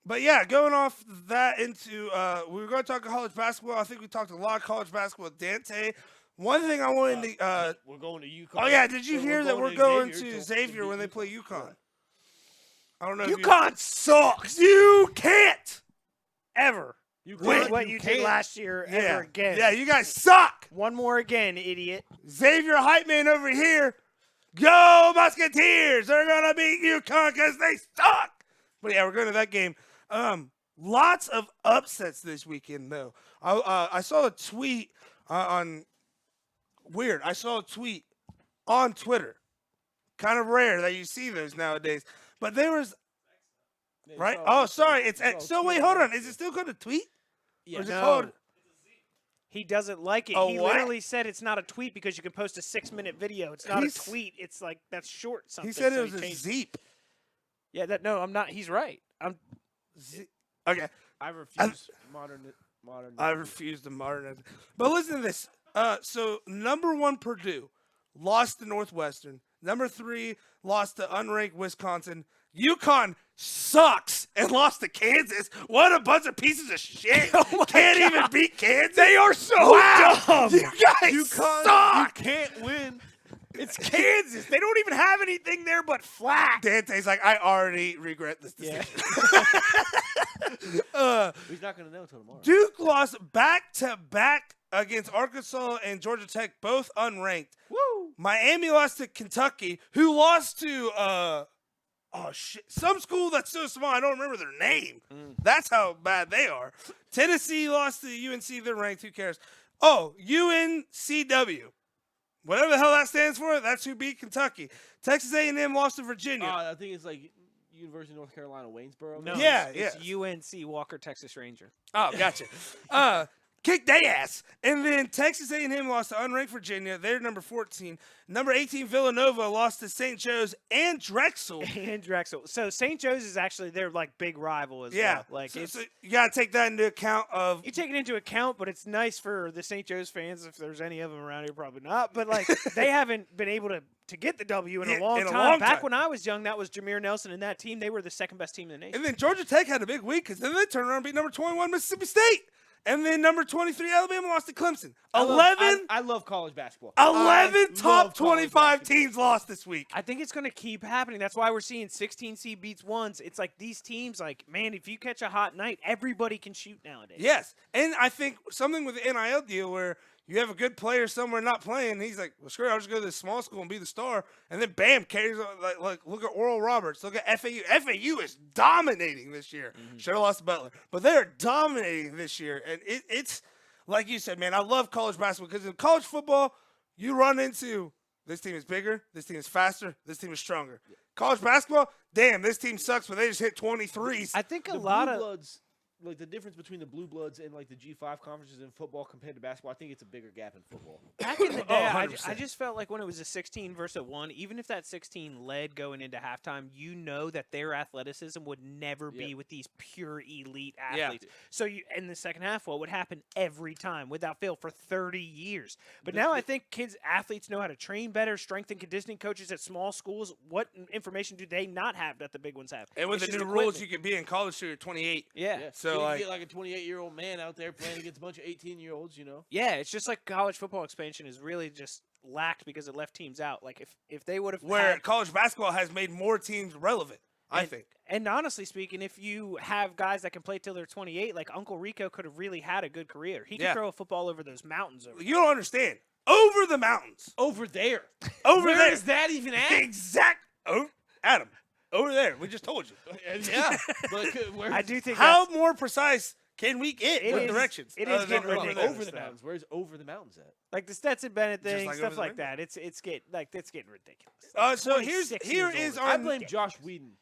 But yeah, going off that into we were going to talk college basketball. I think we talked a lot of college basketball with Dante. One thing I wanted to we're going to UConn. Oh yeah, did you hear that we're going to Xavier when they play UConn? I don't know. UConn sucks. You can't ever win what you did last year ever again. Yeah, you guys suck. One more again, idiot. Xavier hype man over here. Go Musketeers! They're gonna beat UConn because they suck. But yeah, we're going to that game. Lots of upsets this weekend, though. I saw a tweet I saw a tweet on Twitter. Kind of rare that you see those nowadays. But there was, right? Oh, sorry. It's X. So wait, hold on. Is it still called a tweet? Yeah. Or is it called? He doesn't like it. He literally said it's not a tweet because you can post a 6-minute video. It's not a tweet. It's like, that's short something. He said it was a Zeep. Yeah, I'm not. He's right. Okay. I refuse modern. I refuse to modernize. But listen to this. So number 1 Purdue lost to Northwestern. Number 3 lost to unranked Wisconsin. UConn sucks and lost to Kansas. What a bunch of pieces of shit! Can't even beat Kansas. They are so dumb. You guys suck. You can't win. It's Kansas. They don't even have anything there but flat. Dante's like, I already regret this decision. He's not going to know until tomorrow. Duke lost back-to-back against Arkansas and Georgia Tech, both unranked. Woo! Miami lost to Kentucky, who lost to some school that's so small I don't remember their name. That's how bad they are. Tennessee lost to UNC. They're ranked. Who cares? Oh, UNCW. Whatever the hell that stands for, that's who beat Kentucky. Texas A&M lost to Virginia. I think it's like University of North Carolina, Waynesboro. No, Yeah, it's UNC Walker, Texas Ranger. Oh, gotcha. kicked their ass. And then Texas A&M lost to unranked Virginia. They're number 14. Number 18, Villanova lost to St. Joe's and Drexel. So St. Joe's is actually their like big rival as Yeah. well. Like So it's you got to take that into account of. you take it into account, but it's nice for the St. Joe's fans if there's any of them around here. Probably not, but like they haven't been able to get the W in Yeah, a long in a time. long Back time. when I was young, that was Jameer Nelson and that team. They were the second best team in the nation. And then Georgia Tech had a big week because then they turned around and beat number 21 Mississippi State. And then number 23 Alabama lost to Clemson. 11 I love college basketball. 11 top love college 25 basketball. teams lost this week. I think it's going to keep happening. That's why we're seeing 16 seed beats ones. It's like these teams, like, man, if you catch a hot night, everybody can shoot nowadays. Yes. And I think something with the NIL deal where you have a good player somewhere not playing, he's like, well, screw it, I'll just go to this small school and be the star. And then, bam, carries on. Like look at Oral Roberts. Look at FAU. FAU is dominating this year. Should have lost to Butler. But they're dominating this year. And it's, like you said, man, I love college basketball because in college football, you run into this team is bigger, this team is faster, this team is stronger. College basketball, damn, this team sucks, but they just hit 23s. I think a The lot Blue of Bloods, like the difference between the Blue Bloods and like the G5 conferences in football compared to basketball, I think it's a bigger gap in football. back in the day, Oh, I 100%. just felt like when it was a 16 versus a 1, even if that 16 led going into halftime, you know that their athleticism would never be Yeah. with these pure elite Yeah. athletes. So you in the second half, what would happen every time without fail for 30 years. But now I think athletes know how to train better, strength and conditioning coaches at small schools. What information do they not have that the big ones have? And with It's the just new rules, equipment. you could be in college till you're 28. Yeah. Yeah. So, you can like- get like a 28-year-old man out there playing against a bunch of 18-year-olds, you know. Yeah, it's just like college football expansion is really just lacked because it left teams out. Like if they would have Where college basketball has made more teams relevant, I think. And honestly speaking, if you have guys that can play till they're 28, like Uncle Rico could have really had a good career. He could Yeah. throw a football over those mountains over. You don't understand. Over the mountains. Over there. Over Where there. is that even at? Exact. Oh, Adam. Over there. We just told you. Yeah. But where, I do think How more precise can we get It with is- directions? it other is than getting over ridiculous. over the though. mountains? Where's over the mountains at? like the Stetson Bennett Just thing, like stuff over the like rainbow. that. It's getting ridiculous. So 26 here years is old. our. I blame Josh Whedon.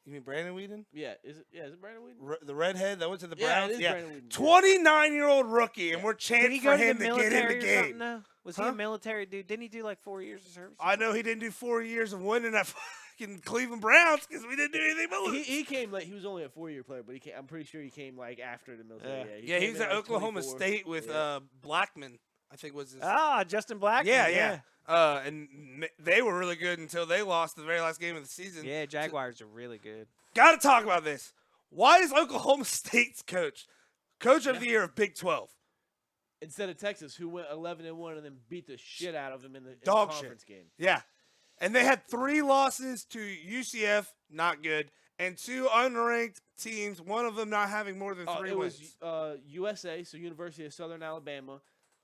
You mean Brandon Whedon? Yeah, is it Brandon Whedon? The redhead that went to the Yeah, Browns? it is Brandon Whedon. 29-year-old rookie, and we're Did chanting he for go to him the to get in military the or game. something? Though? Was he Huh? a military dude? Didn't he do like 4 years of service? I know he didn't do 4 years of winning at fucking Cleveland Browns because we didn't do anything but lose. He came like he was only a 4-year player, but I'm pretty sure he came like after the military. Yeah, he he's came at in, like, Oklahoma 24. State with Yeah. Blackman, I think was his. Justin Blackman. Yeah. And they were really good until they lost the very last game of the season. Yeah, Jaguars are really good. Got to talk about this. Why is Oklahoma State's coach of the year of Big 12? Instead of Texas, who went 11-1 and then beat the shit out of them in the Dog shit. conference game. Yeah. And they had 3 losses to UCF, not good, and 2 unranked teams, one of them not having more than 3 It wins. was USA, so University of Southern Alabama,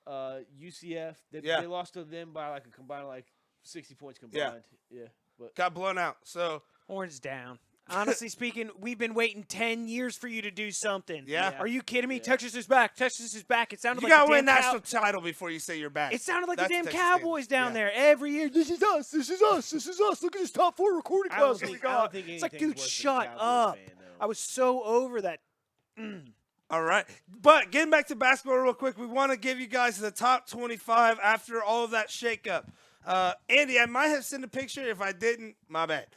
UCF. They Yeah. lost to them by like a combined like 60 points combined. Yeah. But Got blown out. So, Horns down. Honestly speaking, we've been waiting 10 years for you to do something. Yeah. Are you kidding me? Yeah. Texas is back. Texas is back. It sounded you like got to the win damn national title before you say you're back. It sounded like That's the damn Texas Cowboys standard. down Yeah. there every year. This is us. This is us. This is us. Look at this top 4 recording I don't class that we think, I don't got. think It's like, anything's dude, worse than a shut Cowboys up. fan, though. I was so over that. All right. But getting back to basketball real quick, we want to give you guys the top 25 after all of that shakeup. Andy, I might have sent a picture. If I didn't, my bad.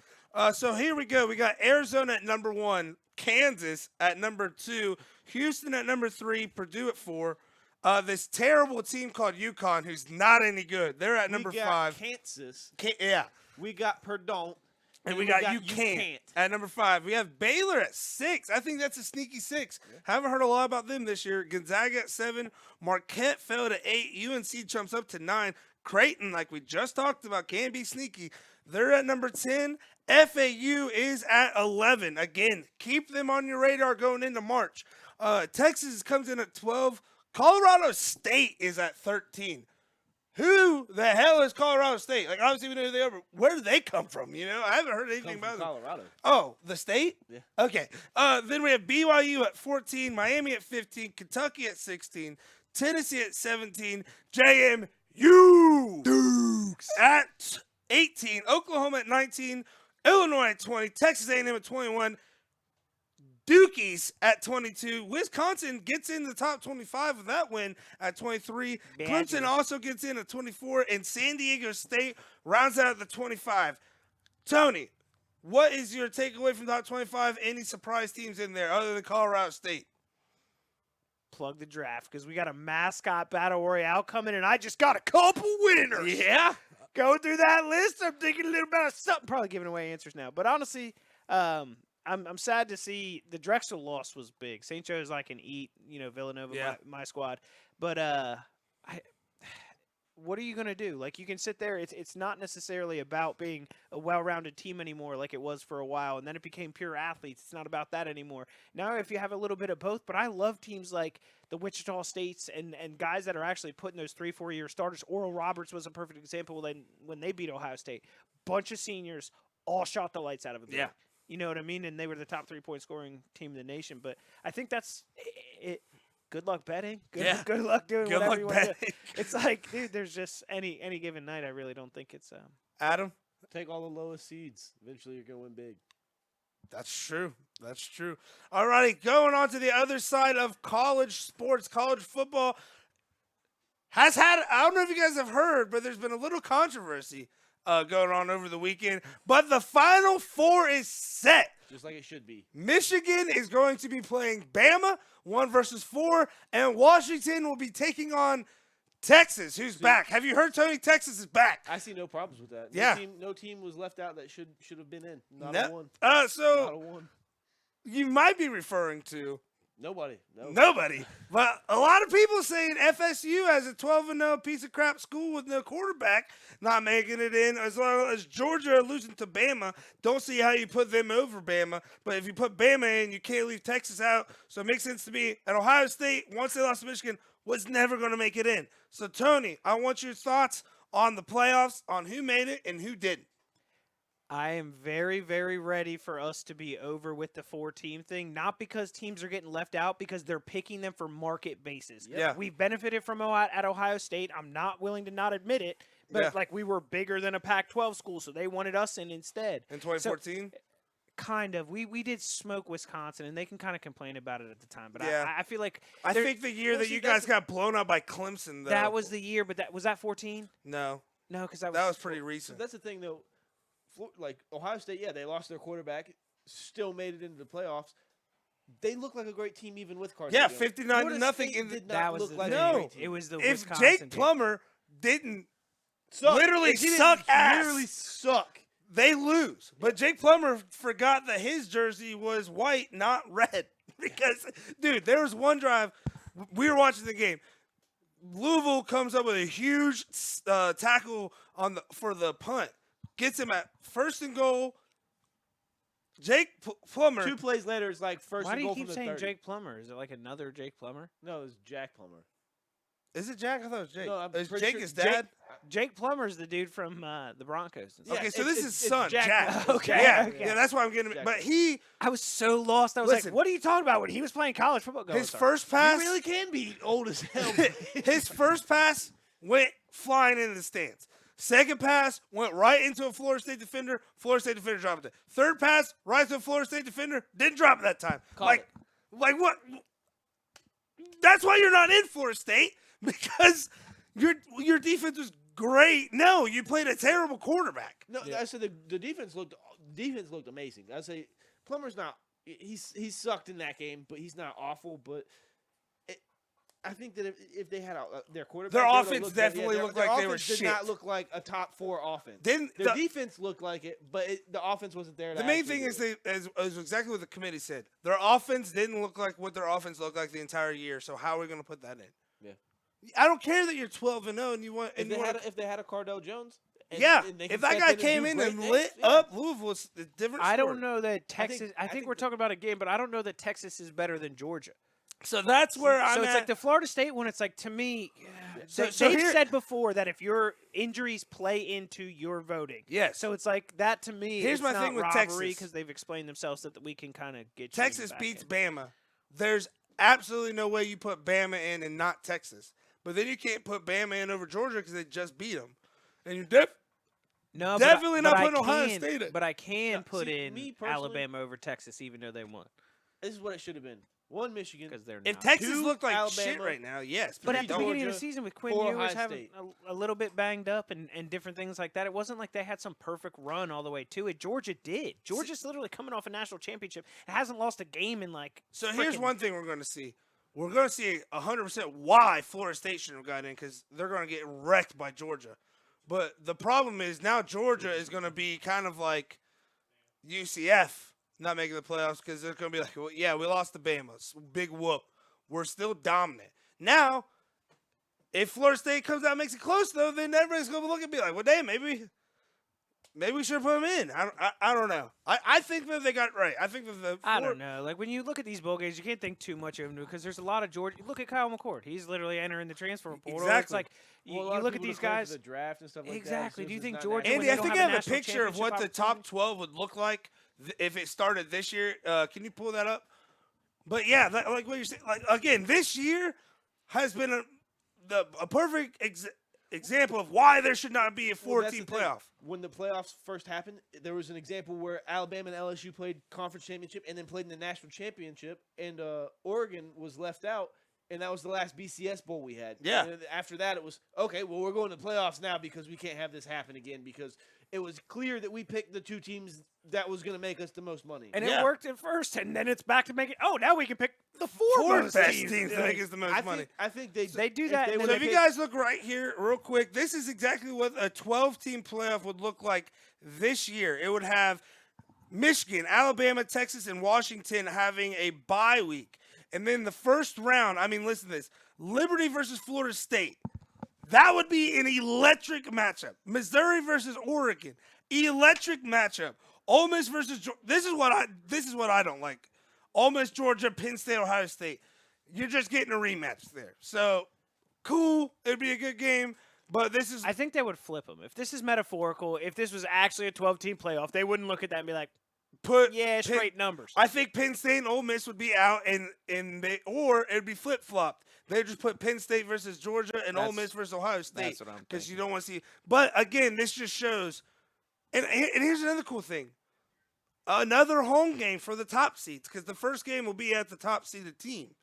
So here we go. We got Arizona at number 1, Kansas at number 2, Houston at number 3, Purdue at 4. This terrible team called UConn, who's not any good. They're at number we got 5. Kansas. Yeah. We got Purdue. And we got you can't at number 5. We have Baylor at 6. I think that's a sneaky 6. Haven't heard a lot about them this year. Gonzaga at 7. Marquette fell to 8. UNC jumps up to 9. Creighton, like we just talked about, can be sneaky. They're at number 10. FAU is at 11. Again, keep them on your radar going into March. Texas comes in at 12. Colorado State is at 13. Who the hell is Colorado State? Like, obviously we know who they are, but where do they come from? You know, I haven't heard anything Come about from them. Colorado. Oh, the state? Yeah. Okay. Then we have BYU at 14, Miami at 15, Kentucky at 16, Tennessee at 17, JMU Dukes at 18, Oklahoma at 19, Illinois at 20, Texas A&M at 21. Dukies at 22. Wisconsin gets in the top 25 with that win at 23. Clemson Badgers. also gets in at 24. And San Diego State rounds out at the 25. Tony, what is your takeaway from top 25? Any surprise teams in there other than Colorado State? Plug the draft because we got a Mascot Battle Royale coming, and I just got a couple winners. Yeah. Going through that list, I'm thinking a little bit of something. Probably giving away answers now. But honestly, I'm sad to see the Drexel loss was big. St. Joe's I can eat, Villanova, Yeah. my squad. But what are you going to do? Like, you can sit there. It's not necessarily about being a well-rounded team anymore like it was for a while, and then it became pure athletes. It's not about that anymore. Now if you have a little bit of both, but I love teams like the Wichita States and guys that are actually putting those 3-4-year starters. Oral Roberts was a perfect example when they beat Ohio State. Bunch of seniors all shot the lights out of it. Yeah. You know what I mean? And they were the top 3-point scoring team in the nation. But I think that's it. Good luck betting. Good luck doing Good whatever luck you want to do. betting. It's like, dude, there's just any given night. I really don't think it's Adam? Take all the lowest seeds. Eventually, you're going to win big. That's true. That's true. All righty, going on to the other side of college sports, college football has had, I don't know if you guys have heard, but there's been a little controversy going on over the weekend. But the Final Four is set. Just like it should be. Michigan is going to be playing Bama, 1 versus 4, and Washington will be taking on Texas, who's back. Have you heard, Tony? Texas is back. I see no problems with that. Yeah. No team was left out that should have been in. Not No- a one. Uh, Not a so one. you might be referring to Nobody. No. nobody, but a lot of people saying FSU as a 12-0 piece of crap school with no quarterback not making it in, as well as Georgia losing to Bama. Don't see how you put them over Bama, but if you put Bama in, you can't leave Texas out. So it makes sense to me. And Ohio State, once they lost to Michigan, was never going to make it in. So Tony, I want your thoughts on the playoffs, on who made it and who didn't. I am very, very ready for us to be over with the 4-team thing. Not because teams are getting left out, because they're picking them for market basis. Yeah. We've benefited from at Ohio State. I'm not willing to not admit it, but Yeah. like we were bigger than a Pac-12 school, so they wanted us in instead. In 2014? Kind of. We did smoke Wisconsin, and they can kind of complain about it at the time. But Yeah. I feel like I there- think the year Well, that see, you that's guys got blown out by Clemson, though. that was the year. But was that 14? No, No, because that was pretty So recent. that's the thing, though. Like Ohio State, yeah, they lost their quarterback, still made it into the playoffs. They look like a great team even with Carson. Yeah, Jones. 59 to Florida nothing State in the- did that not was look the like thing. a No. great team. It was the If Wisconsin Jake team. Plummer didn't Suck. literally If he didn't suck ass. Literally suck. they lose. But Jake Plummer forgot that his jersey was white, not red. Because, dude, there was one drive. We were watching the game. Louisville comes up with a huge tackle for the punt. Gets him at 1st and goal. Jake Plummer. 2 plays later, it's like first Why and do you goal keep from the saying 30. Jake Plummer? Is it like another Jake Plummer? No, it was Jack Plummer. Is it Jack? I thought it was Jake. No, I'm Is pretty Jake sure his Jake- dad? Jake Plummer's the dude from the Broncos. And stuff. Okay, Yeah, so this is it's son, Jack Jack. Plummer. Okay, Yeah, okay. yeah, that's why I'm getting it. Jack But Plummer. I was so lost. I was Listen. like, "What are you talking about?" When he was playing college football, his first pass, You really can be old as hell. his first pass went flying into the stands. Second pass went right into a Florida State defender. Florida State defender dropped it. Third pass right to a Florida State defender. Didn't drop it that time. Caught like what? That's why you're not in Florida State, because your defense was great. No, you played a terrible quarterback. No, I said the defense looked amazing. I say Plummer's not. He sucked in that game, but he's not awful. But I think that if they had their quarterback, Their they would've offense looked better. definitely their looked like they were offense did shit. not look like a top 4 offense. Then Their the- defense looked like it, but the offense wasn't there. The main thing is as exactly what the committee said. Their offense didn't look like what their offense looked like the entire year. So how are we going to put that in? Yeah. I don't care that you're 12-0 and you want. if they had a Cardell Jones. Yeah, and they if can that step guy and came do in great and things, lit yeah. up Louisville, it's a different story. I don't know that Texas. I I think think we're talking about a game, but I don't know that Texas is better than Georgia. So that's where I'm So it's at. like the Florida State one. It's like, to me, So they've here- said before that if your injuries play into your voting. Yes. So it's like that to me. Here's it's my not thing with robbery Texas. because they've explained themselves that we can kind of get you in the Texas back beats end. Bama. There's absolutely no way you put Bama in and not Texas. But then you can't put Bama in over Georgia because they just beat them. And you're No, definitely but not I putting Ohio can- State in. But I can put see, in me personally- Alabama over Texas, even though they won. This is what it should have been. 1 Michigan. because they're If not. Texas 2 looked like shit Alabama, right now, yes. But they at the don't. beginning of the Georgia, season with Quinn 4 Ewers was Ohio having State. a little bit banged up and different things like that, it wasn't like they had some perfect run all the way to it. Georgia did. Georgia's literally coming off a national championship. It hasn't lost a game in like. So here's frickin- one thing we're going to see. We're going to see 100% why Florida State shouldn't have got in, because they're going to get wrecked by Georgia. But the problem is now Georgia is going to be kind of like UCF not making the playoffs, because they're going to be like, well, yeah, we lost to Bama. Big whoop. We're still dominant. Now, if Florida State comes out and makes it close, though, then everybody's going to look and be like, well, damn, maybe we should put them in. I don't know. I think that they got it right. I think that I don't know. Like when you look at these bowl games, you can't think too much of them because there's a lot of Georgia. Look at Kyle McCord. He's literally entering the transfer portal. It's Exactly. like Well, a you lot of look at people these declare for guys. the draft and stuff like Exactly. that. Do you It's think not Georgia- natural. Andy, when I they think don't I have a have a national picture of what the championship top opportunity? 12 would look like if it started this year. Can you pull that up? But yeah, like what you're saying, like again, this year has been a perfect example of why there should not be a Well, that's 4-team the thing. playoff. When the playoffs first happened, there was an example where Alabama and LSU played conference championship and then played in the national championship, and Oregon was left out, and that was the last BCS bowl we had. Yeah. And then after that, it was, okay, well, we're going to playoffs now because we can't have this happen again, because it was clear that we picked the 2 teams that was going to make us the most money. And Yeah. it worked at first, and then it's back to making. Oh, now we can pick the 4 Four most best teams. teams to make us the most money. I think they do if that, they and then would've So if you picked- guys look right here, real quick, this is exactly what a 12-team playoff would look like this year. It would have Michigan, Alabama, Texas, and Washington having a bye week. And then the first round, I mean, listen to this. Liberty versus Florida State. That would be an electric matchup. Missouri versus Oregon. Electric matchup. Ole Miss versus Georgia. This is what I don't like. Ole Miss, Georgia, Penn State, Ohio State. You're just getting a rematch there. So, cool. It'd be a good game. But this is I think they would flip them. If this is metaphorical, if this was actually a 12-team playoff, they wouldn't look at that and be like, yeah, straight numbers. I think Penn State and Ole Miss would be out, or it'd be flip flopped. They just put Penn State versus Georgia and Ole Miss versus Ohio State. That's what I'm because you thinking. don't want to see. But again, this just shows. And here's another cool thing. Another home game for the top seeds, because the first game will be at the top seeded team.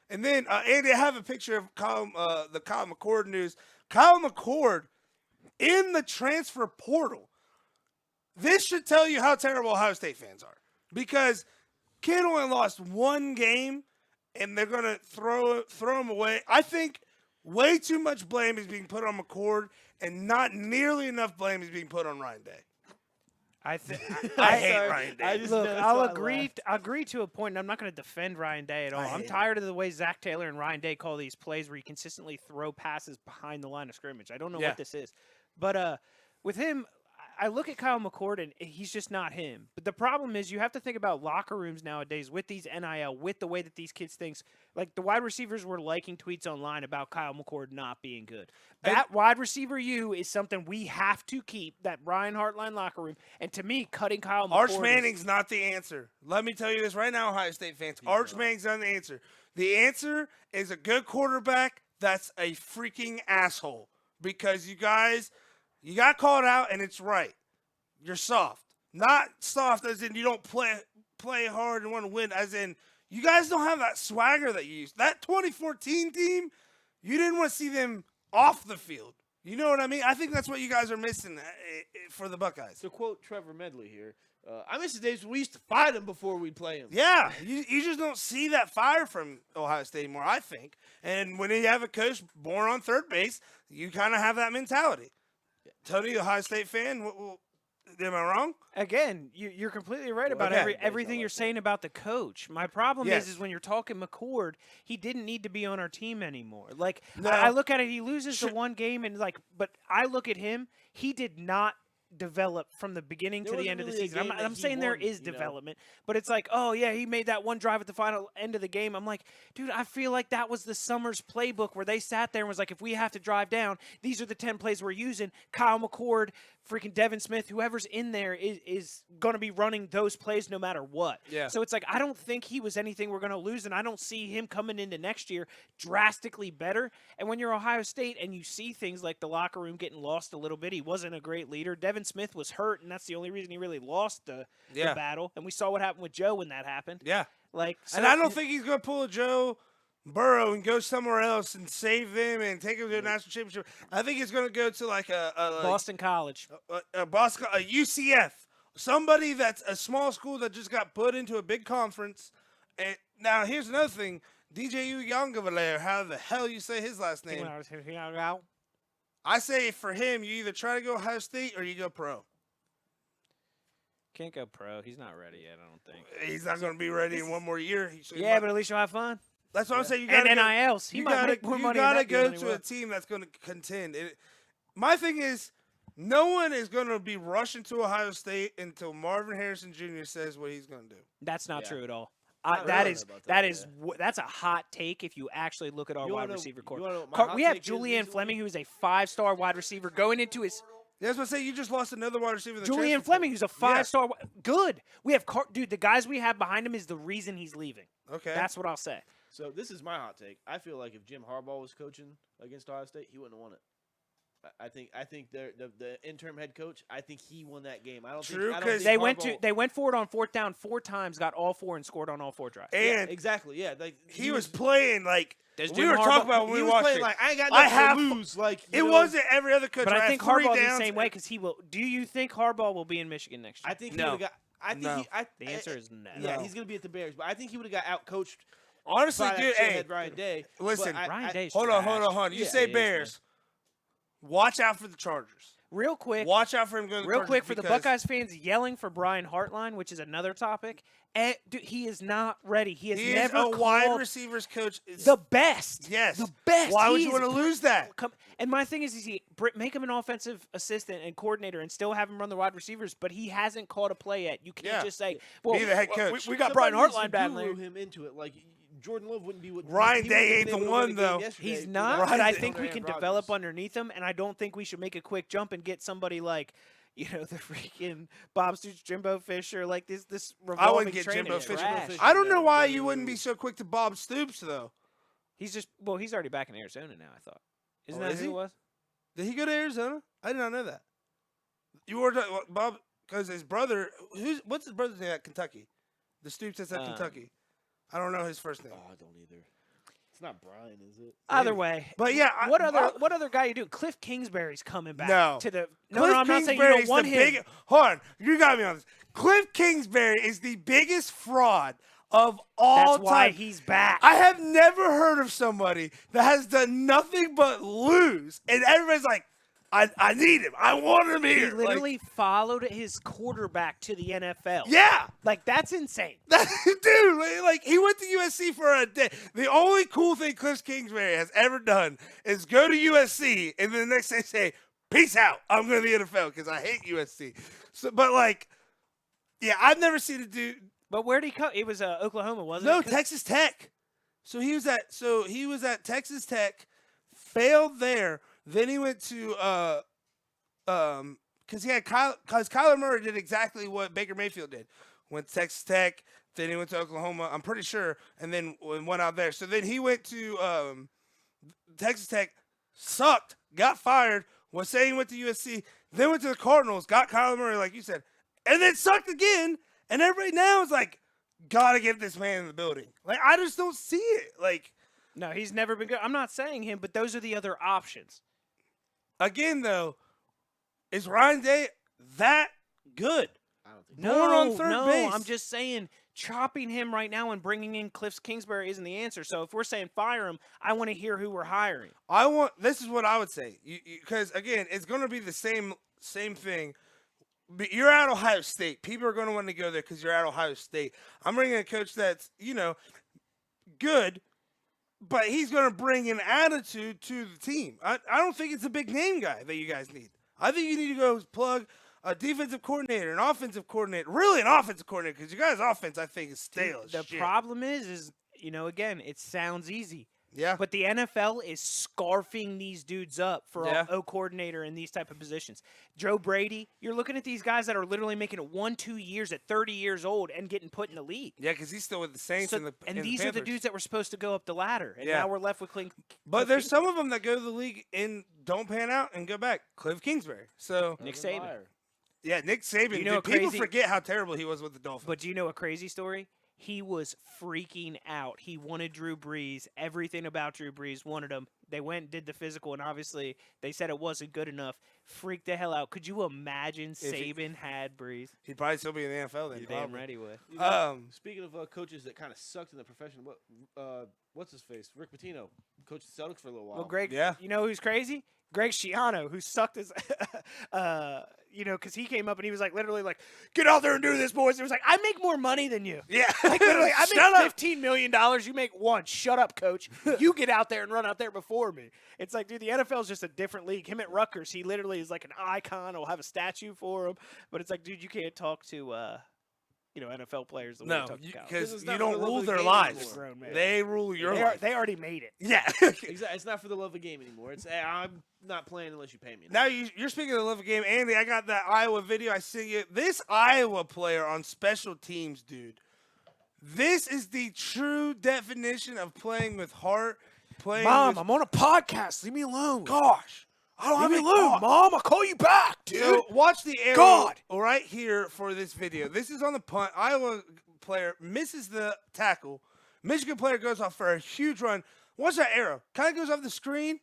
And then Andy, I have a picture of the Kyle McCord news. Kyle McCord in the transfer portal. This should tell you how terrible Ohio State fans are, because kid only lost 1 game, and they're gonna throw him away. I think way too much blame is being put on McCord, and not nearly enough blame is being put on Ryan Day. I hate Sorry, Ryan Day. I just Look, know, I'll that's why I agree. laughed. Agree to a point, and I'm not going to defend Ryan Day at all. I'm hate tired of the way Zach Taylor and Ryan Day call these plays where you consistently throw passes behind the line of scrimmage. I don't know Yeah. what this is, but with him, I look at Kyle McCord and he's just not him. But the problem is you have to think about locker rooms nowadays with these NIL, with the way that these kids think. Like the wide receivers were liking tweets online about Kyle McCord not being good. That wide receiver is something we have to keep, that Brian Hartline locker room. And to me, cutting Kyle McCord Arch Manning's not the answer. Let me tell you this right now, Ohio State fans. Arch Manning's not the answer. The answer is a good quarterback that's a freaking asshole. Because you guys, you got called out, and it's right. You're soft. Not soft as in you don't play hard and want to win, as in you guys don't have that swagger that you used. That 2014 team, you didn't want to see them off the field. You know what I mean? I think that's what you guys are missing for the Buckeyes. To quote Trevor Medley here, I miss the days when we used to fight them before we'd play them. Yeah, you just don't see that fire from Ohio State anymore, I think. And when you have a coach born on third base, you kind of have that mentality. Tony, Ohio State fan, am I wrong? Again, you're completely right about okay. everything you're saying about the coach. My problem Yes. is when you're talking McCord, he didn't need to be on our team anymore. Like No. I look at it, he loses Sure. the 1 game, and but I look at him, he did not develop from the beginning There to the wasn't end of the really a season. game that I'm he saying there won, is you know? development, but it's like, oh yeah, he made that 1 drive at the final end of the game. I'm like, dude, I feel like that was the Summers playbook where they sat there and was like, if we have to drive down, these are the 10 plays we're using. Kyle McCord, freaking Devin Smith, whoever's in there is going to be running those plays no matter what. Yeah. So it's like, I don't think he was anything we're going to lose, and I don't see him coming into next year drastically better. And when you're Ohio State and you see things like the locker room getting lost a little bit, he wasn't a great leader. Devin Smith was hurt, and that's the only reason he really lost the Yeah. battle. And we saw what happened with Joe when that happened. Yeah. Like, so And I don't think he's going to pull a Joe Burrow and go somewhere else and save them and take them to a national championship. I think he's going to go to like a Boston College. a UCF, somebody that's a small school that just got put into a big conference. And now here's another thing: DJ Uiagalelei, how the hell you say his last name? I say for him, you either try to go Ohio State or you go pro. Can't go pro. He's not ready yet, I don't think. He's not going to be ready in one more year. Yeah, but at least you'll have fun. That's what I'm saying. You got And NILs. He might make more money. You got to in that deal go than he to will. a team that's going to contend. My thing is, no one is going to be rushing to Ohio State until Marvin Harrison Jr. says what he's going to do. That's not true at all. I don't That know is about that that, is that's a hot take if you actually look at our You wide wanna know- receiver you core. wanna know what my hot We have take is Julian recently? Fleming, who is a 5-star wide receiver, going into his That's what I say. You just lost another wide receiver. in the Julian transfer Fleming, portal. who's a 5-star. Good. We have dude. The guys we have behind him is the reason he's leaving. Okay. That's what I'll say. So this is my hot take. I feel like if Jim Harbaugh was coaching against Ohio State, he wouldn't have won it. I think the interim head coach. I think he won that game. I don't True, think. I don't 'cause think They Harbaugh- went for it on 4th down 4 times, got all 4, and scored on all 4 drives. and exactly. Yeah, like he was playing like Does we Jim were Harbaugh- talking about when he we was watched playing it. like I ain't got I nothing have- to lose. Like It you know, wasn't every other coach. But I had think 3 Harbaugh's the downs. same way because he will. Do you think Harbaugh will be in Michigan next year? I think he No. would have got. I think No. he, I, The answer is no. Yeah, No. he's gonna be at the Bears, but I think he would have got out coached. Honestly, by dude. that Hey, shithead Ryan Day. listen, But Ryan Day's hold on. trash. You Yeah, say he is, man. Bears. Watch out for the Chargers. Real quick, Watch out for him going to the real Chargers quick for the because- Buckeyes fans yelling for Brian Hartline, which is another topic. Dude, he is not ready. He has He is never a wide called receivers coach. the best. Yes. the best. Why would He you is want to lose that? And my thing is make him an offensive assistant and coordinator and still have him run the wide receivers, but he hasn't called a play yet. You can't Yeah. just say, well, Be the head well, coach. we got Brian Somebody needs Hartline to bad guru lane. him into it. Like Jordan Love wouldn't be what Ryan he Day wouldn't have ain't been the able to one, win a game though. yesterday He's with not, Aaron but I Rodgers. think we Aaron can Rodgers. develop underneath him, and I don't think we should make a quick jump and get somebody like, the freaking Bob Stoops, Jimbo Fisher, like this I revolving wouldn't get training Jimbo is Fisher. trash. I don't know why No. you wouldn't be so quick to Bob Stoops, though. He's he's already back in Arizona now, I thought. Isn't Oh, that is who he? it was? Did he go to Arizona? I did not know that. You were Bob, because his brother. What's his brother's name at Kentucky? The Stoops that's at Kentucky. I don't know his first name. Oh, I don't either. It's not Brian, is it? Either way. But yeah, What other guy you do? Cliff Kingsbury's coming back No. to the Cliff I'm not saying you Kingsbury don't is want the him. hold on, you got me on this. Cliff Kingsbury is the biggest fraud of all That's time. why he's back. I have never heard of somebody that has done nothing but lose, and everybody's like, I need him. I want him He here. Like, literally followed his quarterback to the NFL. yeah. Like, that's insane. Dude, like he went to USC for a day. The only cool thing Cliff Kingsbury has ever done is go to USC and then the next day say, "Peace out. I'm going to the NFL because I hate USC." So, but like, yeah, I've never seen a dude. But where'd he come? It was Oklahoma, wasn't No, it? 'Cause- Texas Tech. So he was at Texas Tech, failed there. Then he went to because Kyler Murray did exactly what Baker Mayfield did. Went to Texas Tech, then he went to Oklahoma, I'm pretty sure, and then went out there. So then he went to Texas Tech, sucked, got fired, was saying he went to USC, then went to the Cardinals, got Kyler Murray, like you said, and then sucked again, and everybody now is like, gotta get this man in the building. Like, I just don't see it. Like, No, he's never been good. I'm not saying him, but those are the other options. again, though, is Ryan Day that good? I don't think. No, Born on third no, base. I'm just saying chopping him right now and bringing in Cliff Kingsbury isn't the answer. So if we're saying fire him, I want to hear who we're hiring. This is what I would say. Because, again, it's going to be the same thing. But you're at Ohio State. People are going to want to go there because you're at Ohio State. I'm bringing a coach that's, good, but he's going to bring an attitude to the team. I don't think it's a big name guy that you guys need. I think you need to go plug a defensive coordinator, an offensive coordinator, really an offensive coordinator, because you guys' offense, I think, is stale as The shit. problem is, again, it sounds easy. Yeah. But the NFL is scarfing these dudes up for Yeah. a coordinator in these type of positions. Joe Brady, you're looking at these guys that are literally making it 1-2 years at 30 years old and getting put in the league. Yeah, because he's still with the Saints So- and the and and these the are the Panthers. dudes that were supposed to go up the ladder, and Yeah. now we're left with Cliff. But there's some of them that go to the league and don't pan out and go back. Cliff Kingsbury. So, Nick Urban Saban. Meyer. yeah, Nick Saban. You know dude, people crazy- forget how terrible he was with the Dolphins. But do you know a crazy story? He was freaking out. He wanted Drew Brees. Everything about Drew Brees wanted him. They went and did the physical, and obviously they said it wasn't good enough. Freaked the hell out. Could you imagine Saban had Brees? He'd probably still be in the NFL then. You're damn probably. right he would. You know, speaking of coaches that kind of sucked in the profession, what's his face? Rick Pitino coached the Celtics for a little while. Well, Greg, Yeah. you know who's crazy? Greg Schiano, who sucked his, because he came up and he was like, literally like, get out there and do this, boys. It was like, I make more money than you. Yeah. Like, literally, I Shut make up. $15 million. You make one. Shut up, coach. You get out there and run out there before me. It's like, dude, the NFL is just a different league. Him at Rutgers, he literally is like an icon. I'll have a statue for him. But it's like, dude, you can't talk to, NFL players the way you No, talk to college. because it's you not don't for the love rule of the their game lives. anymore. Grown man. They rule your life. They already made it. Yeah. Exactly. It's not for the love of the game anymore. It's I'm not playing unless you pay me. Now you're speaking of the love of game, Andy. I got that Iowa video I sent you. This Iowa player on special teams, dude. This is the true definition of playing with heart. Playing Mom, with, I'm on a podcast. Leave me alone. gosh, I don't have Leave any me alone, thought. Mom. I'll call you back, dude. So watch the arrow God. right here for this video. This is on the punt. Iowa player misses the tackle. Michigan player goes off for a huge run. Watch that arrow. Kind of goes off the screen.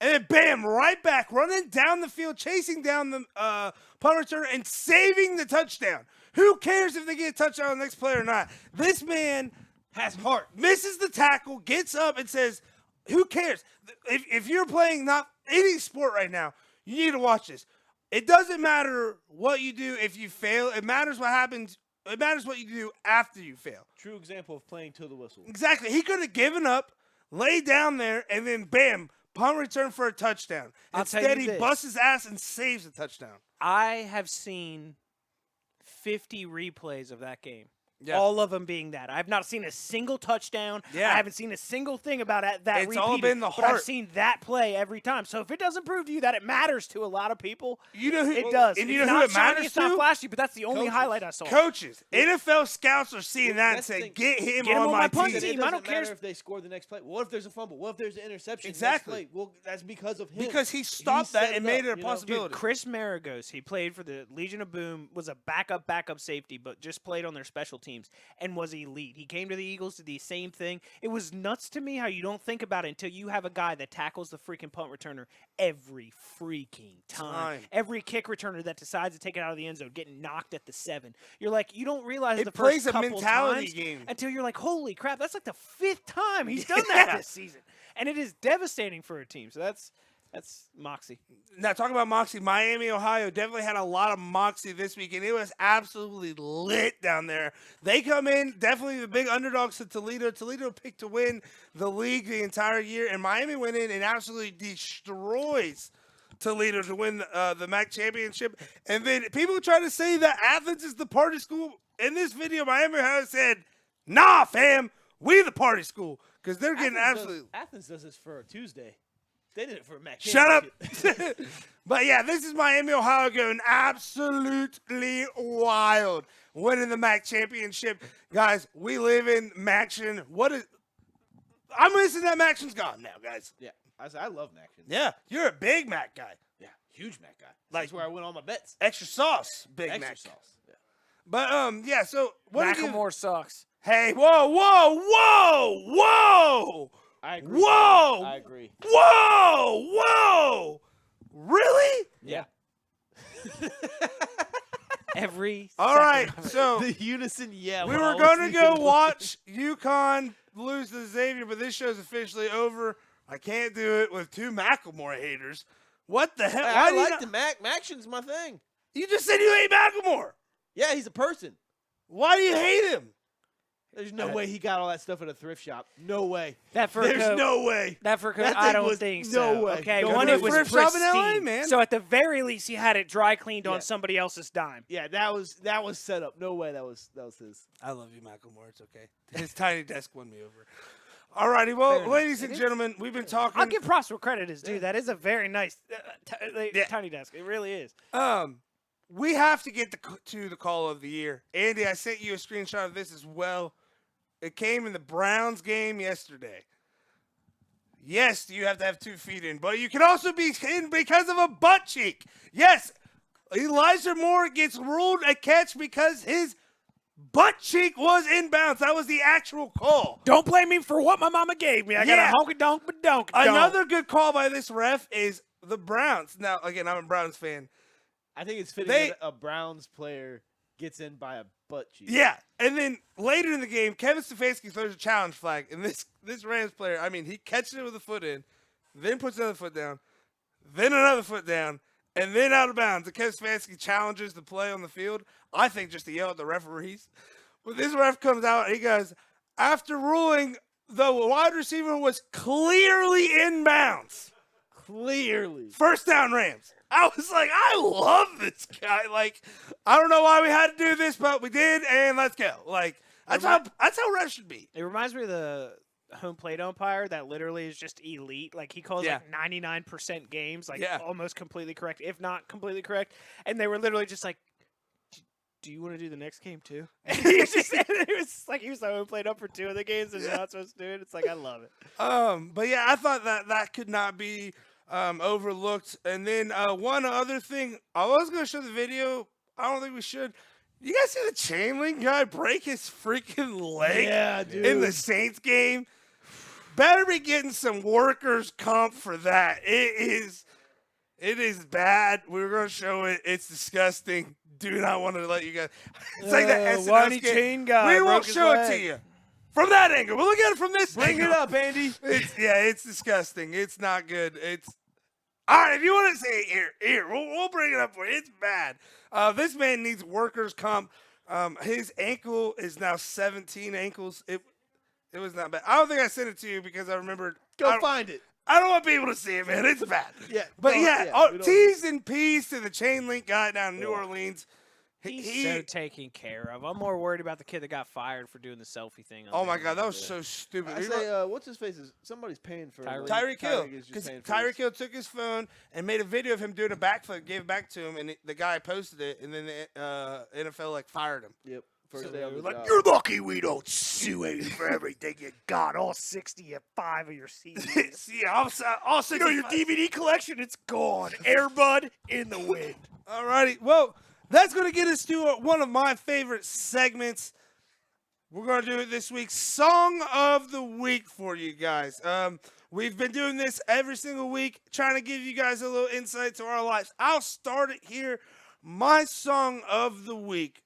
And then bam, right back, running down the field, chasing down the punt returner and saving the touchdown. Who cares if they get a touchdown on the next play or not? This man has heart. misses the tackle, gets up and says, who cares? If you're playing not any sport right now, you need to watch this. It doesn't matter what you do if you fail. It matters what happens. It matters what you do after you fail. True example of playing to the whistle. Exactly. He could have given up, laid down there, and then bam, punt return for a touchdown. I'll tell Instead, you he this. busts his ass and saves a touchdown. I have seen 50 replays of that game. Yeah. All of them being that. I've not seen a single touchdown. Yeah. I haven't seen a single thing about that It's all repeated, been the but I've heart. seen that play every time. So if it doesn't prove to you that it matters to a lot of people, You know who it does. And you It's know who not it shiny, matters it's not to? flashy, but that's the only Coaches. highlight I saw. Coaches. NFL scouts are seeing that and That's the saying, thing. get him Get him on on my my punt team. team. It I don't doesn't care matter if they score the next play. What if there's a fumble? What if there's an interception? Exactly. Next play? Well, that's because of him. Because he stopped set that it and made up, it a you know? possibility. Dude, Chris Maragos, he played for the Legion of Boom, was a backup safety, but just played on their special teams and was elite. He came to the Eagles, did the same thing. It was nuts to me how you don't think about it until you have a guy that tackles the freaking punt returner every freaking time. Every kick returner that decides to take it out of the end zone, getting knocked at the 7. You're like, you don't realize It the plays first a couple mentality times game. until you're like, holy crap, that's like the 5th time he's done that Yeah. this season. And it is devastating for a team. So that's moxie. Now, talking about moxie, Miami, Ohio definitely had a lot of moxie this week, and it was absolutely lit down there. They come in, definitely the big underdogs to Toledo. Toledo picked to win the league the entire year, and Miami went in and absolutely destroys Toledo to win the MAC championship. And then people try to say that Athens is the party school. In this video, Miami has said, nah, fam, we the party school, because they're getting absolutely... Athens does this for a Tuesday. They did it for a match. Shut up. But yeah, this is Miami, Ohio going absolutely wild, winning the MAC championship. Guys, we live in Maction. I'm missing that Maction's gone now, guys. Yeah, I love Mac. Yeah, you're a big Mac guy. Yeah, huge Mac guy. Like- That's where I win all my bets. Extra sauce, big Extra Mac. sauce. Yeah. But yeah, so what do you... Macklemore sucks. Hey, whoa. I agree. Whoa! I agree. Whoa! Really? Yeah. Every All second right, of it. so... The unison, yeah. We we're were all going to go listening. watch UConn lose to Xavier, but this show's officially over. I can't do it with 2 Macklemore haters. What the hell? Hey, Why I do you like not- the Mac. Maction's my thing. You just said you hate Macklemore. Yeah, he's a person. Why do you hate him? There's no way he got all that stuff at a thrift shop. No way. That fur There's coat, no way. that fur coat, That I thing don't was think no so. way. Okay, Go one, to it a was thrift shop in pristine. LA, man. So at the very least, he had it dry cleaned Yeah. on somebody else's dime. Yeah, that was set up. No way that was his. I love you, Macklemore. It's okay. His tiny desk won me over. All righty, well, Fair ladies enough. and gentlemen, we've been talking. I'll give props where credit is due. That is a very nice Yeah. tiny desk. It really is. We have to get to the call of the year. Andy, I sent you a screenshot of this as well. It came in the Browns game yesterday. Yes, you have to have 2 feet in, but you can also be in because of a butt cheek. Yes, Elijah Moore gets ruled a catch because his butt cheek was inbounds. That was the actual call. Don't blame me for what my mama gave me. I got Yeah. a honky donk but donk. Another good call by this ref is the Browns. Now, again, I'm a Browns fan. I think it's fitting that a Browns player gets in by a butt cheek. Yeah, and then later in the game, Kevin Stefanski throws a challenge flag, and this Rams player, I mean, he catches it with a foot in, then puts another foot down, then another foot down, and then out of bounds. And Kevin Stefanski challenges the play on the field, I think just to yell at the referees. But this ref comes out, and he goes, after ruling the wide receiver was clearly inbounds. Clearly. First down Rams. I was like, I love this guy. Like, I don't know why we had to do this, but we did, and let's go. Like, that's how refs should be. It reminds me of the home plate umpire that literally is just elite. Like, he calls like 99% games, like almost completely correct, if not completely correct. And they were literally just like, do you want to do the next game too? And it was like he was the home plate up for 2 of the games and you're not supposed to do it. It's like, I love it. But yeah, I thought that could not be overlooked. And then one other thing, I was going to show the video. I don't think we should. You guys see the chain link guy break his freaking leg in the Saints game? Better be getting some workers' comp for that. It is bad. We were going to show it. It's disgusting. Do not want to let you guys. It's like that whiny chain guy. We won't show it to you from that angle. We'll look at it from this angle. Bring it up, Andy. It's disgusting. It's not good. It's all right. If you want to say it here, we'll bring it up for you. It's bad. This man needs workers' comp. His ankle is now 17 ankles. It was not bad. I don't think I sent it to you because I remembered. Go find it. I don't want people to see it, man. It's bad. But T's and P's to the chain link guy down in New Orleans. He's so taken care of. I'm more worried about the kid that got fired for doing the selfie thing. Oh my God, that was so stupid. I say, what's his face? Somebody's paying for Tyreek Hill. Because Tyreek Hill took his phone and made a video of him doing a backflip, gave it back to him, and the guy posted it, and then the NFL fired him. Yep. So they were like, you're lucky we don't sue you for everything you got, all 65 of your CDs. Yeah, all 65. Your DVD collection, it's gone. Airbud in the wind. All righty. Well, that's going to get us to one of my favorite segments. We're going to do it this week. Song of the Week for you guys. We've been doing this every single week, trying to give you guys a little insight to our lives. I'll start it here. My Song of the Week.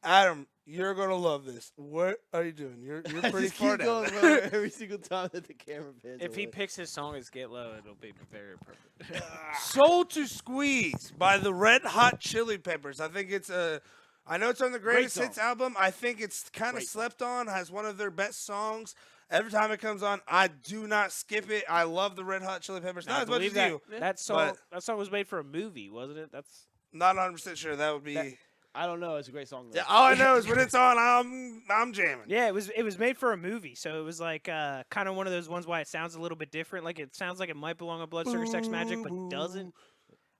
Adam, you're going to love this. What are you doing? You're pretty far down. Every single time that the camera pans If away. he picks his song as Get Low, it'll be very perfect. Soul to Squeeze by the Red Hot Chili Peppers. I think it's I know it's on the Greatest Hits album. I think it's kind of slept on, has one of their best songs. Every time it comes on, I do not skip it. I love the Red Hot Chili Peppers. Not as much as you. That song was made for a movie, wasn't it? That's not 100% sure. That would be... I don't know. It's a great song, though. Yeah, all I know is when it's on, I'm jamming. Yeah, it was made for a movie, so it was like kind of one of those ones why it sounds a little bit different. Like it sounds like it might belong on Blood Sugar Sex Magic, but doesn't.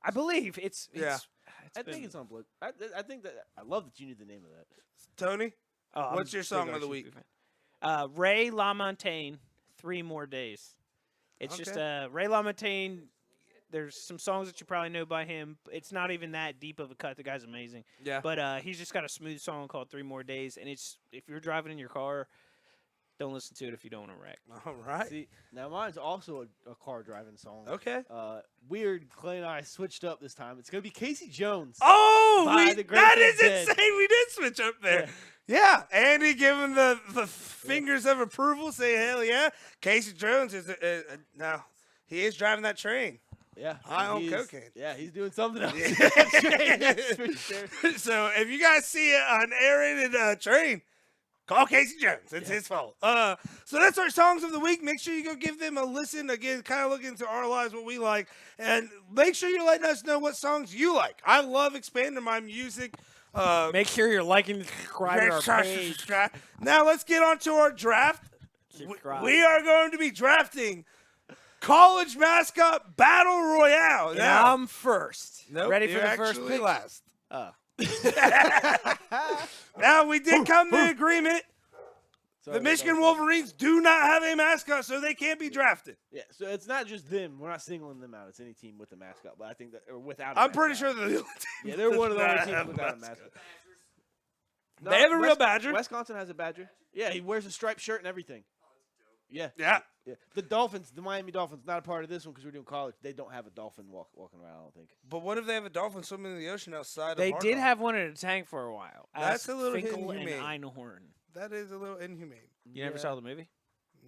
I believe it's I think it's on Blood. I think that I love that you knew the name of that. Tony, what's your song of the week? Ray LaMontagne, 3 More Days. It's just Ray LaMontagne. There's some songs that you probably know by him. It's not even that deep of a cut. The guy's amazing. Yeah. But he's just got a smooth song called 3 More Days. And it's if you're driving in your car, don't listen to it if you don't want to wreck. All right. See, now mine's also a car driving song. Okay. Weird, Clay and I switched up this time. It's going to be Casey Jones. Oh, that is Dead. insane. We did switch up there. Yeah. Andy giving the fingers of approval, say hell yeah. Casey Jones is now he is driving that train. Yeah, high on cocaine. Yeah, he's doing something else. So if you guys see an aerated train, call Casey Jones. It's his fault. So that's our songs of the week. Make sure you go give them a listen. Again, kind of look into our lives, what we like, and make sure you're letting us know what songs you like. I love expanding my music. Make sure you're liking and subscribing to our page. Now let's get on to our draft. We are going to be drafting College Mascot Battle Royale. Now I'm first. Nope, ready for the first pick? Last. Oh. Now we did come to agreement. The Michigan Wolverines do not have a mascot, so they can't be drafted. Yeah, so it's not just them. We're not singling them out. It's any team with a mascot, but I think that or without. I'm pretty sure they're the only team. Yeah, they're one of the only teams without a mascot. No, They have a real badger. Wisconsin has a badger. Yeah, he wears a striped shirt and everything. Yeah. Yeah. Yeah. The Miami Dolphins, not a part of this one because we're doing college. They don't have a dolphin walking around, I don't think. But what if they have a dolphin swimming in the ocean outside They of Hard did Rock? have one in a tank for a while. That's Ask a little Finkel inhumane. and Einhorn. That is a little inhumane. You never Yeah. saw the movie?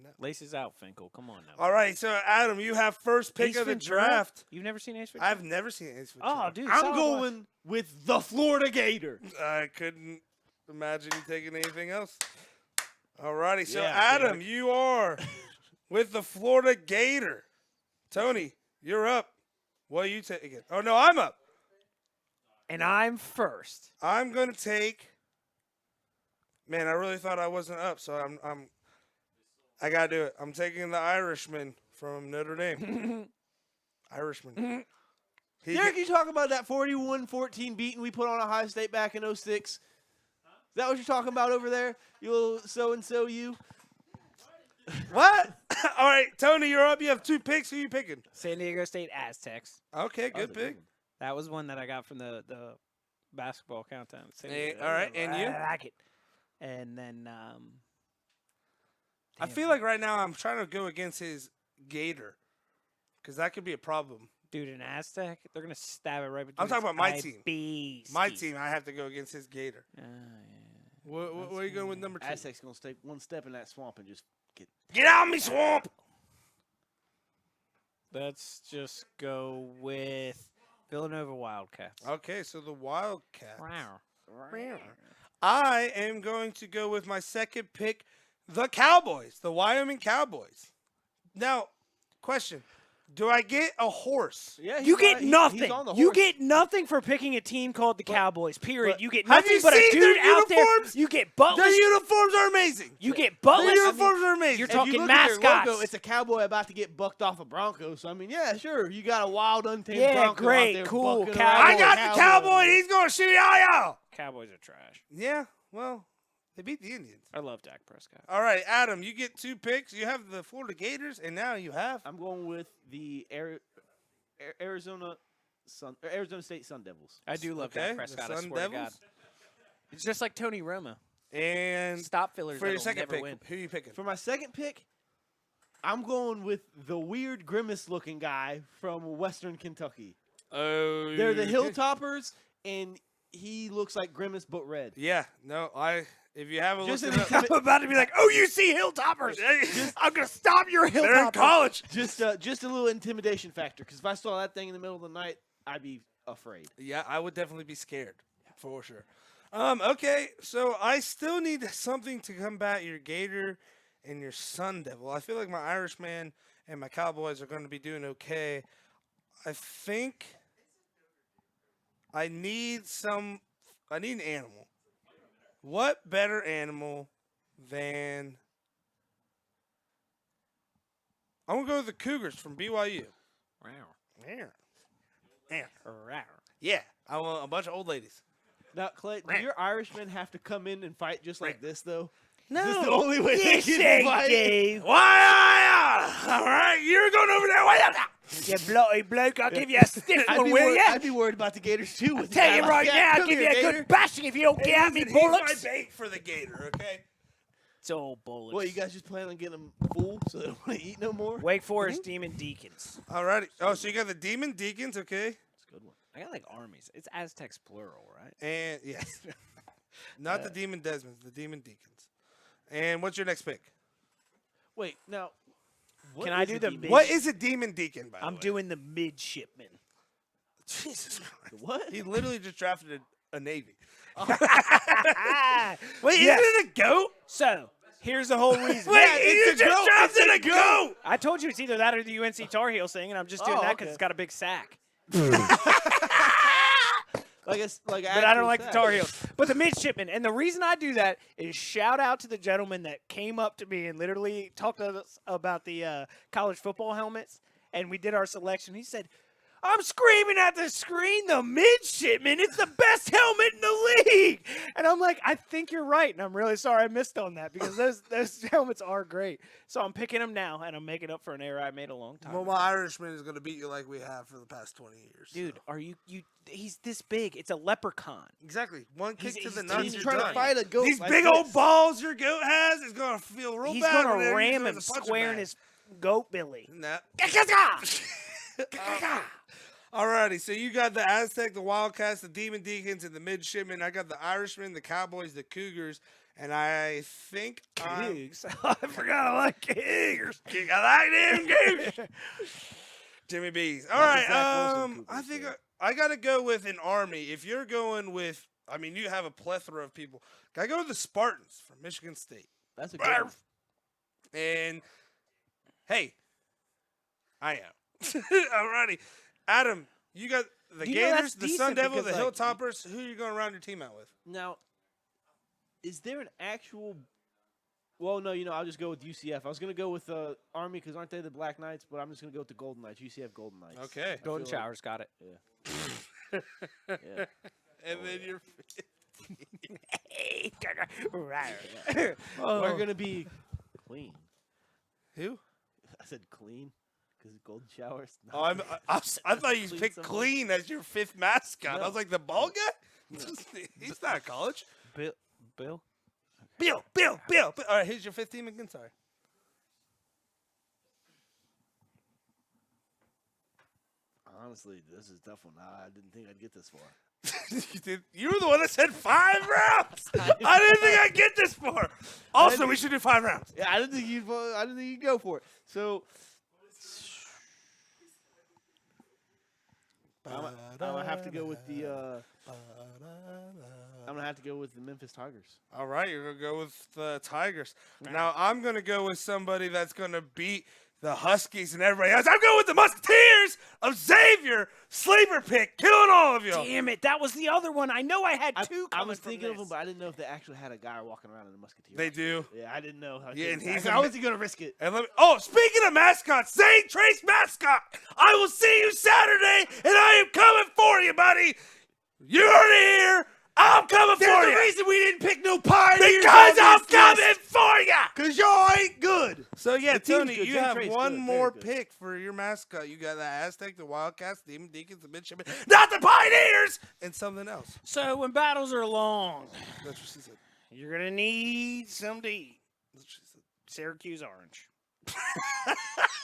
No. Laces out, Finkel. Come on now. All right, so Adam, you have first pick Ace of the Ventura? draft. You've never seen Ace Ventura? I've never seen Ace Ventura. Oh, dude. I'm solid watch. going with the Florida Gator. I couldn't imagine you taking anything else. All righty, so Yeah, Adam, you are with the Florida Gator. Tony, you're up. What are you taking? Oh, no, I'm up. And I'm first. I'm going to take. Man, I really thought I wasn't up, so I got to do it. I'm taking the Irishman from Notre Dame. Irishman. Derek, you talking about that 41-14 beating we put on Ohio State back in 06? Is that what you're talking about over there? You little so-and-so you? What? All right, Tony, you're up. You have 2 picks. Who are you picking? San Diego State Aztecs. Okay, good pick. That was one that I got from the basketball countdown. Hey, all right, and you? I like it. And then I feel like right now I'm trying to go against his Gator because that could be a problem. dude, an Aztec, they're gonna stab it right between. I'm talking about my its team. eyebees. My team, I have to go against his Gator. Yeah. What are you going with number 2? Aztecs going to stay one step in that swamp and just Get out of me, swamp! Let's just go with Villanova Wildcats. Okay, so the Wildcats. Wow. I am going to go with my second pick, the Cowboys, the Wyoming Cowboys. Now, question. Do I get a horse? Yeah, You get nothing. He's on the You horse. get nothing for picking a team called the Cowboys. Period. but You get have nothing you but a seen dude their out there. uniforms? You get Their butless. uniforms are amazing. You get Their butless. uniforms are amazing. You're If talking you look at their mascots. logo, it's a cowboy about to get bucked off a Bronco. So I mean, yeah, sure, you got a wild, untamed Yeah, Bronco great, out there cool, bucking cowboy. around I got with a the Cowboy. He's going to shoot y'all. Cowboys are trash. Yeah, well, they beat the Indians. I love Dak Prescott. All right, Adam, you get 2 picks. You have the Florida Gators, and now you have. I'm going with the Arizona State Sun Devils. I do love Okay, Dak the Prescott. I Sun swear to God. Devils. It's just like Tony Romo. And Stop fillers. for your that'll second never pick, win. who are you picking? For my second pick, I'm going with the weird grimace-looking guy from Western Kentucky. Oh, They're the Hilltoppers, and he looks like Grimace but red. Yeah, no, if you haven't Just looked an it up, I'm about to be like, oh, you see Hilltoppers. I'm going to stop your they're in Hilltoppers. college. Just a little intimidation factor, because if I saw that thing in the middle of the night, I'd be afraid. Yeah, I would definitely be scared, for sure. Okay, so I still need something to combat your Gator and your Sun Devil. I feel like my Irishman and my Cowboys are going to be doing okay. I think I need an animal. What better animal than... I'm going to go with the Cougars from BYU. Wow. Yeah. Yeah. Wow. Yeah, I want a bunch of old ladies. Now, Clay, do your Irishmen have to come in and fight just like this, though? No. Is this the only way Yes, they they can fight? do. Why? All right, you're going over there. Why? You bloody bloke, I'll give you a stiff one, will ya? I'd be worried about the Gators, too. With a Tell guy you like right that. now, I'll Come give you here, a Gator. good bashing if you don't get at me, Listen, he's my bollocks. bait for the Gator, okay? It's all bollocks. What, you guys just plan on getting them full so they don't want to eat no more? Wake Forest Demon Deacons. All righty. Oh, so you got the Demon Deacons, okay? That's a good one. I got like armies. It's Aztecs plural, right? And, yes. Not the Demon Desmonds, the Demon Deacons. And what's your next pick? Wait, now. Can I do the mid- What is a Demon Deacon, by the way? I'm doing the midshipman. Jesus Christ. What? He literally just drafted a Navy. Wait, Wait, yes. isn't it a goat? So, here's the whole reason. Wait, it's you a just goat. drafted It's a a goat! I told you it's either that or the UNC Tar Heels thing, and I'm just doing Oh, that because okay. it's got a big sack. Like But I don't like the Tar Heels. But the midshipman. And the reason I do that is shout out to the gentleman that came up to me and literally talked to us about the college football helmets. And we did our selection. He said, I'm screaming at the screen, the midshipman. It's the best helmet in the league. And I'm like, I think you're right, and I'm really sorry I missed on that because those helmets are great. So I'm picking them now, and I'm making up for an error I made a long time Well, ago. my Irishman is going to beat you like we have for the past 20 years. Dude, so. are you? He's this big. It's a leprechaun. Exactly. One kick He's- to the he's nuts. He's you're trying to done. fight a goat. These like big this. old balls your goat has is going to feel real He's bad. gonna when they're ram using it him as a punching square in bag. his goat belly. Nah. Alrighty, so you got the Aztec, the Wildcats, the Demon Deacons, and the Midshipmen. I got the Irishmen, the Cowboys, the Cougars, and I think Cougs. I forgot I like Cougars. I like them Cougars. Jimmy B's. All Not the right, Zach Wilson I Cougars, think yeah. I got to go with an Army. If you're going with, I mean, you have a plethora of people. Got to go with the Spartans from Michigan State. That's a good one. And hey, I am. Alrighty. Adam, you got the You know, Gators, that's the Sun decent Devil, the because, like, Hilltoppers. Who are you going to round your team out with? Now, is there an actual? Well, no. I'll just go with UCF. I was gonna go with Army because aren't they the Black Knights? But I'm just gonna go with the Golden Knights. UCF Golden Knights. Okay. I Golden feel like- Showers got it. Yeah. Yeah. And then you're We're gonna be clean. who? I said clean because golden showers. No. Oh, I thought you Clean picked someone. Clean as your fifth mascot. I No. was like, the ball guy? He's not at college. Bill. Bill. All right, here's your fifth team again. Sorry. Honestly, this is a tough one. I didn't think I'd get this far. You were the one that said 5 rounds. I didn't think I'd get this far. Also, we should do 5 rounds. Yeah, I didn't think you'd go for it. So I'm gonna have to go with the. I'm gonna have to go with the Memphis Tigers. All right, you're going to go with the Tigers. Now, I'm going to go with somebody that's going to beat the Huskies and everybody else. I'm going with the Musketeers of Xavier. Sleeper pick. Killing all of you. Damn it! That was the other one. I know I had two. I was coming from thinking of them, this. but I didn't know if they actually had a guy walking around in a Musketeer. They do. Yeah, I didn't know. Yeah, and he's I a- wasn't gonna risk it. And speaking of mascots, St. Trace mascot, I will see you Saturday, and I am coming for you, buddy. You heard it here. I'm coming for There's you. a reason we didn't pick no Pioneers. Because on I'm this coming list. for you. Cause y'all ain't good. So, yeah, The team's Tony, good. you St. have Trace one good. more Very good. pick for your mascot. You got the Aztec, the Wildcats, the Demon Deacons, the Midshipmen, not the Pioneers, and something else. So when battles are long, That's what she said. you're gonna need some to eat. That's what she said. Syracuse orange.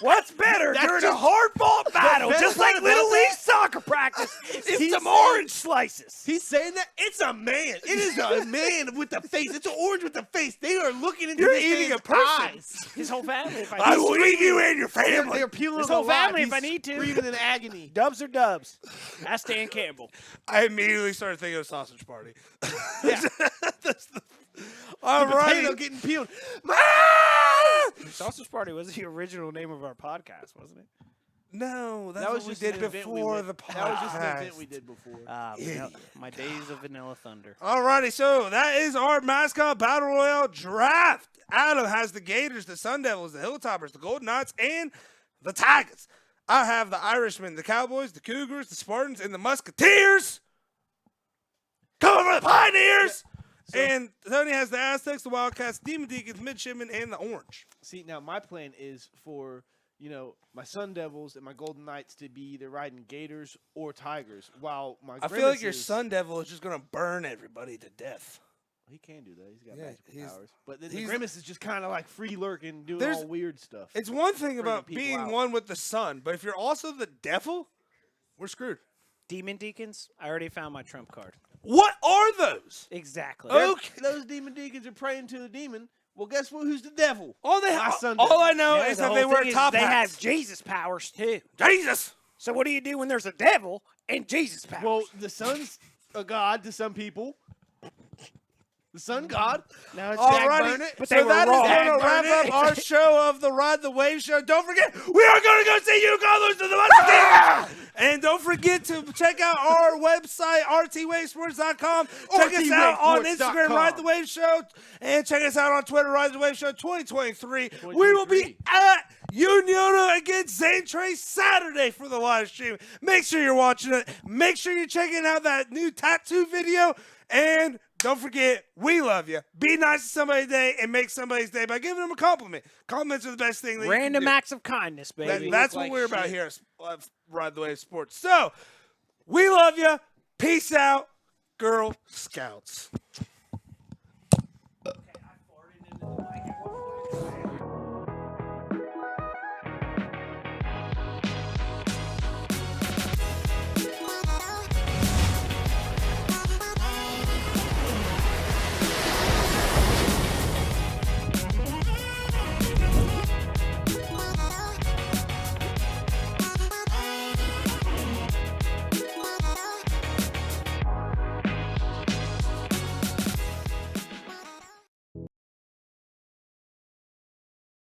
What's better That's during a just- hard-fought battle, best just part like about Little League that- soccer practice, is He's some saying- orange slices. He's saying that it's a man. It is a man with the face. It's an orange with the face. They are looking into You're this eating man's a person. eyes. His whole family, if I I need will to. eat you and your family. They're peeling His him whole alive. family, if He's I need to. Screaming in agony. Dubs or dubs. Ask Dan Campbell. I immediately started thinking of Sausage Party. Yeah. All Potato right. getting peeled. Sausage Party was the original name of our podcast, wasn't it? No, that's That was what we just did an event we before went- the podcast. That was just an event we did before. My days of Vanilla Thunder. Alrighty, so that is our mascot battle royale draft. Adam has the Gators, the Sun Devils, the Hilltoppers, the Golden Knights, and the Tigers. I have the Irishmen, the Cowboys, the Cougars, the Spartans, and the Musketeers. Coming for the Pioneers. And Tony has the Aztecs, the Wildcats, Demon Deacons, Midshipmen, and the Orange. See, now my plan is for, my Sun Devils and my Golden Knights to be either riding Gators or Tigers, while my I feel like your Grimaces- Sun Devil is just going to burn everybody to death. He can do that. He's got Yeah, magical he's- powers. But the he's- Grimace is just kind of like free lurking, doing There's- all weird stuff. It's one thing about people being out. one with the sun, but if you're also the devil, we're screwed. Demon Deacons, I already found my trump card. What are those? Exactly. Okay. Those demon deacons are praying to the demon. Well, guess what? Who's the devil? All My Sun I Devil. know Yeah, is the that whole they wear thing is top they hats. have Jesus powers too. Jesus. So what do you do when there's a devil and Jesus powers? Well, the sun's a god to some people. The sun god. Now it's Jack Alrighty, Burnett. But so they were that is wrong. going to Jack wrap Burnett. up our show of the Ride the Wave show. Don't forget, we are going to go see you go lose to the Musketeers. And don't forget to check out our website, rtwavesports.com. Check us out on Instagram, Ride the Wave Show. And check us out on Twitter, Ride the Wave Show 2023. We will be at Uniona against St. Trace Saturday for the live stream. Make sure you're watching it. Make sure you're checking out that new tattoo video. And don't forget, we love you. Be nice to somebody today and make somebody's day by giving them a compliment. Compliments are the best thing that you Random can do. acts of kindness, baby. That's look what like we're about shit. here at Ride the Wave Sports. So, we love you. Peace out, Girl Scouts.